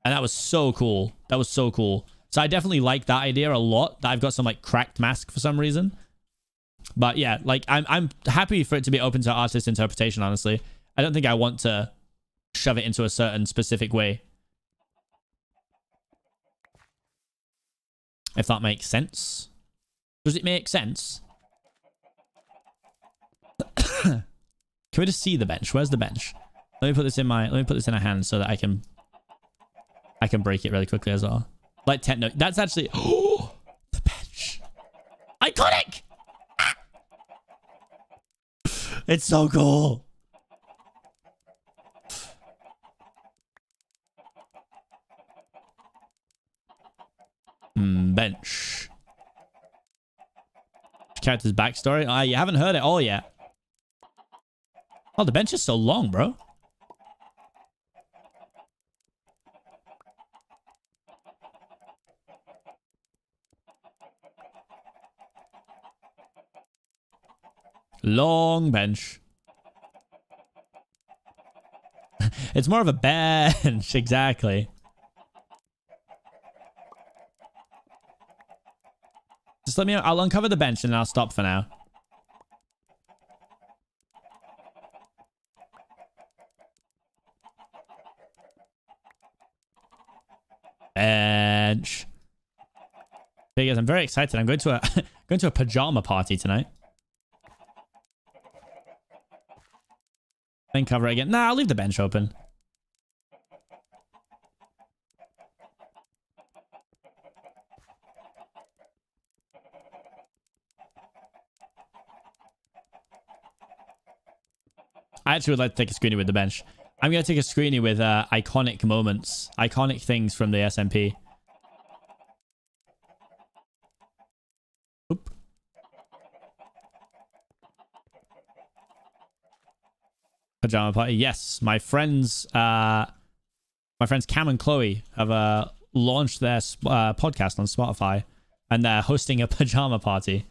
And that was so cool. That was so cool. So I definitely like that idea a lot, that I've got some like cracked mask for some reason. But yeah, like I'm happy for it to be open to artist interpretation, honestly. I don't think I want to shove it into a certain specific way. If that makes sense. Does it make sense? Can we just see the bench? Where's the bench? Let me put this in a hand so that I can break it really quickly as well. Like techno. That's actually the bench. Iconic! It's so cool. Bench. Character's backstory. You haven't heard it all yet. Oh, the bench is so long, bro. Long bench. It's more of a bench, exactly. Just let me, I'll uncover the bench and I'll stop for now. Bench. Hey guys, I'm very excited. I'm going to a going to a pajama party tonight. Then cover it again. Nah, I'll leave the bench open. I actually would like to take a screenie with the bench. I'm going to take a screenie with iconic moments. Iconic things from the SMP. Oop. Pajama party. Yes, my friends Cam and Chloe have launched their podcast on Spotify, and they're hosting a pajama party.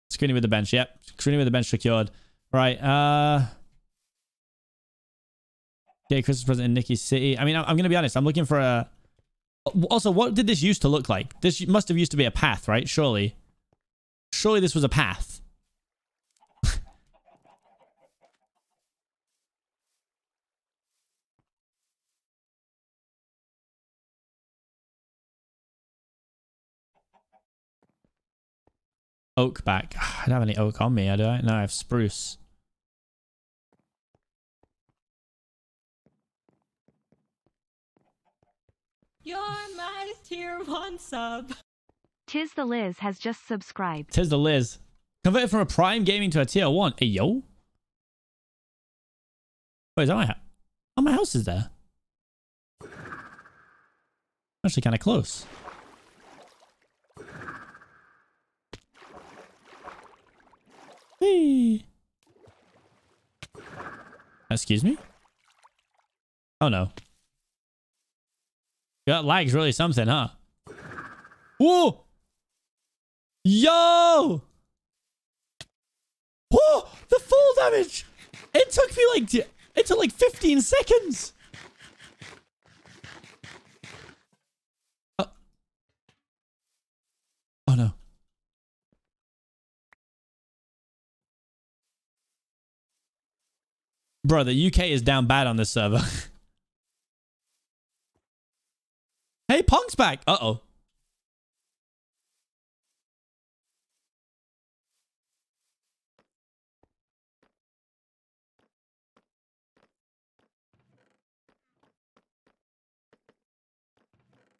Screening with the bench. Yep, screening with the bench secured. Right. Okay, Christmas present in Nikki's city. I mean, I'm gonna be honest. I'm looking for a. Also, what did this used to look like? This must have used to be a path, right? Surely this was a path. Oak back. I don't have any oak on me, do I? No, I have spruce. You're my tier 1 sub. Tis the Liz has just subscribed. Tis the Liz. Converted from a Prime Gaming to a tier 1. Hey, yo. Wait, is that my house? Oh, my house is there. Actually kind of close. Whee. Excuse me? Oh no. That lag's really something, huh? Whoa! Yo! Whoa! The full damage! It took me like 15 seconds! Oh no. Bro, the UK is down bad on this server. Hey, Punk's back. Uh-oh.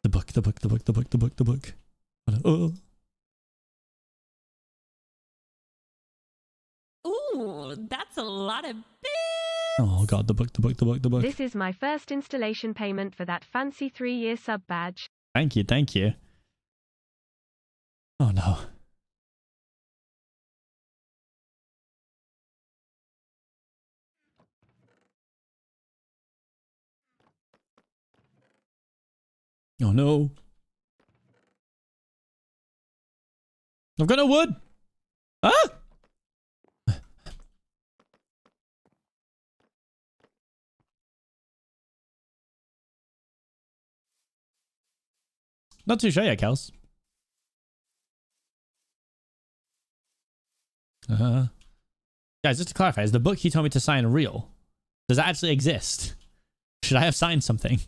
The book. Oh. Ooh, that's a lot of Oh god, the book. This is my first installation payment for that fancy 3-year sub badge. Thank you. Oh no. Oh no. I've got no wood. Ah! Not too sure yet, Kels. Guys, just to clarify, is the book he told me to sign real? Does that actually exist? Should I have signed something?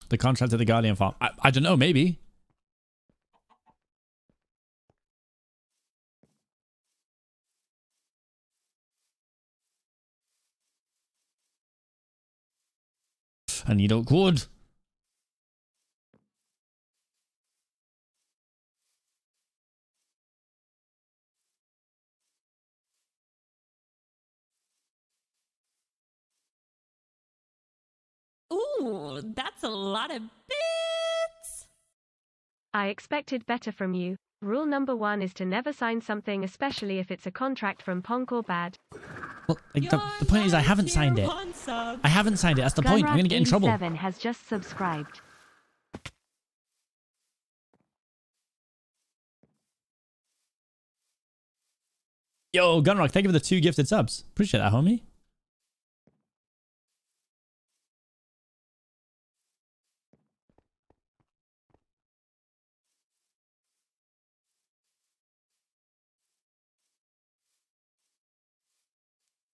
The contract at the Guardian farm. I don't know, maybe. I need oak wood. Ooh, that's a lot of bits. I expected better from you. Rule number 1 is to never sign something, especially if it's a contract from Ponk or Bad. Well, like, the point is I haven't signed it. I haven't signed it. That's the point. I'm going to get in trouble. Gunrock87 has just subscribed. Yo, Gunrock, thank you for the 2 gifted subs. Appreciate that, homie.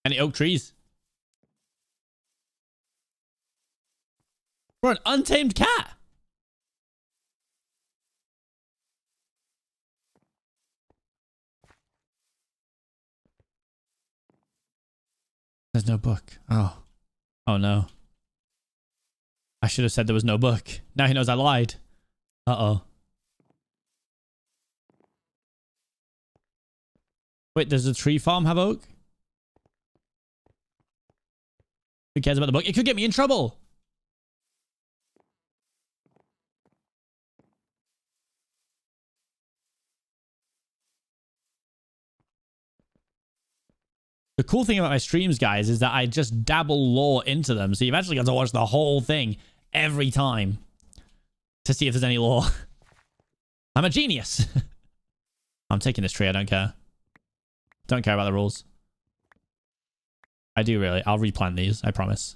Any oak trees? Bro, an untamed cat. There's no book. Oh. Oh no. I should have said there was no book. Now he knows I lied. Uh-oh. Wait, does the tree farm have oak? Who cares about the book? It could get me in trouble. The cool thing about my streams, guys, is that I just dabble lore into them. So you've actually got to watch the whole thing every time to see if there's any lore. I'm a genius. I'm taking this tree. I don't care. Don't care about the rules. I do really. I'll replant these. I promise.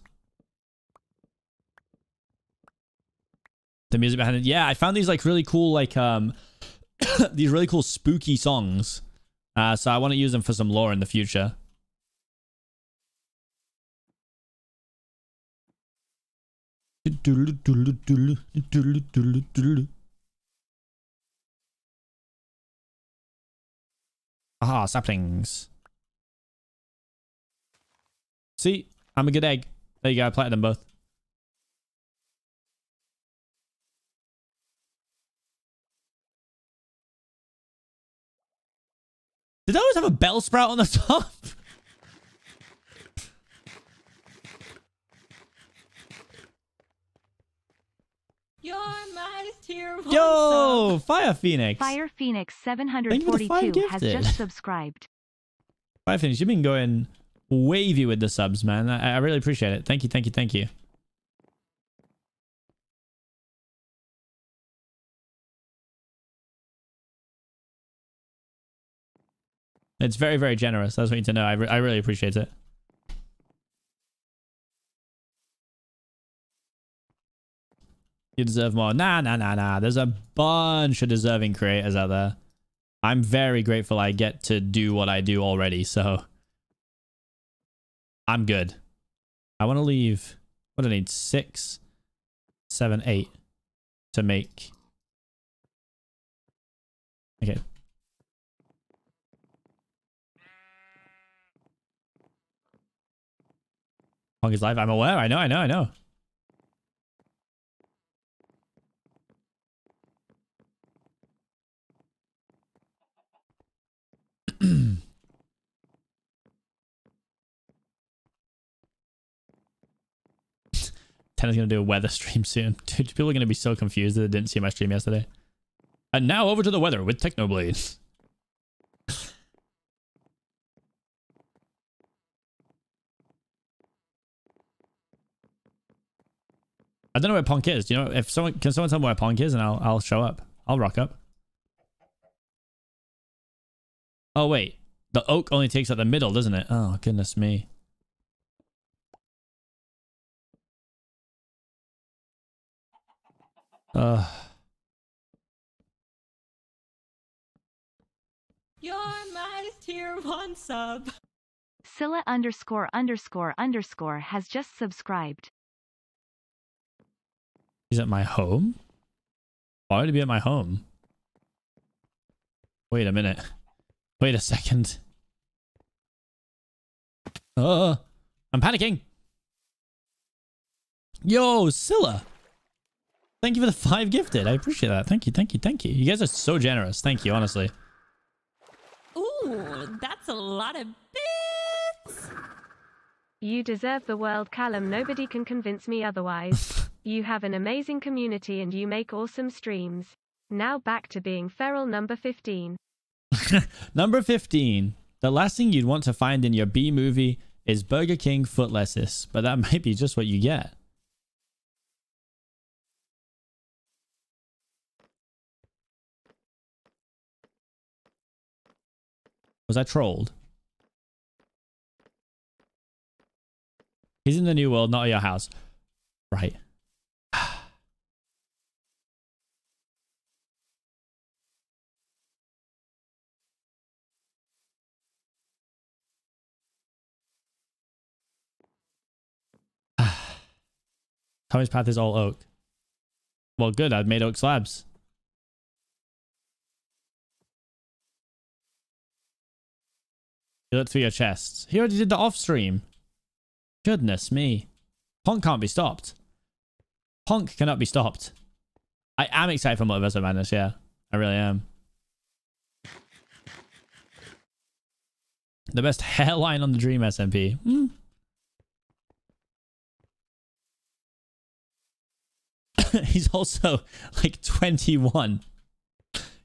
The music behind it. Yeah, I found these like really cool, like these really cool spooky songs. So I want to use them for some lore in the future. Aha, saplings. See, I'm a good egg. There you go, I planted them both. Did I always have a bell sprout on the top? You're my tier 1 Yo, sub. Fire Phoenix. Fire Phoenix Thank you for the 742 has gifted. just subscribed. Fire Phoenix, you've been going wavy with the subs, man. I really appreciate it. Thank you, thank you, thank you. It's very, very generous. That's what you need to know. I really appreciate it. You deserve more. Nah. There's a bunch of deserving creators out there. I'm very grateful I get to do what I do already, so I'm good. I want to leave, what do I need? 6, 7, 8 to make. Okay. Pong is live. I'm aware. I know. Tenna's gonna do a weather stream soon. Dude, people are gonna be so confused that they didn't see my stream yesterday. And now over to the weather with Technoblade. I don't know where Ponk is. Do you know if someone can someone tell me where Ponk is, and I'll show up. I'll rock up. Oh wait, the oak only takes up the middle, doesn't it? Oh goodness me. You're my tier 1 sub. Scylla ___ has just subscribed. He's at my home? Why would he be at my home? Wait a minute. Wait a second. I'm panicking. Yo, Scylla. Thank you for the 5 gifted. I appreciate that. Thank you, thank you, thank you. You guys are so generous. Thank you, honestly. Ooh, that's a lot of bits. You deserve the world, Callum. Nobody can convince me otherwise. You have an amazing community and you make awesome streams. Now back to being feral number 15. Number 15. The last thing you'd want to find in your B movie is Burger King foot lettuce, but that might be just what you get. Was I trolled? He's in the new world, not at your house. Right. Tommy's path is all oak. Well, good. I've made oak slabs. You look through your chests. He already did the off stream. Goodness me. Punk can't be stopped. Punk cannot be stopped. I am excited for Multiverse of Madness, yeah. I really am. The best hairline on the Dream SMP. He's also like 21.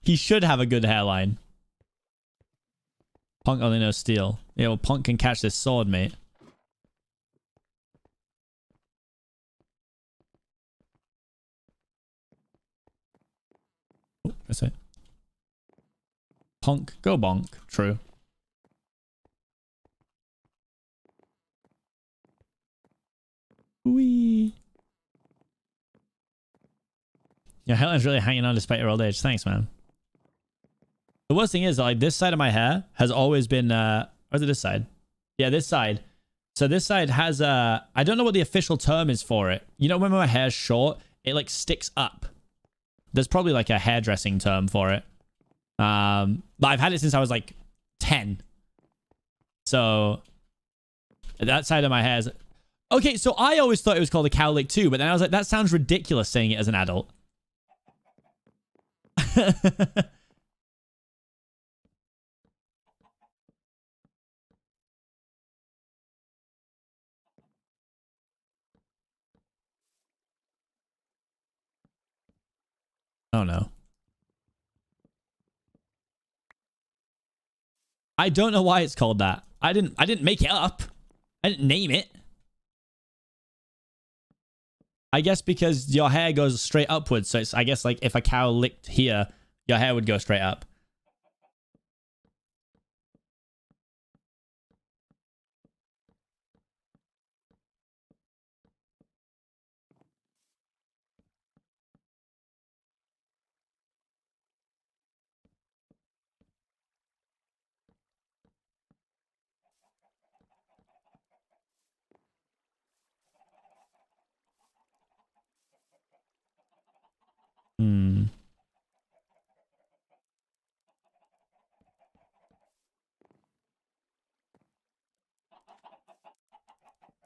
He should have a good hairline. Punk only knows steel. Yeah, well, Punk can catch this sword, mate. Oh, that's it. Punk, go bonk. True. Wee. Yeah, Helen's really hanging on despite your old age. Thanks, man. The worst thing is, like, this side of my hair has always been, or is it this side? Yeah, this side. So this side has, I don't know what the official term is for it. You know, when my hair's short, it, like, sticks up. There's probably, like, a hairdressing term for it. But I've had it since I was, like, 10. So, that side of my hair is... Okay, so I always thought it was called a cowlick too, but then I was like, that sounds ridiculous saying it as an adult. Oh no. I don't know why it's called that. I didn't make it up. I didn't name it. I guess because your hair goes straight upwards, so it's, I guess, like if a cow licked here, your hair would go straight up.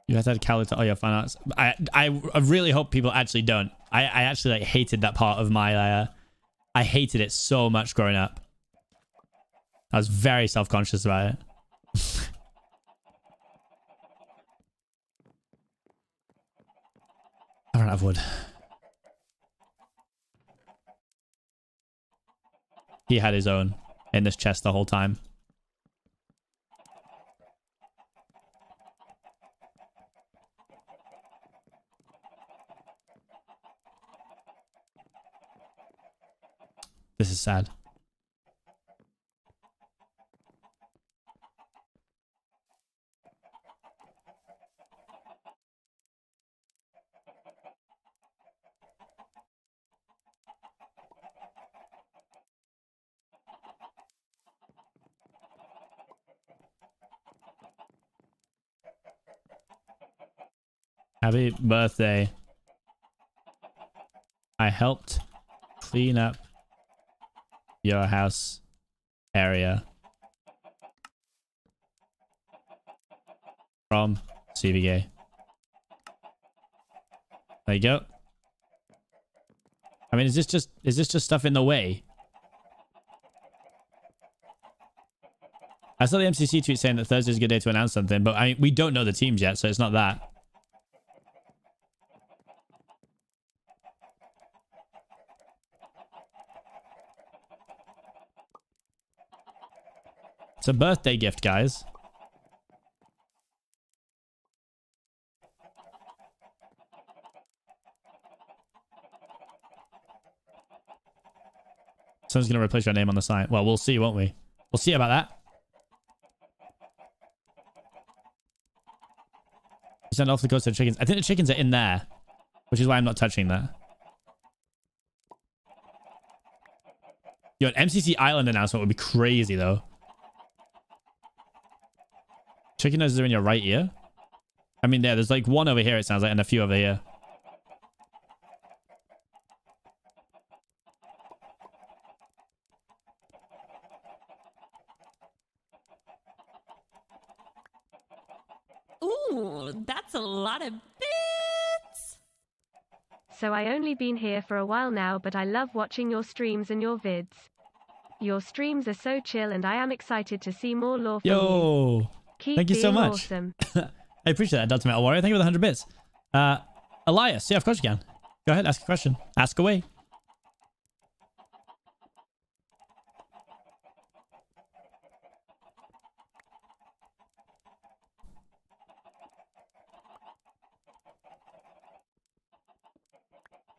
You have to add calories to all your fan arts. I really hope people actually don't. I actually like hated that part of my I hated it so much growing up. I was very self-conscious about it. I don't have wood. He had his own in this chest the whole time. This is sad. Happy birthday. I helped clean up your house area. From Seapeekay. There you go. I mean, is this just stuff in the way? I saw the MCC tweet saying that Thursday's a good day to announce something, but I mean, we don't know the teams yet, so it's not that. It's a birthday gift, guys. Someone's going to replace your name on the sign. Well, we'll see, won't we? We'll see about that. Send off the coast to the chickens. I think the chickens are in there, which is why I'm not touching that. Yo, an MCC Island announcement would be crazy, though. Chicken noses are in your right ear? I mean, there's like one over here, it sounds like, and a few over here. Ooh, that's a lot of bits. So I only been here for a while now, but I love watching your streams and your vids. Your streams are so chill and I am excited to see more lore from you. Yo! Keep Thank you so being much. Awesome. I appreciate that, Delta Metal Warrior. Thank you for the 100 bits. Elias, yeah, of course you can. Go ahead, ask a question. Ask away.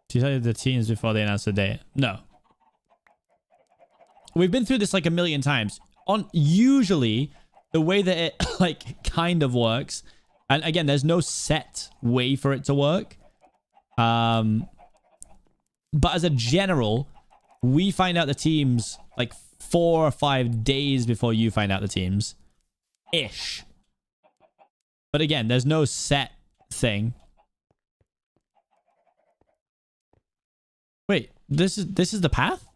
Do you tell you the teams before they announce the date? No. We've been through this like a million times. On usually the way that it like kind of works, and again, there's no set way for it to work. But as a general, we find out the teams like 4 or 5 days before you find out the teams, ish. But again, there's no set thing. Wait, this is the path?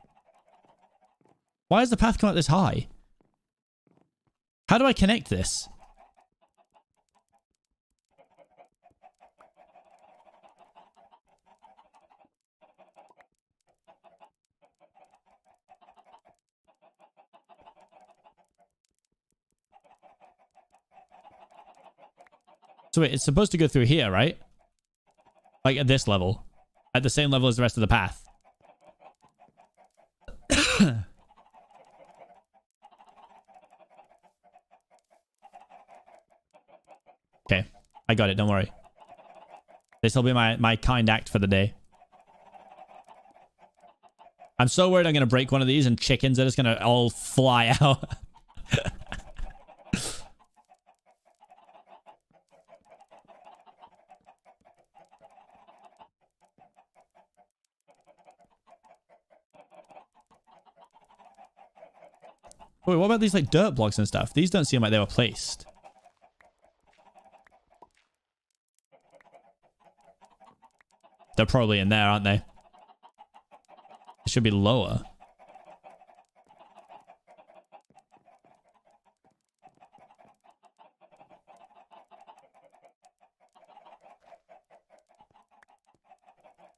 Why is the path come out this high? How do I connect this? So wait, it's supposed to go through here, right? Like at this level. At the same level as the rest of the path. Okay, I got it, don't worry. This will be my kind act for the day. I'm so worried I'm going to break one of these and chickens are just going to all fly out. Wait, what about these like dirt blocks and stuff? These don't seem like they were placed. They're probably in there, aren't they? It should be lower.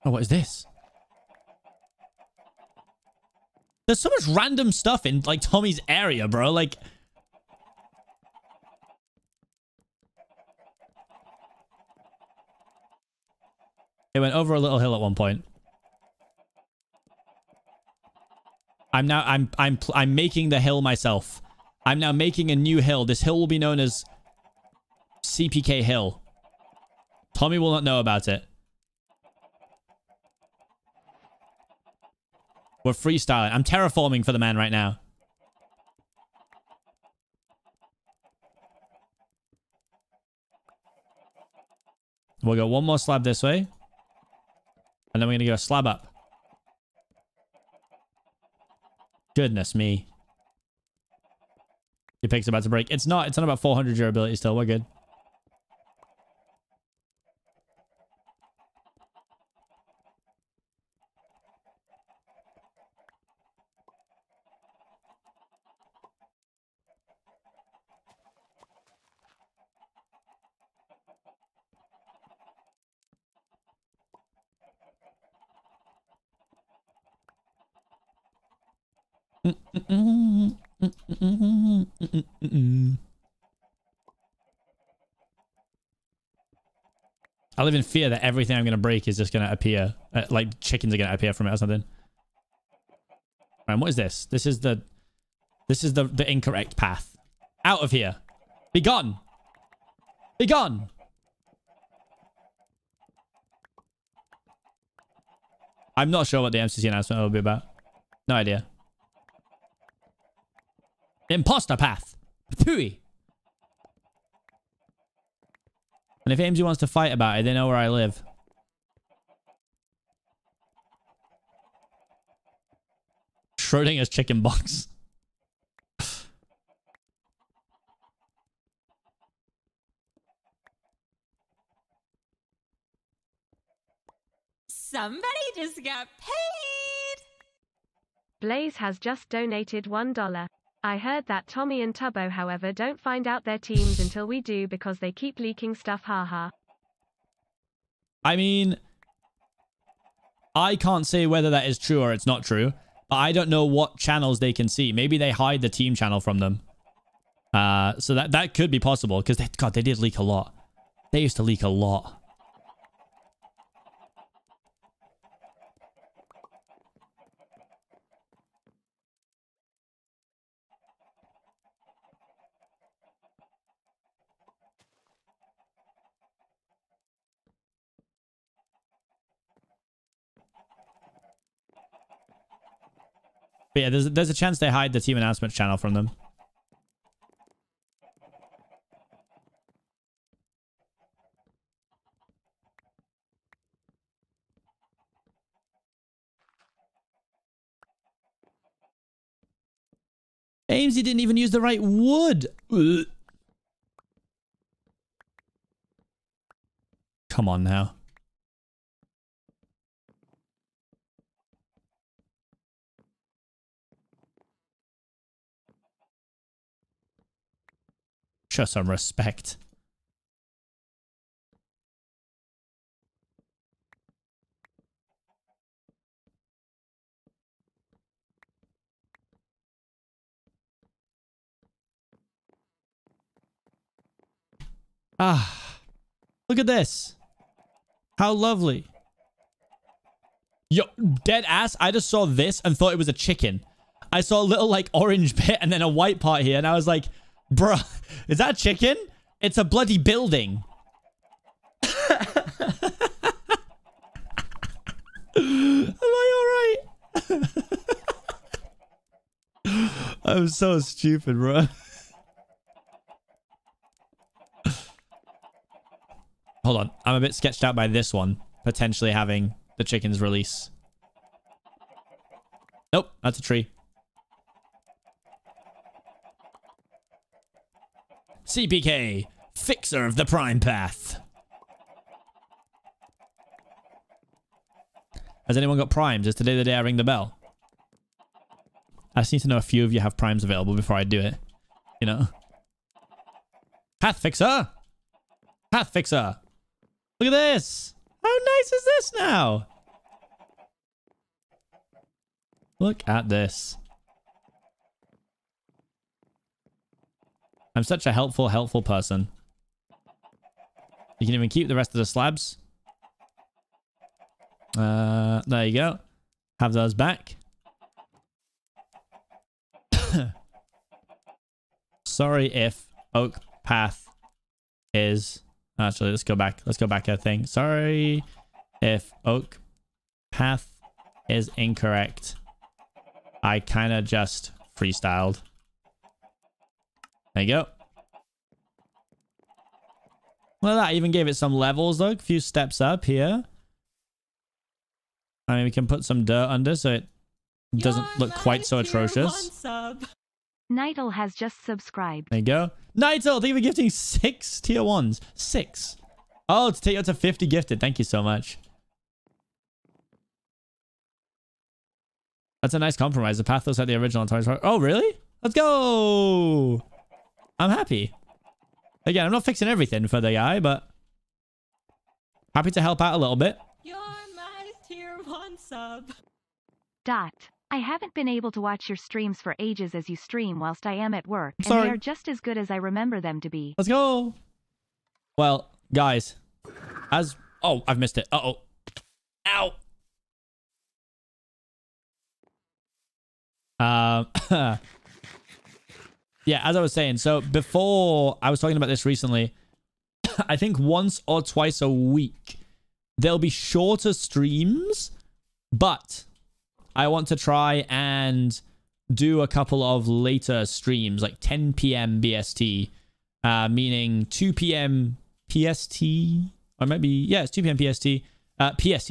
Oh, what is this? There's so much random stuff in like Tommy's area, bro. Like, it went over a little hill at one point. I'm making the hill myself. I'm now making a new hill. This hill will be known as Seapeekay Hill. Tommy will not know about it. We're freestyling. I'm terraforming for the man right now. We'll go one more slab this way. And then we're going to go a slab up. Goodness me. Your pick's about to break. It's not. It's on about 400 durability still. We're good. I live in fear that everything I'm going to break is just going to appear. Like chickens are going to appear from it or something. Right, what is this? This is the incorrect path. Out of here. Be gone. Be gone. I'm not sure what the MCC announcement will be about. No idea. Imposter path. Pooey. And if AMG wants to fight about it, they know where I live. Schrodinger's chicken box. Somebody just got paid. Blaze has just donated $1. I heard that Tommy and Tubbo, however, don't find out their teams until we do because they keep leaking stuff, haha. I mean, I can't say whether that is true or it's not true, but I don't know what channels they can see. Maybe they hide the team channel from them. So that could be possible because they did leak a lot. They used to leak a lot. But yeah, there's a chance they hide the team announcements channel from them. Amesy didn't even use the right wood. Ugh. Come on now. Show some respect. Ah, look at this. How lovely. Yo, dead ass. I just saw this and thought it was a chicken. I saw a little like orange bit and then a white part here. And I was like, bruh, is that chicken? It's a bloody building. Am I alright? I'm so stupid, bro. Hold on. I'm a bit sketched out by this one. Potentially having the chickens release. Nope, that's a tree. Seapeekay, fixer of the prime path. Has anyone got primes? Is today the day I ring the bell? I just need to know a few of you have primes available before I do it. You know? Path fixer! Path fixer! Look at this! How nice is this now? Look at this. I'm such a helpful person. You can even keep the rest of the slabs. There you go. Have those back. Sorry if oak path is... Actually, let's go back. Let's go back a thing. Sorry if oak path is incorrect. I kind of just freestyled. There you go. Well, that even gave it some levels, though. A few steps up here. I mean, we can put some dirt under so it doesn't look quite so atrocious. Nightle has just subscribed. There you go. Nightle, thank you for gifting 6 tier 1s. 6. Oh, to take you up to 50 gifted. Thank you so much. That's a nice compromise. The path looks like the original. Oh, really? Let's go. I'm happy. Again, I'm not fixing everything for the guy, but happy to help out a little bit. You're my tier 1 sub. Dot. I haven't been able to watch your streams for ages as you stream whilst I am at work, and Sorry. they are just as good as I remember them to be. Let's go. Well, guys, oh, I've missed it. Uh-oh. Ow. Yeah, as I was saying, so before I was talking about this recently, I think once or twice a week, there'll be shorter streams, but I want to try and do a couple of later streams, like 10 p.m. BST, meaning 2 p.m. PST, or maybe, yeah, it's 2 p.m. PST,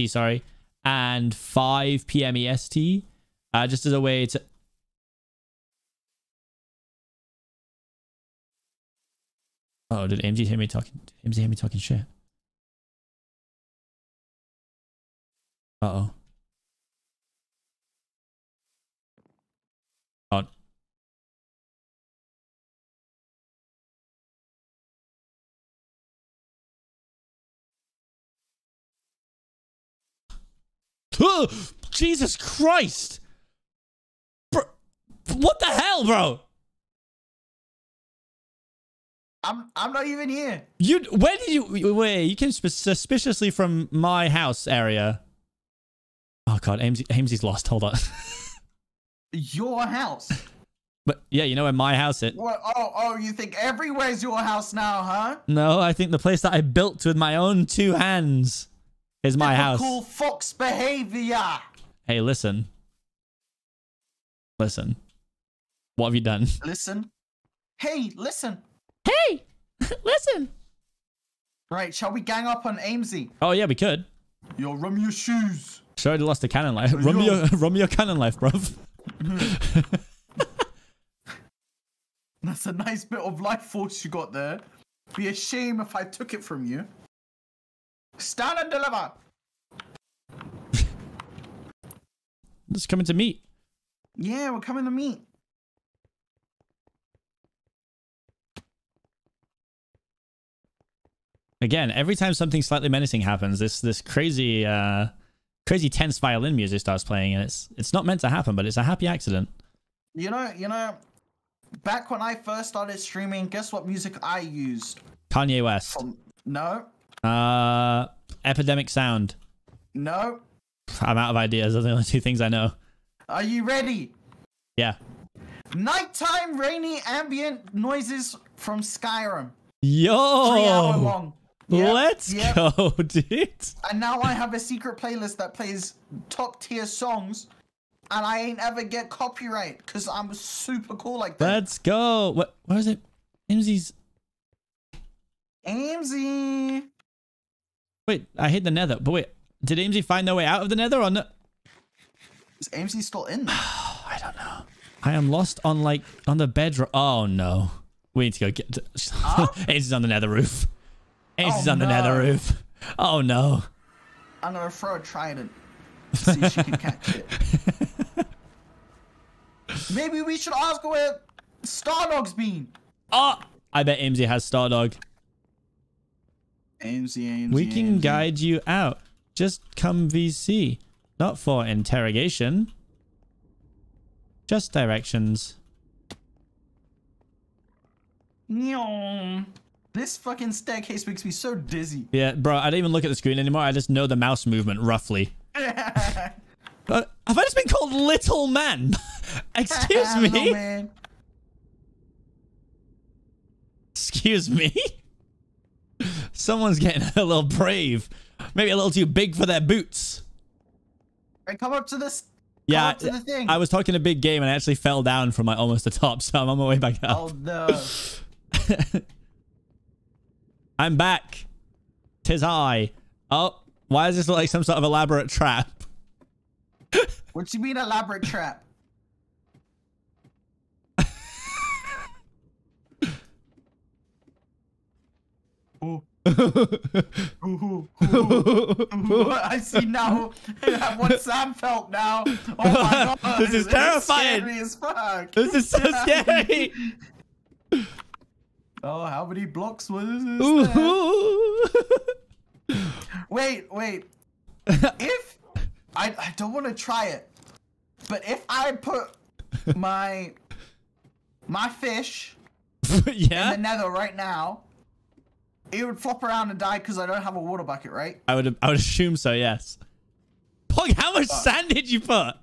sorry, and 5 p.m. EST, just as a way to... Oh, did MG hear me talking? MG hear me talking shit? Uh-oh. Oh. Jesus Christ! Bro, what the hell, bro? I'm not even here. Where did you wait? You came suspiciously from my house area. Oh god, Amesy's lost. Hold on. Your house. But yeah, you know where my house is. What? Oh, you think everywhere's your house now, huh? No, I think the place that I built with my own 2 hands is my house. Typical fox behavior. Hey, listen. Listen. What have you done? Listen. Hey, listen. Hey, listen. Right, shall we gang up on Amesy? Oh yeah, we could. Yo, rum your shoes. Sorry, I lost the cannon life. Rum your cannon life, bruv. That's a nice bit of life force you got there. Be a shame if I took it from you. Stand and deliver. It's coming to meet. Yeah, we're coming to meet. Again, every time something slightly menacing happens, this crazy crazy tense violin music starts playing, and it's not meant to happen, but it's a happy accident. You know, back when I first started streaming, guess what music I used? Kanye West. No. Epidemic Sound. No. I'm out of ideas. Those are the only 2 things I know. Are you ready? Yeah. Nighttime rainy ambient noises from Skyrim. Yo! 3 hour long. Yep, Let's go, dude. And now I have a secret playlist that plays top tier songs, and I ain't ever get copyright because I'm super cool like that. Let's go. Where is it? Amzy's. Amzy. Wait, I hit the nether. But wait, did Amzy find their way out of the nether or not? Is Amzy still in there? I don't know. I am lost on the bedrock. Oh no. We need to go get... Amzy's on the nether roof. Amzy's on the nether roof. Oh no. I'm gonna throw a trident. See if she can catch it. Maybe we should ask her where Stardog's been. Oh! I bet Amzy has Stardog. Amzy. We can guide you out. Just come VC. Not for interrogation. Just directions. This fucking staircase makes me so dizzy. Yeah, bro, I don't even look at the screen anymore. I just know the mouse movement roughly. Have I just been called little man? Excuse me? No, man. Excuse me? Someone's getting a little brave. Maybe a little too big for their boots. Right, come up to this. Yeah, to the thing. I was talking a big game and I actually fell down from almost the top, so I'm on my way back up. Oh no. I'm back. 'Tis I. Oh, why does this look like some sort of elaborate trap? What you mean elaborate trap? I see now what Sam felt now. Oh my god. This is terrifying. Scary as fuck. This is so scary. Oh, how many blocks was this? Wait. If I don't want to try it, But if I put my fish yeah, in the nether right now, it would flop around and die because I don't have a water bucket, right? I would assume so. Yes. Pog, how much sand did you put?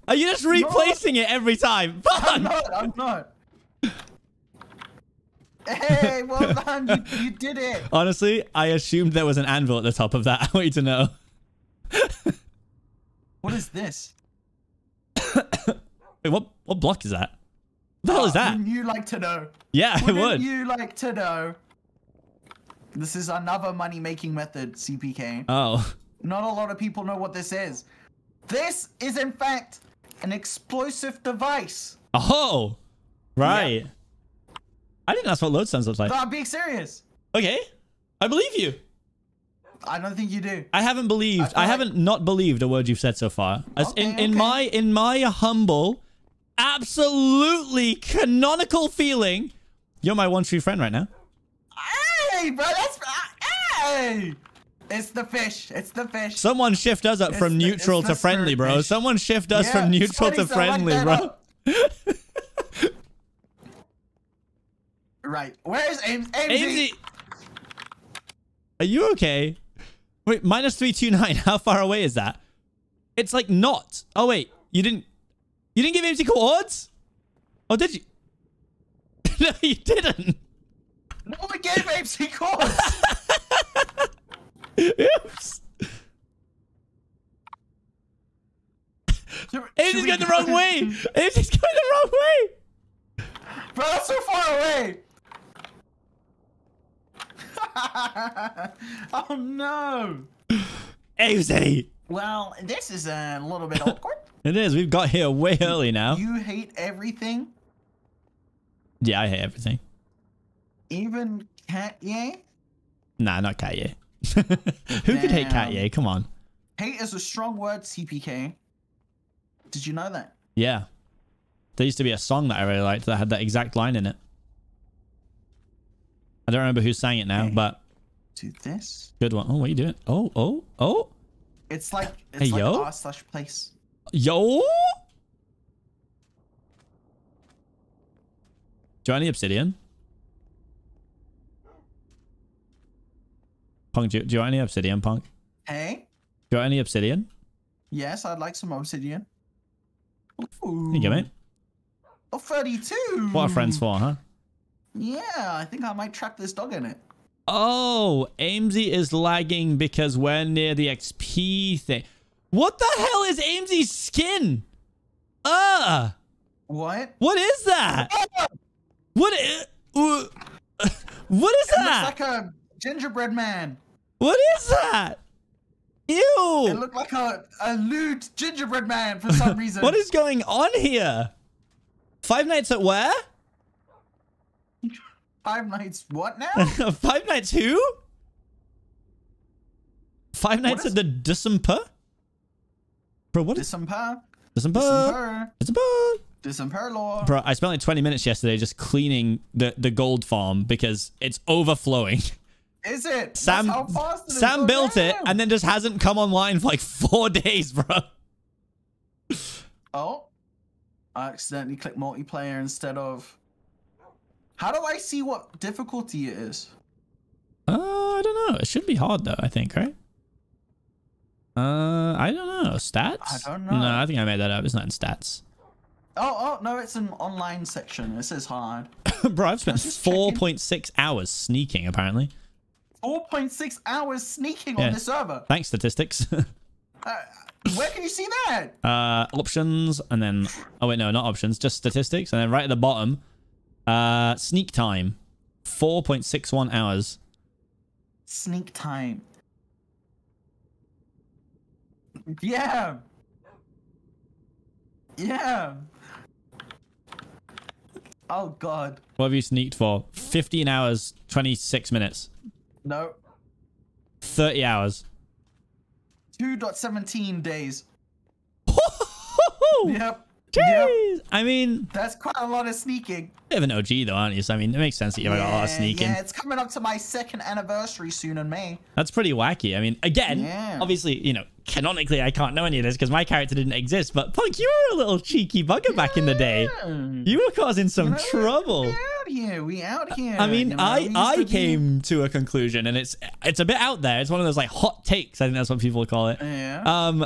Are you just replacing it every time? I'm not. Hey, well done. You did it. Honestly, I assumed there was an anvil at the top of that. I want you to know. What is this? Wait, what block is that? What the hell is that? Wouldn't you like to know? Yeah, I would. Wouldn't you like to know? This is another money-making method, CPK. Oh. Not a lot of people know what this is. This is, in fact, an explosive device. Oh, right. Yeah. I think that's what lodestones look like. No, I'm being serious. Okay, I believe you. I don't think you do. I haven't believed. I haven't not believed a word you've said so far. As in my humble, absolutely canonical feeling, you're my one true friend right now. Hey, bro, that's hey. It's the fish. It's the fish. Someone shift us up from neutral to friendly, bro. Fish. Someone shift us from neutral to friendly, bro. Right. Where's Ames? Amesy? Are you okay? Wait, -329. How far away is that? It's like not. Oh wait, you didn't give Amesy coords? Oh, did you? No, you didn't. No one gave Amesy coords. Oops. Amy's going the wrong way. Amy's going the wrong way. Bro, that's so far away. Oh no. Amesy. Well, this is a little bit awkward. It is. We've got here way early now. You hate everything? Yeah, I hate everything. Even Katye? Nah, not Katye. Who could hate Katye? Come on. Hate is a strong word, CPK. Did you know that? Yeah. There used to be a song that I really liked that had that exact line in it. I don't remember who sang it now, but... Do this. Good one. Oh, what are you doing? Oh. It's like hey, yo? r/place. Yo? Do you want any obsidian? Punk, do you want any obsidian, Punk? Hey? Do you want any obsidian? Yes, I'd like some obsidian. Ooh. Here you go, mate. Oh, 32. What are friends for, huh? Yeah, I think I might trap this dog in it. Oh, Amesy is lagging because we're near the XP thing. What the hell is Amesy's skin? What? What is that? What is that? Looks like a gingerbread man. What is that? Ew. It looked like a lewd gingerbread man for some reason. What is going on here? Five Nights at where? 5 Nights what now? 5 Nights who? 5 Nights at the December? Bro, what is... December. December lore. Bro, I spent like 20 minutes yesterday just cleaning the gold farm because it's overflowing. Is it? Sam built it and then just hasn't come online for like 4 days, bro. Oh. I accidentally clicked multiplayer instead of... How do I see what difficulty it is? I don't know. It should be hard though, I think, right? I don't know. Stats? I don't know. No, I think I made that up. It's not in stats. Oh, no, it's an online section. It says hard. Bro, I've spent 4.6 hours sneaking, apparently. 4.6 hours sneaking on this server. Thanks, statistics. Where can you see that? Options, and then... Oh, wait, no, not options. Just statistics. And then right at the bottom, sneak time. 4.61 hours. Sneak time. Yeah. Yeah. Oh, God. What have you sneaked for? 15 hours, 26 minutes. No. 30 hours. 2.17 days. Yep. Jeez. I mean, that's quite a lot of sneaking. Bit of an OG though, aren't you? So I mean, it makes sense that you have a lot of sneaking. Yeah, it's coming up to my 2nd anniversary soon in May. That's pretty wacky. I mean, again, obviously, you know, canonically, I can't know any of this because my character didn't exist. But Punk, you were a little cheeky bugger back in the day. You were causing some trouble. We out here. I mean, I came to a conclusion, and it's a bit out there. It's one of those like hot takes. I think that's what people call it. Yeah.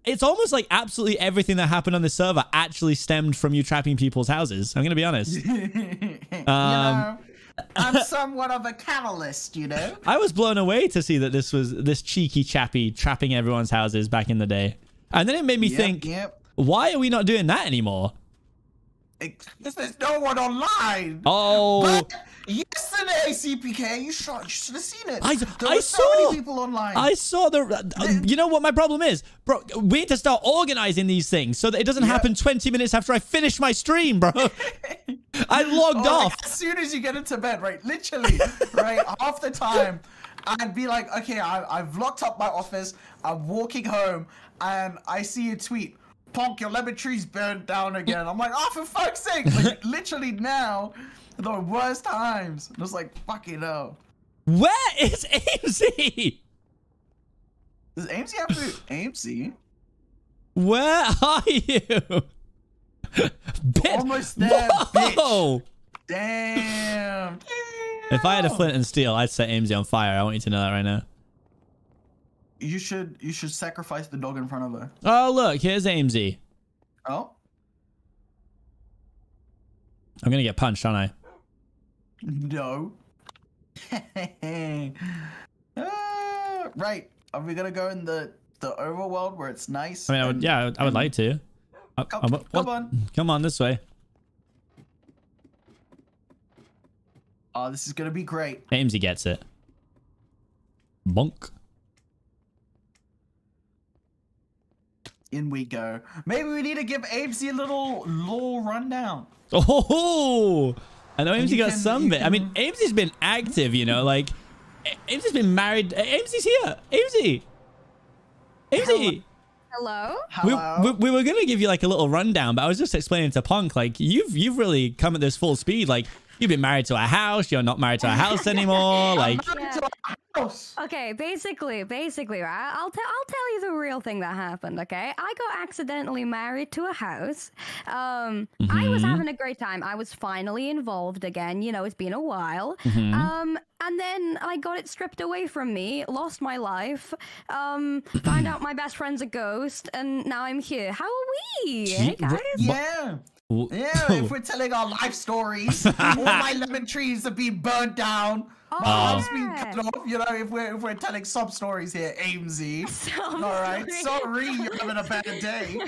It's almost like absolutely everything that happened on the server actually stemmed from you trapping people's houses. I'm gonna be honest. You know, I'm somewhat of a catalyst, you know. I was blown away to see that this cheeky chappy trapping everyone's houses back in the day, and then it made me think, why are we not doing that anymore? Because there's no one online. Oh. But yesterday, Seapeekay, you should have seen it. There were so many people online. I saw the. You know what my problem is, bro? We need to start organizing these things so that it doesn't happen 20 minutes after I finish my stream, bro. I logged off as soon as you get into bed, right? Literally, right? Half the time, I'd be like, okay, I've locked up my office. I'm walking home, and I see a tweet. Punk, your lemon tree's burned down again. I'm like, oh, for fuck's sake. Like, literally now, the worst times. It was like, fucking hell. Where is AMC? Does AMC have to... AMC? Where are you? Almost there, Whoa. bitch. Damn. If I had a flint and steel, I'd set AMC on fire. I want you to know that right now. You should sacrifice the dog in front of her. Oh, look, here's AMZ. Oh. I'm gonna get punched, aren't I? No. Right. Are we gonna go in the overworld where it's nice? I mean, I would like to. Come on, this way. Oh, this is gonna be great. AMZ gets it. Bonk. In we go. Maybe we need to give AMC a little lore rundown. Oh, I know AMC got some bit. I mean, AMC's been active, you know, like AMC's been married. AMC's here. AMC. Hello? We were gonna give you like a little rundown, but I was just explaining to Punk, like you've really come at this full speed. Like you've been married to a house. You're not married to a house anymore. Like. Okay, basically, right? I'll tell you the real thing that happened. Okay, I got accidentally married to a house. I was having a great time. I was finally involved again. You know, it's been a while. And then I got it stripped away from me. Lost my life. Found out my best friend's a ghost, and now I'm here. How are we? Hey guys. Yeah. Yeah, if we're telling our life stories, all my lemon trees have been burned down. My house been cut off. You know, if we're telling some stories here, AMZ. All right, sorry, you're having a bad day.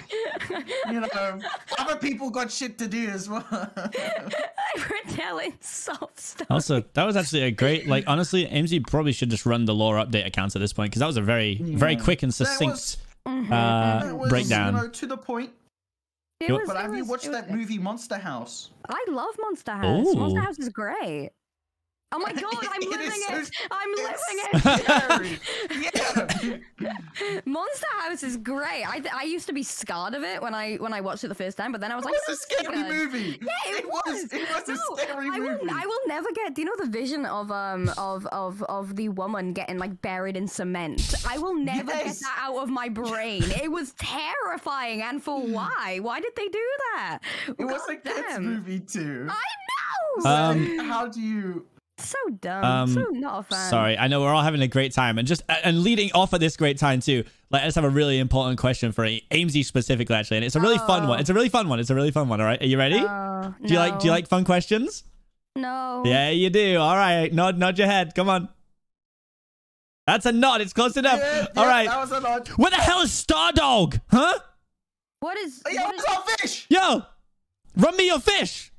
You know, other people got shit to do as well. We're telling soft stories. Also, that was actually a great, like, honestly, AMZ probably should just run the lore update accounts at this point because that was a very quick and succinct breakdown. You know, to the point. But have you watched that movie Monster House? I love Monster House. Ooh. Monster House is great. Oh my god, I'm living it! I'm living it! Monster House is great. I used to be scared of it when I watched it the first time, but then I was like, it was a scary movie. Yeah, it was. It was a scary movie. I will never get. Do you know the vision of the woman getting like buried in cement? I will never get that out of my brain. It was terrifying, and for why? Why did they do that? It was a kids movie too. I know. So how do you? So dumb. So not a fan. Sorry, I know we're all having a great time, and leading off of this great time too. Like, I just have a really important question for AMZ specifically, actually, and it's a really fun one. It's a really fun one. All right, are you ready? Do you like fun questions? No. Yeah, you do. All right, nod your head. Come on. That's a nod. It's close enough. All right. That was a nod. What the hell is Stardog? Huh? What is? Yo, what's our fish? Yo, run me your fish.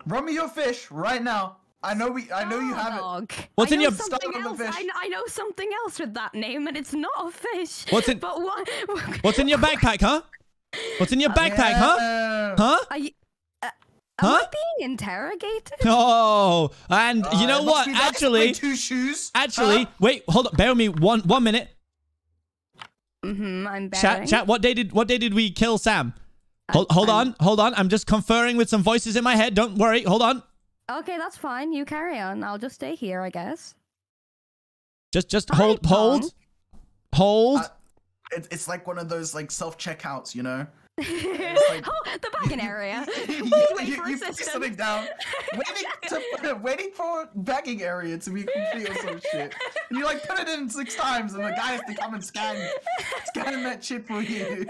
Run me your fish right now. I know you have it. What's in your something else? I know something else with that name, and it's not a fish. What's in? But what? What's in your backpack, huh? What's in your backpack, huh? Huh? Am I being interrogated? Oh, and you know what? Actually, two shoes. Actually, wait, hold on. Bear with me one minute. I'm bearing. Chat. What day did we kill Sam? Hold on. I'm just conferring with some voices in my head. Don't worry. Hold on. Okay, that's fine. You carry on. I'll just stay here, I guess. Just hold. It's like one of those like self checkouts, you know. Like, oh, the bagging area. You put something down, waiting for bagging area to be complete or some shit. And you like put it in 6 times, and the guy has to come and scan that shit for you.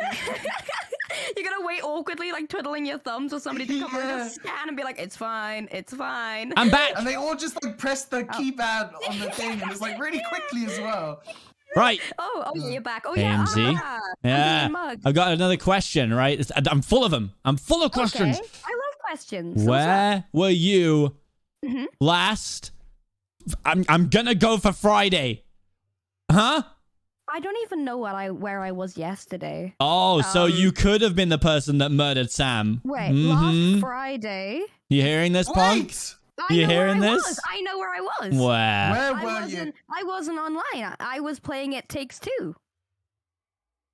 You're gonna wait awkwardly, like twiddling your thumbs for somebody to come and just scan and be like, "It's fine, it's fine." I'm back. And they all just like press the keypad on the thing, and it's like really quickly as well. Right. Oh, you're back. Oh, yeah. AMZ. Yeah. I've got another question, right? I'm full of them. I'm full of questions. Okay. I love questions. Where were you last? I'm gonna go for Friday. Huh? I don't even know where I was yesterday. Oh, so you could have been the person that murdered Sam. Wait, last Friday? You hearing this, Punk? You hearing this? I know where I was. Where were you? I wasn't online. I was playing It Takes Two.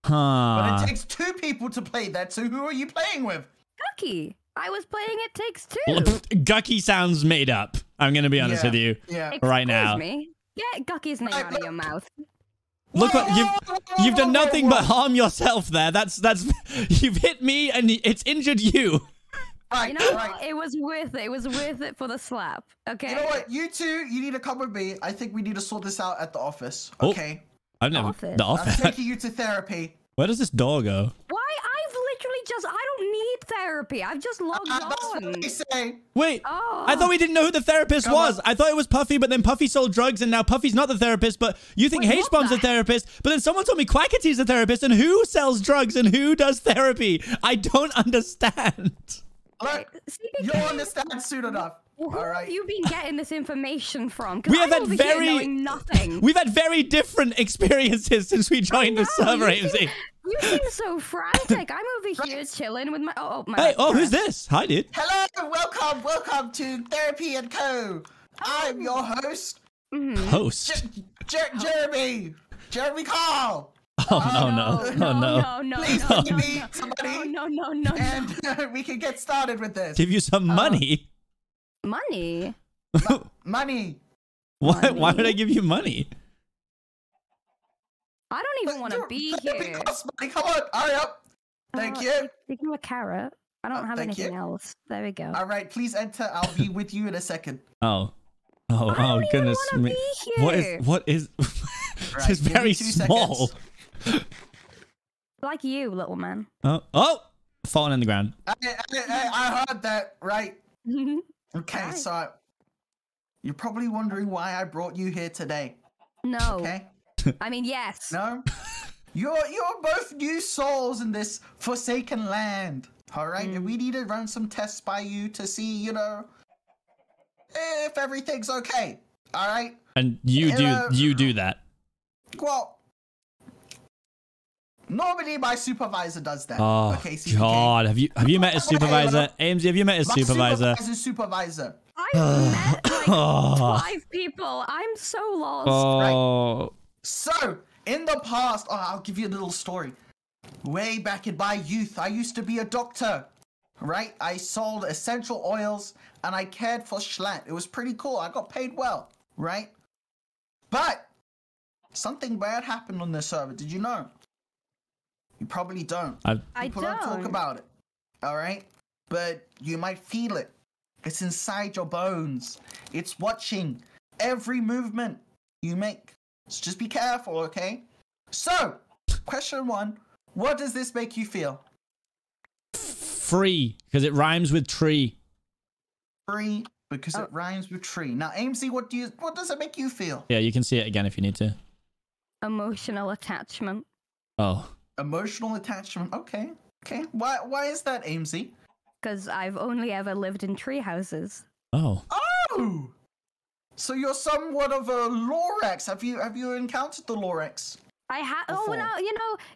Huh. But it takes 2 people to play that, so who are you playing with? Gucky. I was playing It Takes Two. Gucky sounds made up. I'm going to be honest with you right now. Me. Get Gucky's name out of your mouth. Look what you've done nothing but harm yourself there. That's you've hit me and it's injured you. You know what? It was worth it. It was worth it for the slap. Okay. You know what? You two, you need to come with me. I think we need to sort this out at the office. Oh, Okay. I've never the office. I'm taking you to therapy. Where does this door go? Why? I've literally I don't need therapy. I've just logged on. That's what they say. Wait, I thought we didn't know who the therapist was. I thought it was Puffy, but then Puffy sold drugs, and now Puffy's not the therapist, but you think H-Bomb's the therapist, but then someone told me Quackity's the therapist, and who sells drugs and who does therapy? I don't understand. Look, you'll understand soon enough. Who have you been getting this information from? We have had nothing. We've had very different experiences since we joined the server, AMZ. You seem so frantic. I'm over here chilling with my. Hey, who's this? Hi, dude. Hello, welcome to Therapy and Co. I'm your host. Host. Jeremy Carl. Oh no. Please give me somebody. No. And we can get started with this. Give you some money. Money. Money. Why would I give you money? I don't even want to be here. Come on, hurry up. Thank you. Give me a carrot. I don't have anything else. There we go. All right, please enter. I'll be with you in a second. Oh goodness me. What is this is very small. Like you, little man. Oh, falling in the ground. I heard that, right? Okay, so you're probably wondering why I brought you here today. No. Okay. I mean, yes. No. You're both new souls in this forsaken land. All right, and we need to run some tests by you to see, if everything's okay. All right. And you do that. Well, normally my supervisor does that. Oh, okay, Seapeekay. God, have you met his supervisor? AMZ, have you met his supervisor? My supervisor. I've met like 5 people. I'm so lost. Right. So, in the past, I'll give you a little story. Way back in my youth, I used to be a doctor. Right? I sold essential oils and I cared for Schlatt. It was pretty cool. I got paid well. Right? But something bad happened on this server. Did you know? You probably don't. People don't talk about it. All right? But you might feel it. It's inside your bones. It's watching every movement you make. So just be careful, okay? So, question 1. What does this make you feel? Free, because it rhymes with tree. Free, because it rhymes with tree. Now, AMC, what does it make you feel? Yeah, you can see it again if you need to. Emotional attachment. Oh. Emotional attachment. Okay. Why is that, AMC? Because I've only ever lived in tree houses. Oh. Oh! So you're somewhat of a Lorax. Have you encountered the Lorax? I have. Oh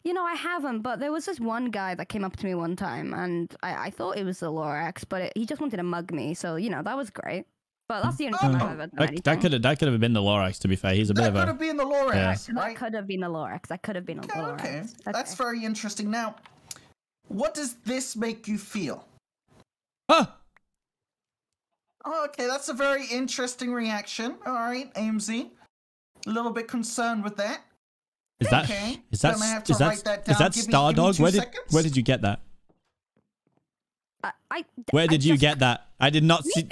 no, I haven't. But there was this one guy that came up to me one time, and I thought it was the Lorax, but he just wanted to mug me. So that was great. But that's the only time I've ever done anything. That could have been the Lorax. To be fair, he's a bit of a. That could have been the Lorax, right? That could have been the Lorax. That could have been a Lorax. Okay, that's very interesting. Now, What does this make you feel? Huh? Oh, okay, that's a very interesting reaction. All right, AMZ. A little bit concerned with that. Is that okay? is that Then I have is to that write that down. is that Give me Stardog? 2 Where did seconds. where did you get that? Where I did you just- get that? I did not see.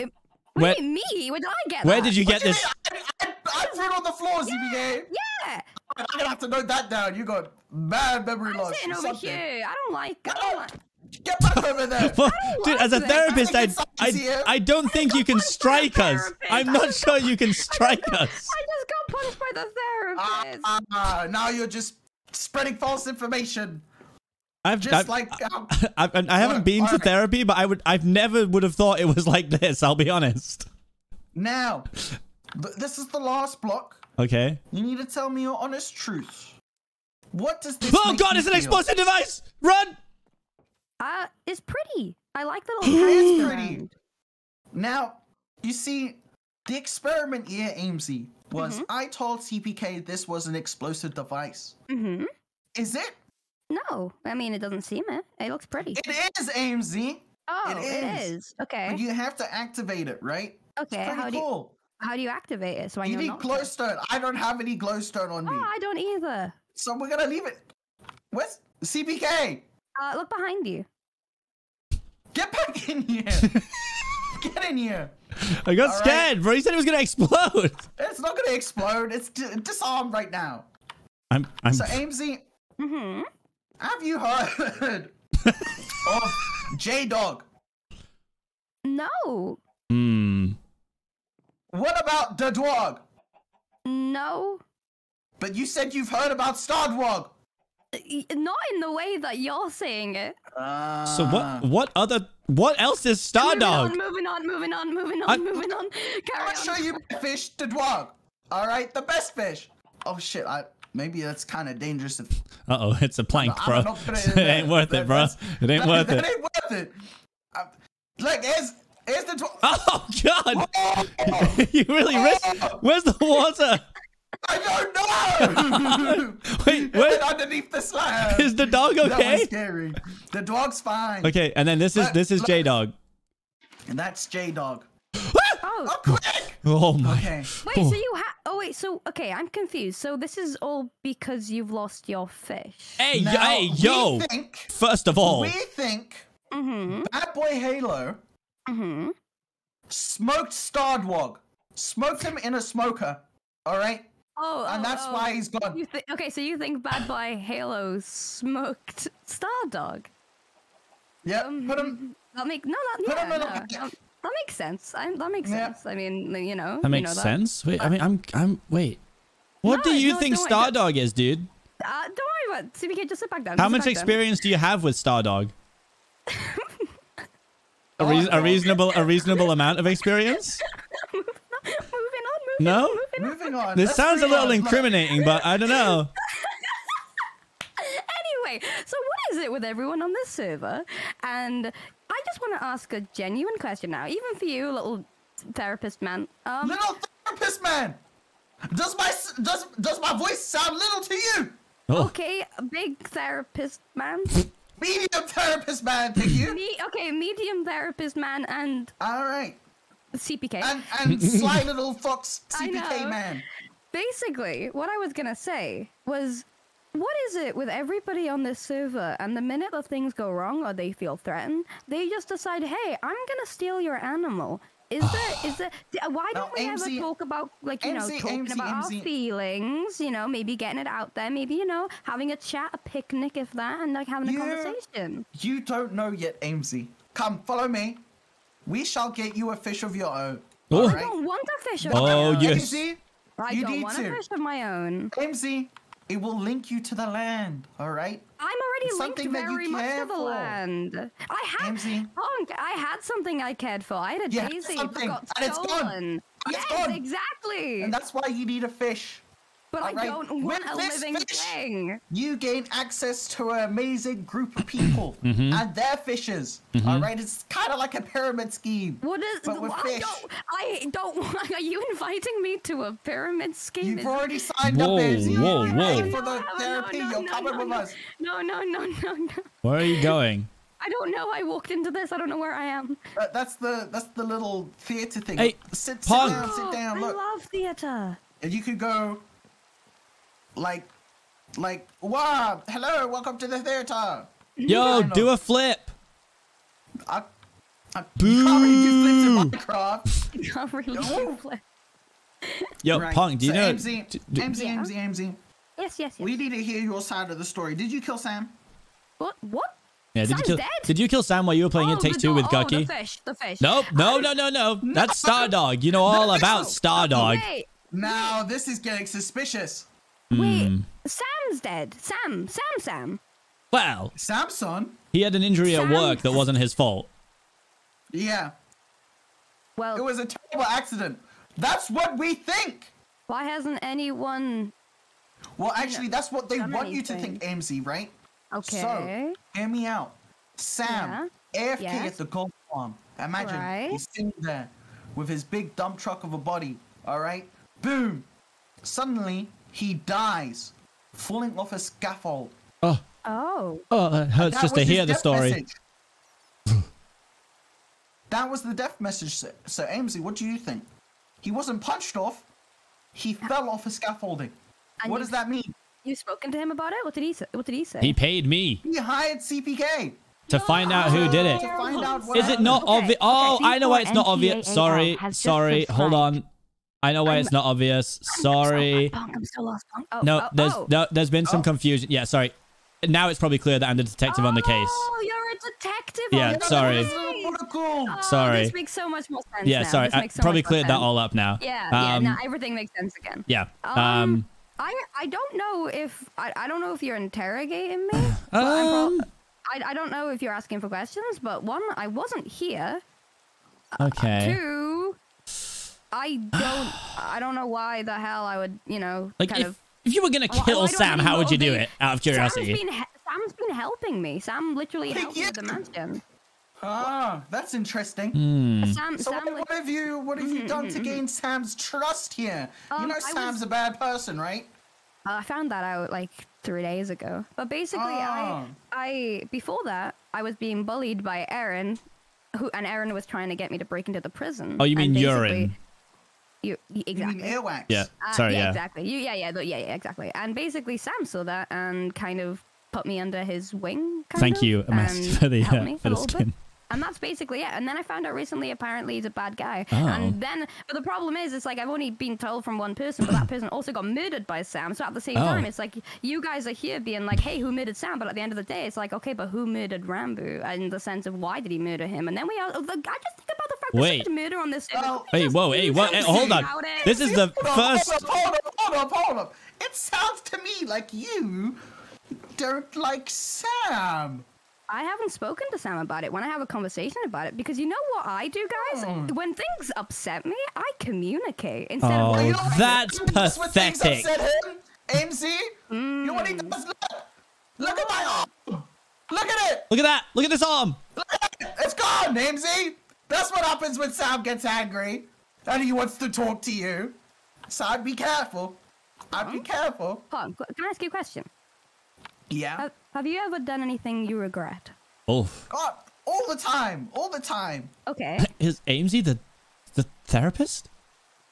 What do you mean me? Where did I get Where that? did you get this? I threw it on the floor, Seapeekay. Yeah. I'm gonna have to note that down. You got bad memory loss. Sitting or over something. here. I don't like. Get back over there. Well, dude, as a like therapist, that. I don't think you can strike us. I'm not sure you can strike us. I just got punched by the therapist. Now you're just spreading false information. I haven't been to therapy, but I've never would have thought it was like this. I'll be honest. Now, this is the last block. Okay. You need to tell me your honest truth. What does this? Oh God! It's an explosive device. Run! It's pretty. I like the little. It's pretty. Now, you see, the experiment here, AMZ, was I told Seapeekay this was an explosive device. Mm-hmm. Is it? No, I mean it doesn't seem it. It looks pretty. It is, AMZ. Oh, it is. Okay. But you have to activate it, right? Okay. It's pretty cool. How do you activate it? So I You know need not to? glowstone. I don't have any glowstone on me. Oh, I don't either. So we're gonna leave it. Where's Seapeekay? Look behind you. Get back in here. Get in here. I got scared, bro. He said it was gonna explode. It's not gonna explode. It's disarmed right now. I'm. So AMZ. Have you heard of J-Dog? No. What about the dog? No. But you said you've heard about Stardog. Not in the way that you're saying it. So what else is Stardog? Moving on. Carry I'll show you my fish, the dog. All right, the best fish. Oh shit! Maybe that's kind of dangerous. Uh-oh, it's a plank, I bro. don't know, put it in It there. ain't worth it, bro. It ain't worth That it. ain't worth it. Look, here's the dog. Oh God! You really risk. Where's the water? I don't know. Wait, where? Underneath the slab. Is the dog That okay? was scary. The dog's fine. Okay, and then this is J-Dog. And that's J-Dog. Oh, quick! Oh my. Okay. Wait, so you okay, I'm confused. So this is all because you've lost your fish. Hey, Now, hey, yo! First of all, We think Bad Boy Halo smoked Stardog. Smoked him in a smoker. All right? And that's why he's gone. Okay, so you think Bad Boy Halo smoked Stardog? Yeah, put him. That makes that makes sense. That makes sense. I mean, you know. that makes sense. Wait, I mean, wait. What do you think Stardog is, dude? Don't worry about it. Seapeekay, just sit back down. How Just much sit back down. experience do you have with Stardog? A reasonable amount of experience? No? Moving on. This Let's sounds a move little on. incriminating, but I don't know. Anyway, so what is it with everyone on this server? And I just want to ask a genuine question now, even for you, little therapist man. Little therapist man. Does my voice sound little to you? Oh. Okay, a big therapist man. Medium therapist man, thank you. Okay, medium therapist man and. All right. Seapeekay. And sly little fox I Seapeekay know. man. Basically, what I was gonna say was, what is it with everybody on this server? And the minute that things go wrong or they feel threatened, they just decide, "Hey, I'm gonna steal your animal." Is there? Why don't we ever talk about, like, talking about our feelings? Maybe getting it out there. Maybe having a chat, a picnic, if that, and like having a conversation. You don't know yet, AMZ. Come, follow me. We shall get you a fish of your own. Oh. I don't want a fish of my own. Yes. AMZ, I you don't need want to. a fish of my own. AMZ, it will link you to the land. All right. I'm already It's linked something that you very much care to the for. land. I had AMZ. I had something I cared for. I had a You had daisy that something, got and it's gone. stolen. And it's Yes, gone. exactly. And that's why you need a fish. But I don't want a living thing. You gain access to an amazing group of people Mhm. and their fishes. Mhm. All right, it's kind of like a pyramid scheme. What is? But with fish. I don't. Are you inviting me to a pyramid scheme? You've already signed Whoa, up, Izzy. whoa, You're whoa. ready for the therapy. You're coming with us. No. Where are you going? I don't know. I walked into this. I don't know where I am. That's the little theater thing. Hey, sit Punk. down, sit down. Look, I love theater. and you could go, like, wow, hello, welcome to the theater. Yo, do a flip. You can't really do flips in Minecraft. You can't really do flips. Yo, Right, Punk, do you so know? AMZ. Yes. We need to hear your side of the story. Did you kill Sam? What? Yeah, Sam's dead? Did you kill Sam while you were playing It Takes Two with Gucky? The fish. Nope, no. That's Stardog. You know all about Stardog. Wait, Now this is getting suspicious. Sam's dead. Sam. Well, Samson? he had an injury at work that wasn't his fault. Yeah. Well, it was a terrible accident. That's what we think. Why hasn't anyone? Well, actually, that's what they done want you to anything? think, AMZ, right? Okay. So, hear me out. Sam, AFK Yes. at the golf farm. Imagine Right. he's sitting there with his big dump truck of a body. All right. Boom. Suddenly, he dies, falling off a scaffold. Oh, it hurts That just to was his hear the death story. message. That was the death message. So, AMZ, what do you think? He wasn't punched off. He fell off a scaffolding. And What you- does that mean? You spoken to him about it? What did he say? He paid me He hired CPK. to find out who did it. To find out what Is it not happened. obvious? Oh, I know why it's not obvious. NCAAL Sorry, has just sorry. Hold on. I know why it's not obvious. Sorry. I'm still lost. No, there's been some confusion. Yeah, sorry. Now it's probably clear that I'm the detective on the case. Oh, you're a detective. Yeah, sorry. Sorry. This makes so much more sense. Yeah, now. sorry. This I makes so probably much more cleared that sense. all up now. Yeah, now everything makes sense again. Yeah. I don't know if I don't know if you're interrogating me. But I don't know if you're asking for questions, but one, I wasn't here. Okay. Two, I don't know why the hell I would, Like, kind of. if you were gonna Why kill do I Sam, need how would you do motivate- it? Out of curiosity. Sam's been helping me. Sam literally helped me with the mansion. Ah, that's interesting. Sam, So Sam, what have you done to gain Sam's trust here? You know Sam's a bad person, right? I found that out like 3 days ago. But basically, I before that I was being bullied by Aaron, and Aaron was trying to get me to break into the prison. Oh, you mean and urine? Exactly. You mean earwax? Yeah. Sorry. Yeah. Exactly. Yeah, exactly. And basically, Sam saw that and kind of put me under his wing. Thank you, Amast, for the helped me for a the little bit. skin. And that's basically it. And then I found out recently, apparently he's a bad guy. Oh. And then, but the problem is, it's like I've only been told from one person, but that person also got murdered by Sam. So at the same time, it's like you guys are here being like, hey, who murdered Sam? But at the end of the day, it's like, okay, but who murdered Rambo? In the sense of why did he murder him? And then I just think about the fact Wait. there's so much murder on this. Hey, whoa, hey, what? Hold on. This is the first. Hold up. It sounds to me like you don't like Sam. I haven't spoken to Sam about it when I have a conversation about it, because you know what I do, guys? When things upset me, I communicate instead of... Oh, that's When things pathetic. upset him, AMC, you know what he does? Look at my arm. Look at it. Look at that. Look at this arm. It's gone, AMC. That's what happens when Sam gets angry and he wants to talk to you. So I'd be careful. I'd be careful. Hold on, can I ask you a question? Yeah. Have you ever done anything you regret? Oof. God, all the time. Okay. Is AMZ the therapist?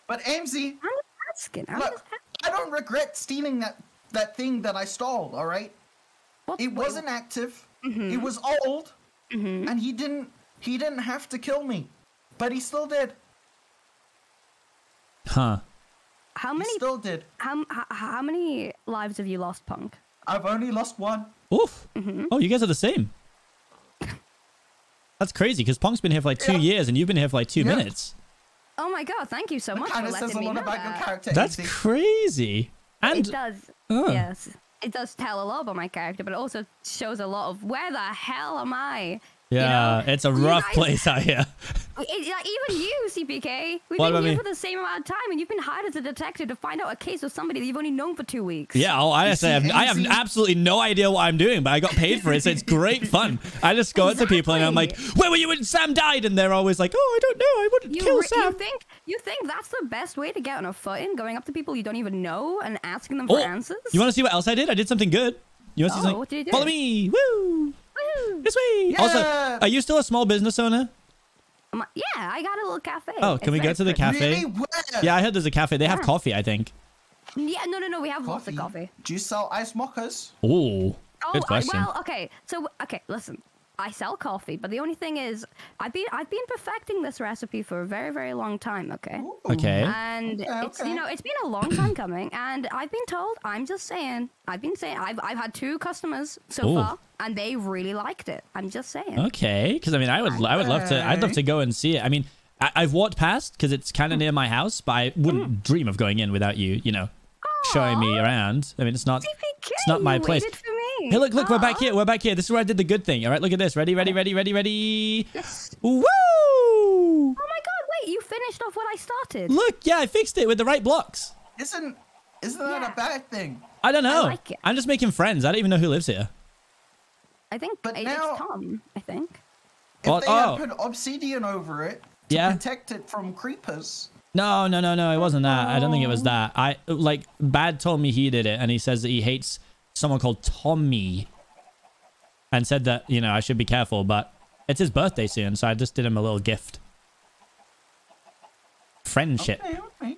But AMZ, I'm asking. look, I don't regret stealing that thing that I stole. All right. It wasn't active. It was old, and he didn't have to kill me, but he still did. Huh. How many? He still did. How many lives have you lost, Punk? I've only lost one. Oof. Oh, you guys are the same. That's crazy, because Punk's been here for like 2 years and you've been here for like 2 minutes. Oh my god! Thank you so much for Kind of letting says a me lot know about that. your character. That's AMZ. crazy. And It does. Oh. Yes. It does tell a lot about my character, but it also shows a lot of where the hell am I Yeah, it's a rough guys- place out here. Like, even you, CPK, we've What been about here me? for the same amount of time, and you've been hired as a detective to find out a case of somebody that you've only known for 2 weeks. Yeah, honestly, I have absolutely no idea what I'm doing, but I got paid for it, so it's great fun. I just go up to people and I'm like, "Where were you when Sam died?" And they're always like, "Oh, I don't know. I wouldn't kill Sam." You think that's the best way to get on a footing, going up to people you don't even know and asking them for answers? You want to see what else I did? I did something good. You want to see something? What did you do? Follow me. Woo! This way. Yeah. Also, are you still a small business owner? Yeah, I got a little cafe. Oh, can we go to the cafe? Really? Where? Yeah, I heard there's a cafe. They have Yeah. coffee, I think. Yeah, no, we have lots of coffee. Do you sell ice mochas? Ooh, good question. Okay, listen. I sell coffee, but the only thing is, I've been perfecting this recipe for a very, very long time. Okay. Okay. And it's it's been a long time coming, and I've been told. I've had 2 customers so Ooh. far, and they really liked it. I'm just saying. Okay, because I mean, I'd love to. I'd love to go and see it. I mean, I've walked past because it's kind of near my house, but I wouldn't dream of going in without you. Showing me around. I mean, it's not my place. Waited for me. Hey, look, we're back here. We're back here. This is where I did the good thing. All right, look at this. Ready. Yes. Woo! Oh my God! Wait, you finished off what I started. Look, yeah, I fixed it with the right blocks. Isn't that a bad thing? I don't know. I like it. I'm just making friends. I don't even know who lives here. I think it's now- Tom. I think. If they had put obsidian over it to Yeah. protect it from creepers. No, it wasn't that. I don't think it was that. Bad told me he did it, and he says that he hates someone called Tommy, and said that I should be careful. But it's his birthday soon, so I just did him a little gift. Friendship. Okay.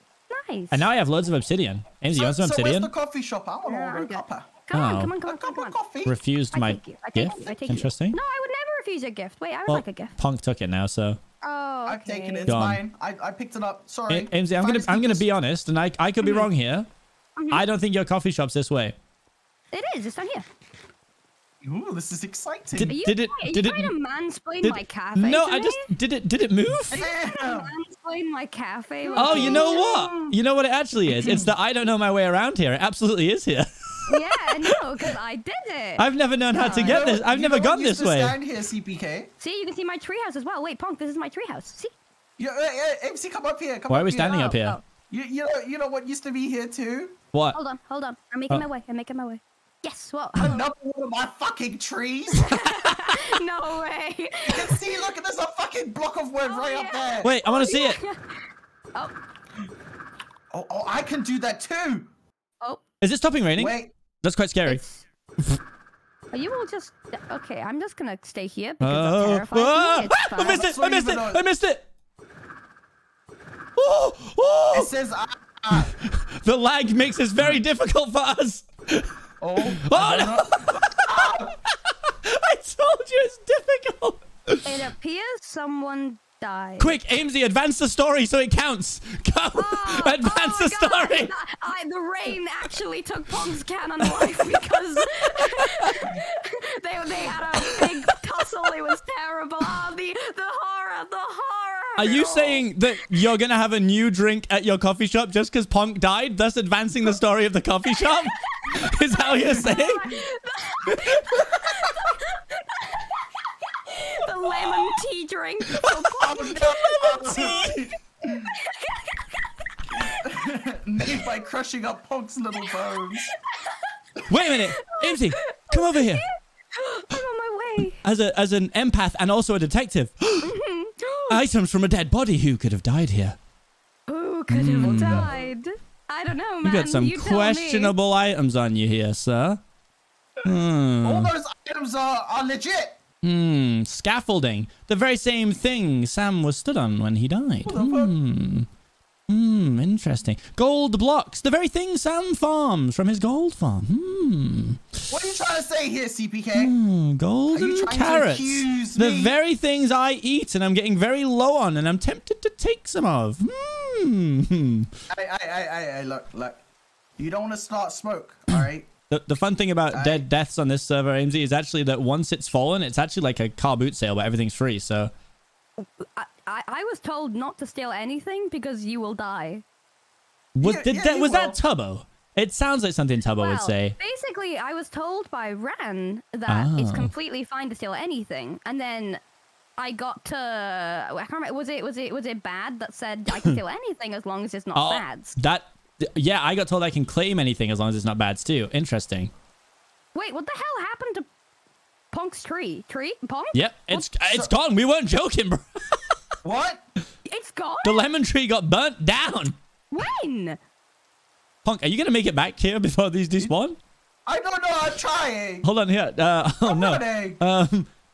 Nice. And now I have loads of obsidian. Ames, you want some So obsidian? where's the coffee shop? I want to order a cuppa. Come on, Oh. come on. Coffee. Refused my gift. I take Interesting. You. No, I would never refuse a gift. Wait, I would Well, like a gift. Punk took it now, so. Oh, I've taken it. It's Go on. mine. I picked it up. Sorry. Amesy, I'm gonna be honest, and I could be wrong here. I don't think your coffee shop's this way. It is. It's down here. Ooh, this is exciting. Did it Are you trying to mansplain my cafe? No, to I me? just did it move? Are you trying to mansplain my cafe? Oh, you know what? You know what it actually is? It's that I don't know my way around here. It absolutely is here. Yeah, no, because I did it. I've never known how to get this. I've never gone this way. Stand here, CPK. See, you can see my treehouse as well. Wait, Punk, this is my treehouse. See? MC, come up here. Why are we standing up here? You know what used to be here too? What? Hold on. I'm making my way. Yes, what? Another one of my fucking trees. No way. You can see, look, there's a fucking block of wood right up there. Wait, I want to see it. Oh, I can do that too. Oh. Is it stopping raining? Wait. That's quite scary. Are you all just... Okay, I'm just gonna stay here because that terrifies me. It's I fine. missed it. I missed it. It says... The lag makes this very difficult for us. Oh no. I told you it's difficult. It appears someone died. Quick, Amesy, advance the story so it counts. Go. Advance the story. The rain actually took Punk's cannon life because they had a big tussle. It was terrible. Oh, the horror. Are you saying that you're going to have a new drink at your coffee shop just because Punk died, thus advancing the story of the coffee shop? Is that what you're saying? The lemon tea drink. Made by crushing up Punk's little bones. Wait a minute. Amesy, come over here. I'm on my way. As an empath and also a detective. Items from a dead body. Who could have died here? Who could have died? I don't know, man. You got some You tell me. questionable items on you here, sir. All those items are legit. Scaffolding. The very same thing Sam was stood on when he died. Interesting. Gold blocks. The very thing Sam farms from his gold farm. What are you trying to say here, CPK? Golden carrots. The very things I eat and I'm getting very low on and I'm tempted to take some of. Hey, look. You don't want to start smoke, all right? The fun thing about dead deaths on this server, Amesy, is actually that once it's fallen, it's actually like a car boot sale, but everything's free, so... I was told not to steal anything because you will die. Was that Tubbo? It sounds like something Tubbo would say. Basically, I was told by Ran that it's completely fine to steal anything, and then I got to I can't remember. Was it Bad that said I can steal anything as long as it's not Bads? Yeah, I got told I can claim anything as long as it's not Bads too. Interesting. Wait, what the hell happened to Punk's tree? Punk? Yep, it's gone. We weren't joking, bro. What? It's gone? The lemon tree got burnt down. When? Punk, are you gonna make it back here before these despawn? I don't know. I'm trying. Hold on here. Oh no.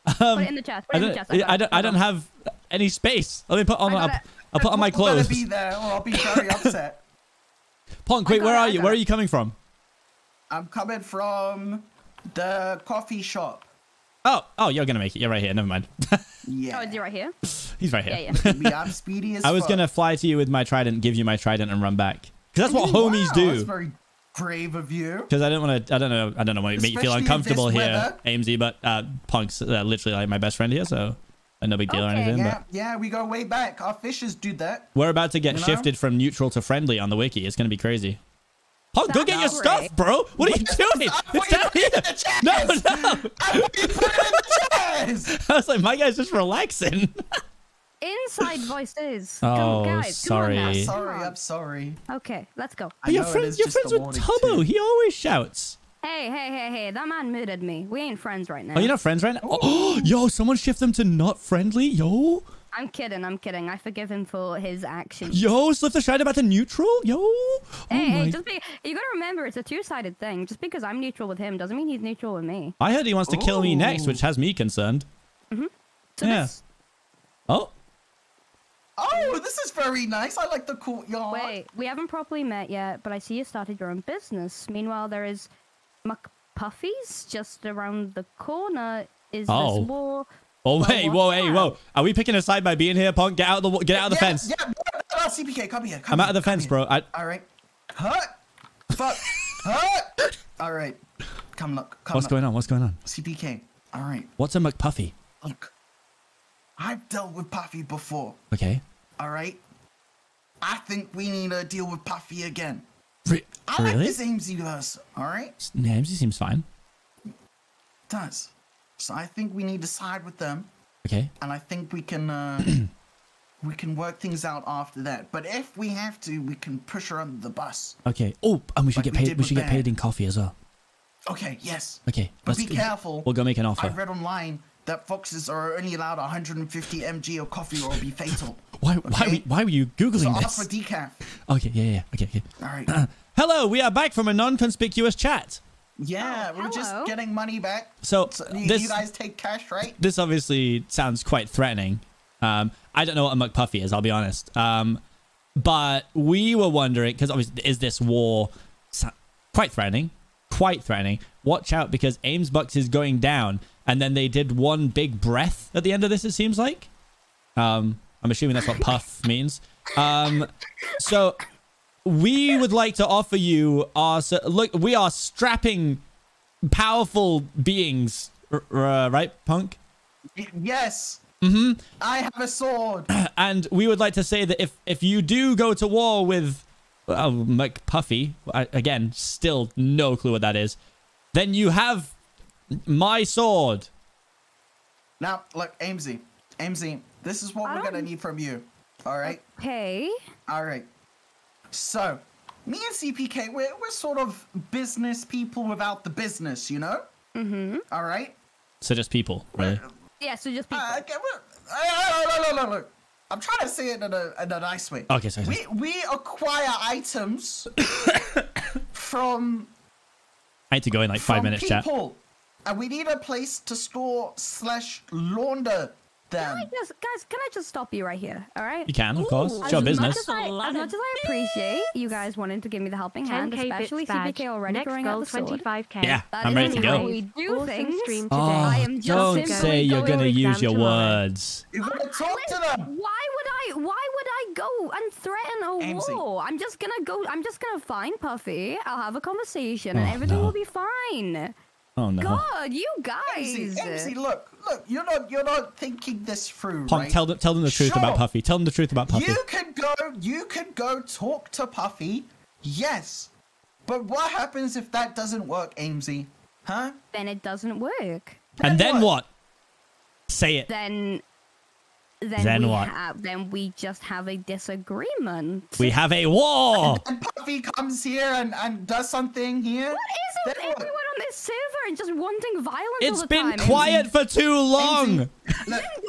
Put it in the chest. I don't have any space. Let me put on. I'll put on my clothes. Better be there, or I'll be very upset. Punk, wait, where are you? Where are you coming from? I'm coming from the coffee shop. Oh, you're gonna make it. You're right here. Never mind. Yeah. Oh, is he right here? He's right here. Yeah. I'm speedy as I was fuck. gonna fly to you with my trident, give you my trident, and run back. Because that's what homies do. That's very brave of you. Because I didn't want to. I don't know. Make you feel Especially uncomfortable in this here, weather. Amesy. But Punk's literally like my best friend here, so no big deal or anything. Yeah, But yeah, we go way back. Our fishes do that. we're about to get You know? shifted from neutral to friendly on the wiki. It's gonna be crazy. Punk, go get your That's stuff, great. bro. What are you doing? It's down here. No. I want you to put it in the chest. I was like, my guy's just relaxing. Inside voices. Oh, guys, come on now. sorry. I'm sorry. Okay, let's go. But you're friends with Tubbo. He always shouts. Hey, that man muted me. We ain't friends right now. Oh, you're not friends right now? Oh, yo, someone shift them to not friendly. Yo. I'm kidding. I forgive him for his actions. Yo, slip the shine about to neutral. Yo. Hey, my- just you gotta remember, it's a two-sided thing. Just because I'm neutral with him doesn't mean he's neutral with me. I heard he wants to kill me next, which has me concerned. So Yeah. Oh, this is very nice. I like the courtyard. Wait, we haven't properly met yet, but I see you started your own business. Meanwhile, there is McPuffy's just around the corner. Is Oh. this war? Oh, Well, wait, watch whoa, hey, out. whoa. Are we picking a side by being here, Punk? Get out of the fence. Yeah, CPK, come here. I'm out of the fence, bro. All right. Hut. Fuck. Hut. All right. Come look. What's going on? What's going on? CPK. All right. What's a McPuffy? Look. I've dealt with Puffy before. Okay. All right. I think we need to deal with Puffy again. Re- I like really? this Amesy does. All right. Yeah, he seems fine. Does. So I think we need to side with them. Okay. And I think we can we can work things out after that. But if we have to, we can push her under the bus. Okay. Oh, and we should Like get we paid. did We with should get Bad. paid in coffee as well. Okay, yes. Okay. But be careful. We'll go make an I offer. read online that foxes are only allowed 150 mg of coffee or it'll be fatal. Why were you googling So this? ask for decaf. Okay. Yeah. Okay. All right. Hello, we are back from a non-conspicuous chat. Yeah, we're just getting money back. So, you this- guys take cash, right? This obviously sounds quite threatening. I don't know what a McPuffy is, I'll be honest. But we were wondering, because obviously, is this war quite threatening? Quite threatening. Watch out, because Ames Bucks is going down, and then they did one big breath at the end of this, it seems like. I'm assuming that's what puff means. So we would like to offer you our... look, we are strapping, powerful beings, right, Punk? Yes. Mm-hmm. I have a sword. And we would like to say that if you do go to war with McPuffy, again, still no clue what that is, then you have my sword. Now, look, Amesy, this is what we're gonna need from you. All right. Okay. All right. So, me and CPK, we're sort of business people without the business, you know? Mm-hmm. All right. So just people, really? Yeah, so just people. Look. I'm trying to say it in a nice way. Okay, sorry. We acquire items from I need to go in like 5 minutes, chat. people, and we need a place to store / launder them. Guys, can I just stop you right here? All right. You can, of course. It's your business. As much as I appreciate you guys wanting to give me the helping hand, 10K especially bits badge. CPK already Next throwing out goal the sword. 25K. Yeah, That I'm is ready to how go. we do Awesome things. stream today. Oh, I am just don't simply say you're going gonna to use your tomorrow. words. You're gonna talk to them. Why would I go and threaten a Amesy. war? I'm just gonna find Puffy. I'll have a conversation and Oh, everything no. will be fine. Oh no. God, you guys. Amesy, look, you're not thinking this through, Punk, right? tell them the truth Sure. about Puffy. Tell them the truth about Puffy. You could go talk to Puffy, yes, But what happens if that doesn't work, Amesy? Huh? Then it doesn't work. And then what? Say it. Then what? Then we just have a disagreement. We have a war. And Puffy comes here and does something here. What is it with everyone on this server and just wanting violence It's all the been time? quiet for too long.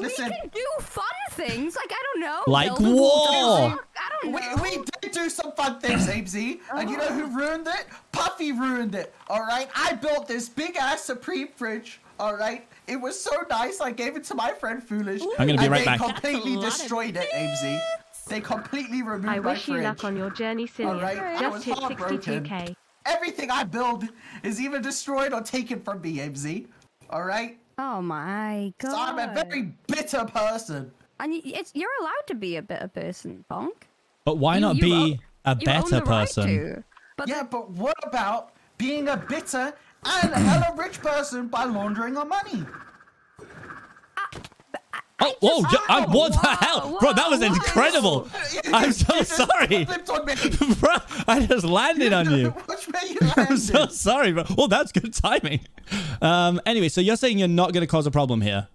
Listen. We can do fun things, like, I don't know. Like build a war. dog. I don't know. We did do some fun things, Amesy. And you know who ruined it? Puffy ruined it. All right? I built this big-ass Supreme fridge. All right? It was so nice. I gave it to my friend Foolish. I'm gonna be right back. They completely destroyed it, Amesy. They completely removed my I wish you fridge. luck on your journey, Silly. All right? I Just was hit heartbroken. 62k. Everything I build is either destroyed or taken from me, Amesy. All right? Oh my god. So I'm a very bitter person. And you're allowed to be a bitter person, Punk. But why not be a better person? To. But what about being a bitter and a hella rich person by laundering our money? What the hell? Bro, that was incredible. I'm so sorry. Bro, I just landed on you. I'm so sorry, bro. Well, that's good timing. Anyway, so you're saying you're not going to cause a problem here?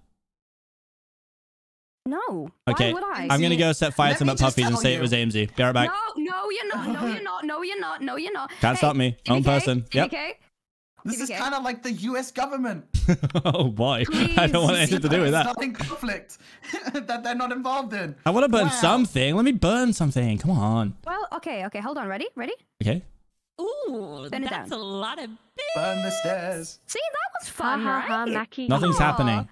No. Okay. Why would I? I'm going to go set fire to some puppies and say it was Amesy. Be right back. No, you're not. No, you're not. No, you're not. No, you're not. Can't stop me. Own person. Yep. This is kind of like the US government. Oh boy. I don't want anything to do with It's that. not in conflict that they're not involved in. I want to burn something. Let me burn something. Come on. Well, okay. Hold on. Ready? Okay. Ooh, Turn it that's down. a lot of Burn the stairs. See, that was fun, right? Mackie. Nothing's happening.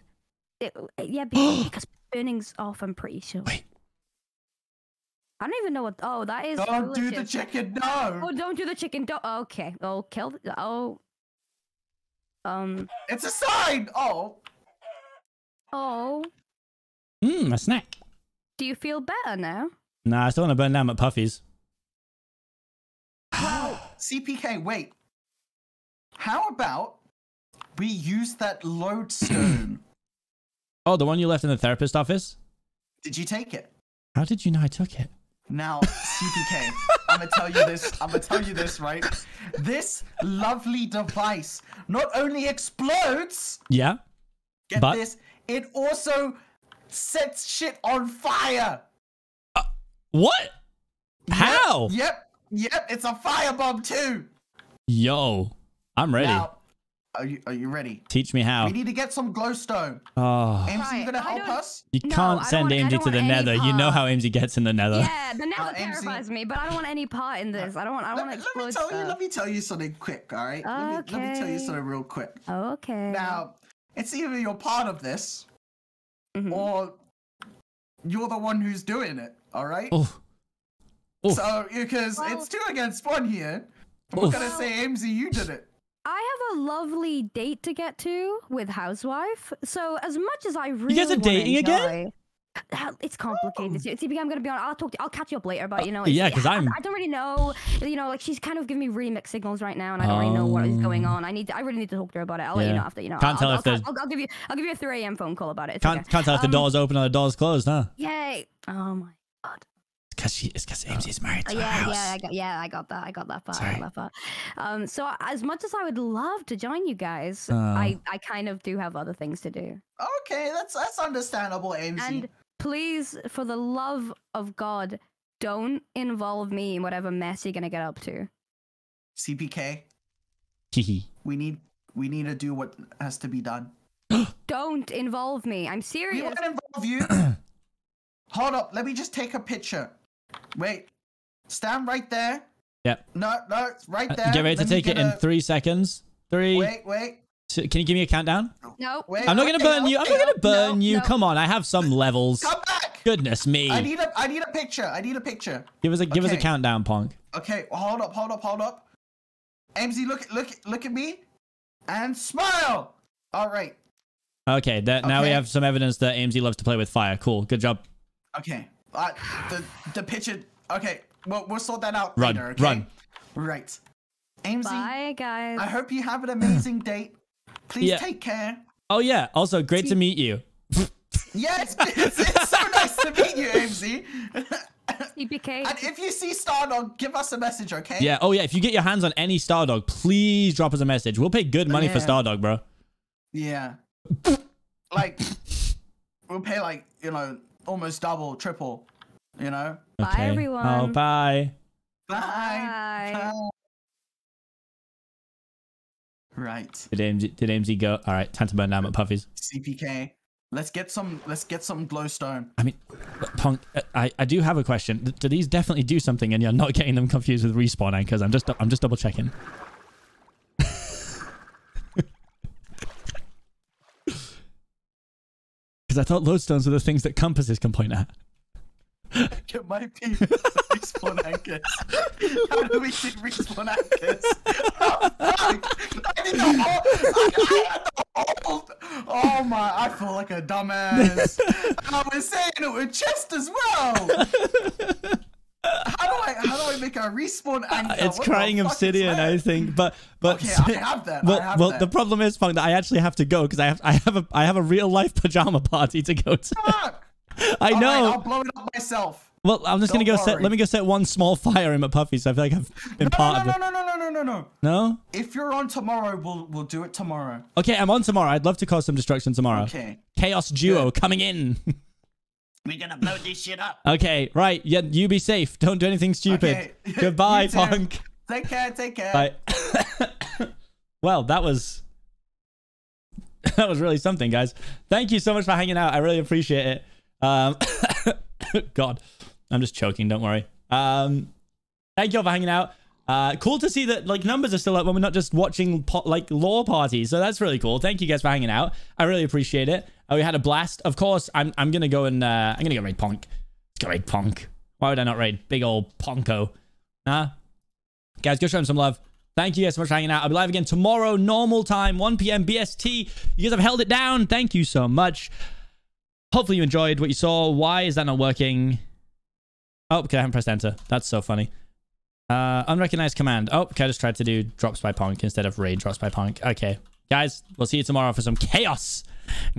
Yeah, because burning's off, I'm pretty sure. Wait. I don't even know what. Oh, that is. Don't do the foolishness. chicken, no. Oh, don't do the chicken. Okay. Oh, kill. It's a sign. Oh. A snack. Do you feel better now? Nah, I still want to burn down my puffies. CPK, wait. How about we use that lodestone? Oh, the one you left in the therapist office? Did you take it? How did you know I took it? Now, CPK, I'm gonna tell you this, right? This lovely device not only explodes, Yeah. get but this, it also sets shit on fire. What? How? Yep, it's a firebomb too. Yo, I'm ready. Now, are you ready? Teach me how. We need to get some glowstone. Oh. AMC, you gonna help us? You can't send AMG to the nether. You know how AMG gets in the nether. Yeah, the nether terrifies me, but I don't want any part in this. I don't want to explode stuff. Let me tell you something quick, all right? Let me tell you something real quick. Okay. Now, it's either you're part of this, or you're the one who's doing it, all right? Oh. So, because it's 2 against 1 here, we're gonna say, AMZ, you did it. I have a lovely date to get to with Housewife, so as much as I really You guys are dating again? It's complicated. CPK, I'm gonna be honest. I'll catch you up later, but you know, Yeah, 'cause I don't really know. You know, like she's kind of giving me really mixed signals right now, and I don't really know what is going on. I really need to talk to her about it. I'll let you know after. You know, Can't tell if I'll give you a 3 a.m. phone call about it. It's Can't okay. tell if the door's open or the door's closed, huh? Yay! Oh my. It's because AMG's married to a Yeah, house. I got that part. So as much as I would love to join you guys, I kind of do have other things to do. Okay, that's understandable, AMZ. And please, for the love of God, don't involve me in whatever mess you're gonna get up to. CPK, Hehe. we need to do what has to be done. Don't involve me. I'm We serious. won't involve you. Hold up, let me just take a picture. Wait, stand right there. Yep. No, it's right there. Get ready to Let me take it get in a- 3 seconds. 3. Wait. Can you give me a countdown? No. Wait, I'm not gonna burn you. I'm not gonna burn you. no. Come on, I have some levels. Come back. Goodness me. I need a picture. Give us a countdown, Punk. Okay, hold up. AMZ, look at me, and smile. All right. Okay, now we have some evidence that AMZ loves to play with fire. Cool. Good job. Okay. The picture. Okay. We'll sort that out Run, later. Okay? run. Right. AMZ. Bye, guys. I hope you have an amazing date. Please Yeah. take care. Oh yeah. Also, great to meet you. Yeah, it's so nice to meet you, AMZ. Seapeekay. And if you see Stardog, give us a message, okay? Yeah. Oh, yeah. If you get your hands on any Stardog, please drop us a message. We'll pay good money for Stardog, bro. Yeah. Like, we'll pay like, you know, almost double, triple, you know? Okay. Bye, everyone. Oh, bye. Bye. Right. Did AMZ go? All right. Time to burn down McPuffies. CPK. Let's get some glowstone. I mean, Punk, I do have a question. Do these definitely do something and you're not getting them confused with respawn anchors? I'm just double checking. Because I thought lodestones were the things that compasses can point at. It might be respawn anchors. How do we do respawn anchors? Oh, fuck. I didn't know. Oh my, I feel like a dumbass. I was saying it with chest as well. How do I make a respawn anchor? It's crying obsidian, I think. But okay, I have that. Well, the problem is, Punk, that I actually have to go because I have a real life pajama party to go to. Fuck. I know. Right, I'll blow it up myself. Well, I'm just gonna go set. Let me go set one small fire in McPuffy, so I feel like I've been part of it. No. No? If you're on tomorrow, we'll do it tomorrow. Okay, I'm on tomorrow. I'd love to cause some destruction tomorrow. Okay. Chaos duo coming in. We're gonna blow this shit up. Okay, right. Yeah, you be safe. Don't do anything stupid. Okay. Goodbye, You too. Punk. Take care. Bye. Well, that was really something, guys. Thank you so much for hanging out. I really appreciate it. God, I'm just choking. Don't worry. Thank you all for hanging out. Cool to see that like numbers are still up when we're not just watching like lore parties. So that's really cool. Thank you guys for hanging out. I really appreciate it. We had a blast. Of course, I'm gonna go and I'm gonna go raid Punk. Let's go raid Punk. Why would I not raid big old Ponko? Nah, guys, go show him some love. Thank you guys so much for hanging out. I'll be live again tomorrow, normal time, 1 p.m. BST. You guys have held it down. Thank you so much. Hopefully you enjoyed what you saw. Why is that not working? Oh, okay, I haven't pressed enter. That's so funny. Unrecognized command. Oh, okay, I just tried to do drops by Punk instead of raid drops by Punk. Okay, guys, we'll see you tomorrow for some chaos.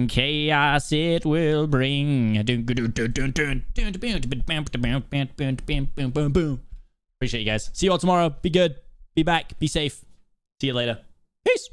Chaos it will bring. Appreciate you guys. See you all tomorrow. Be good. Be back. Be safe. See you later. Peace.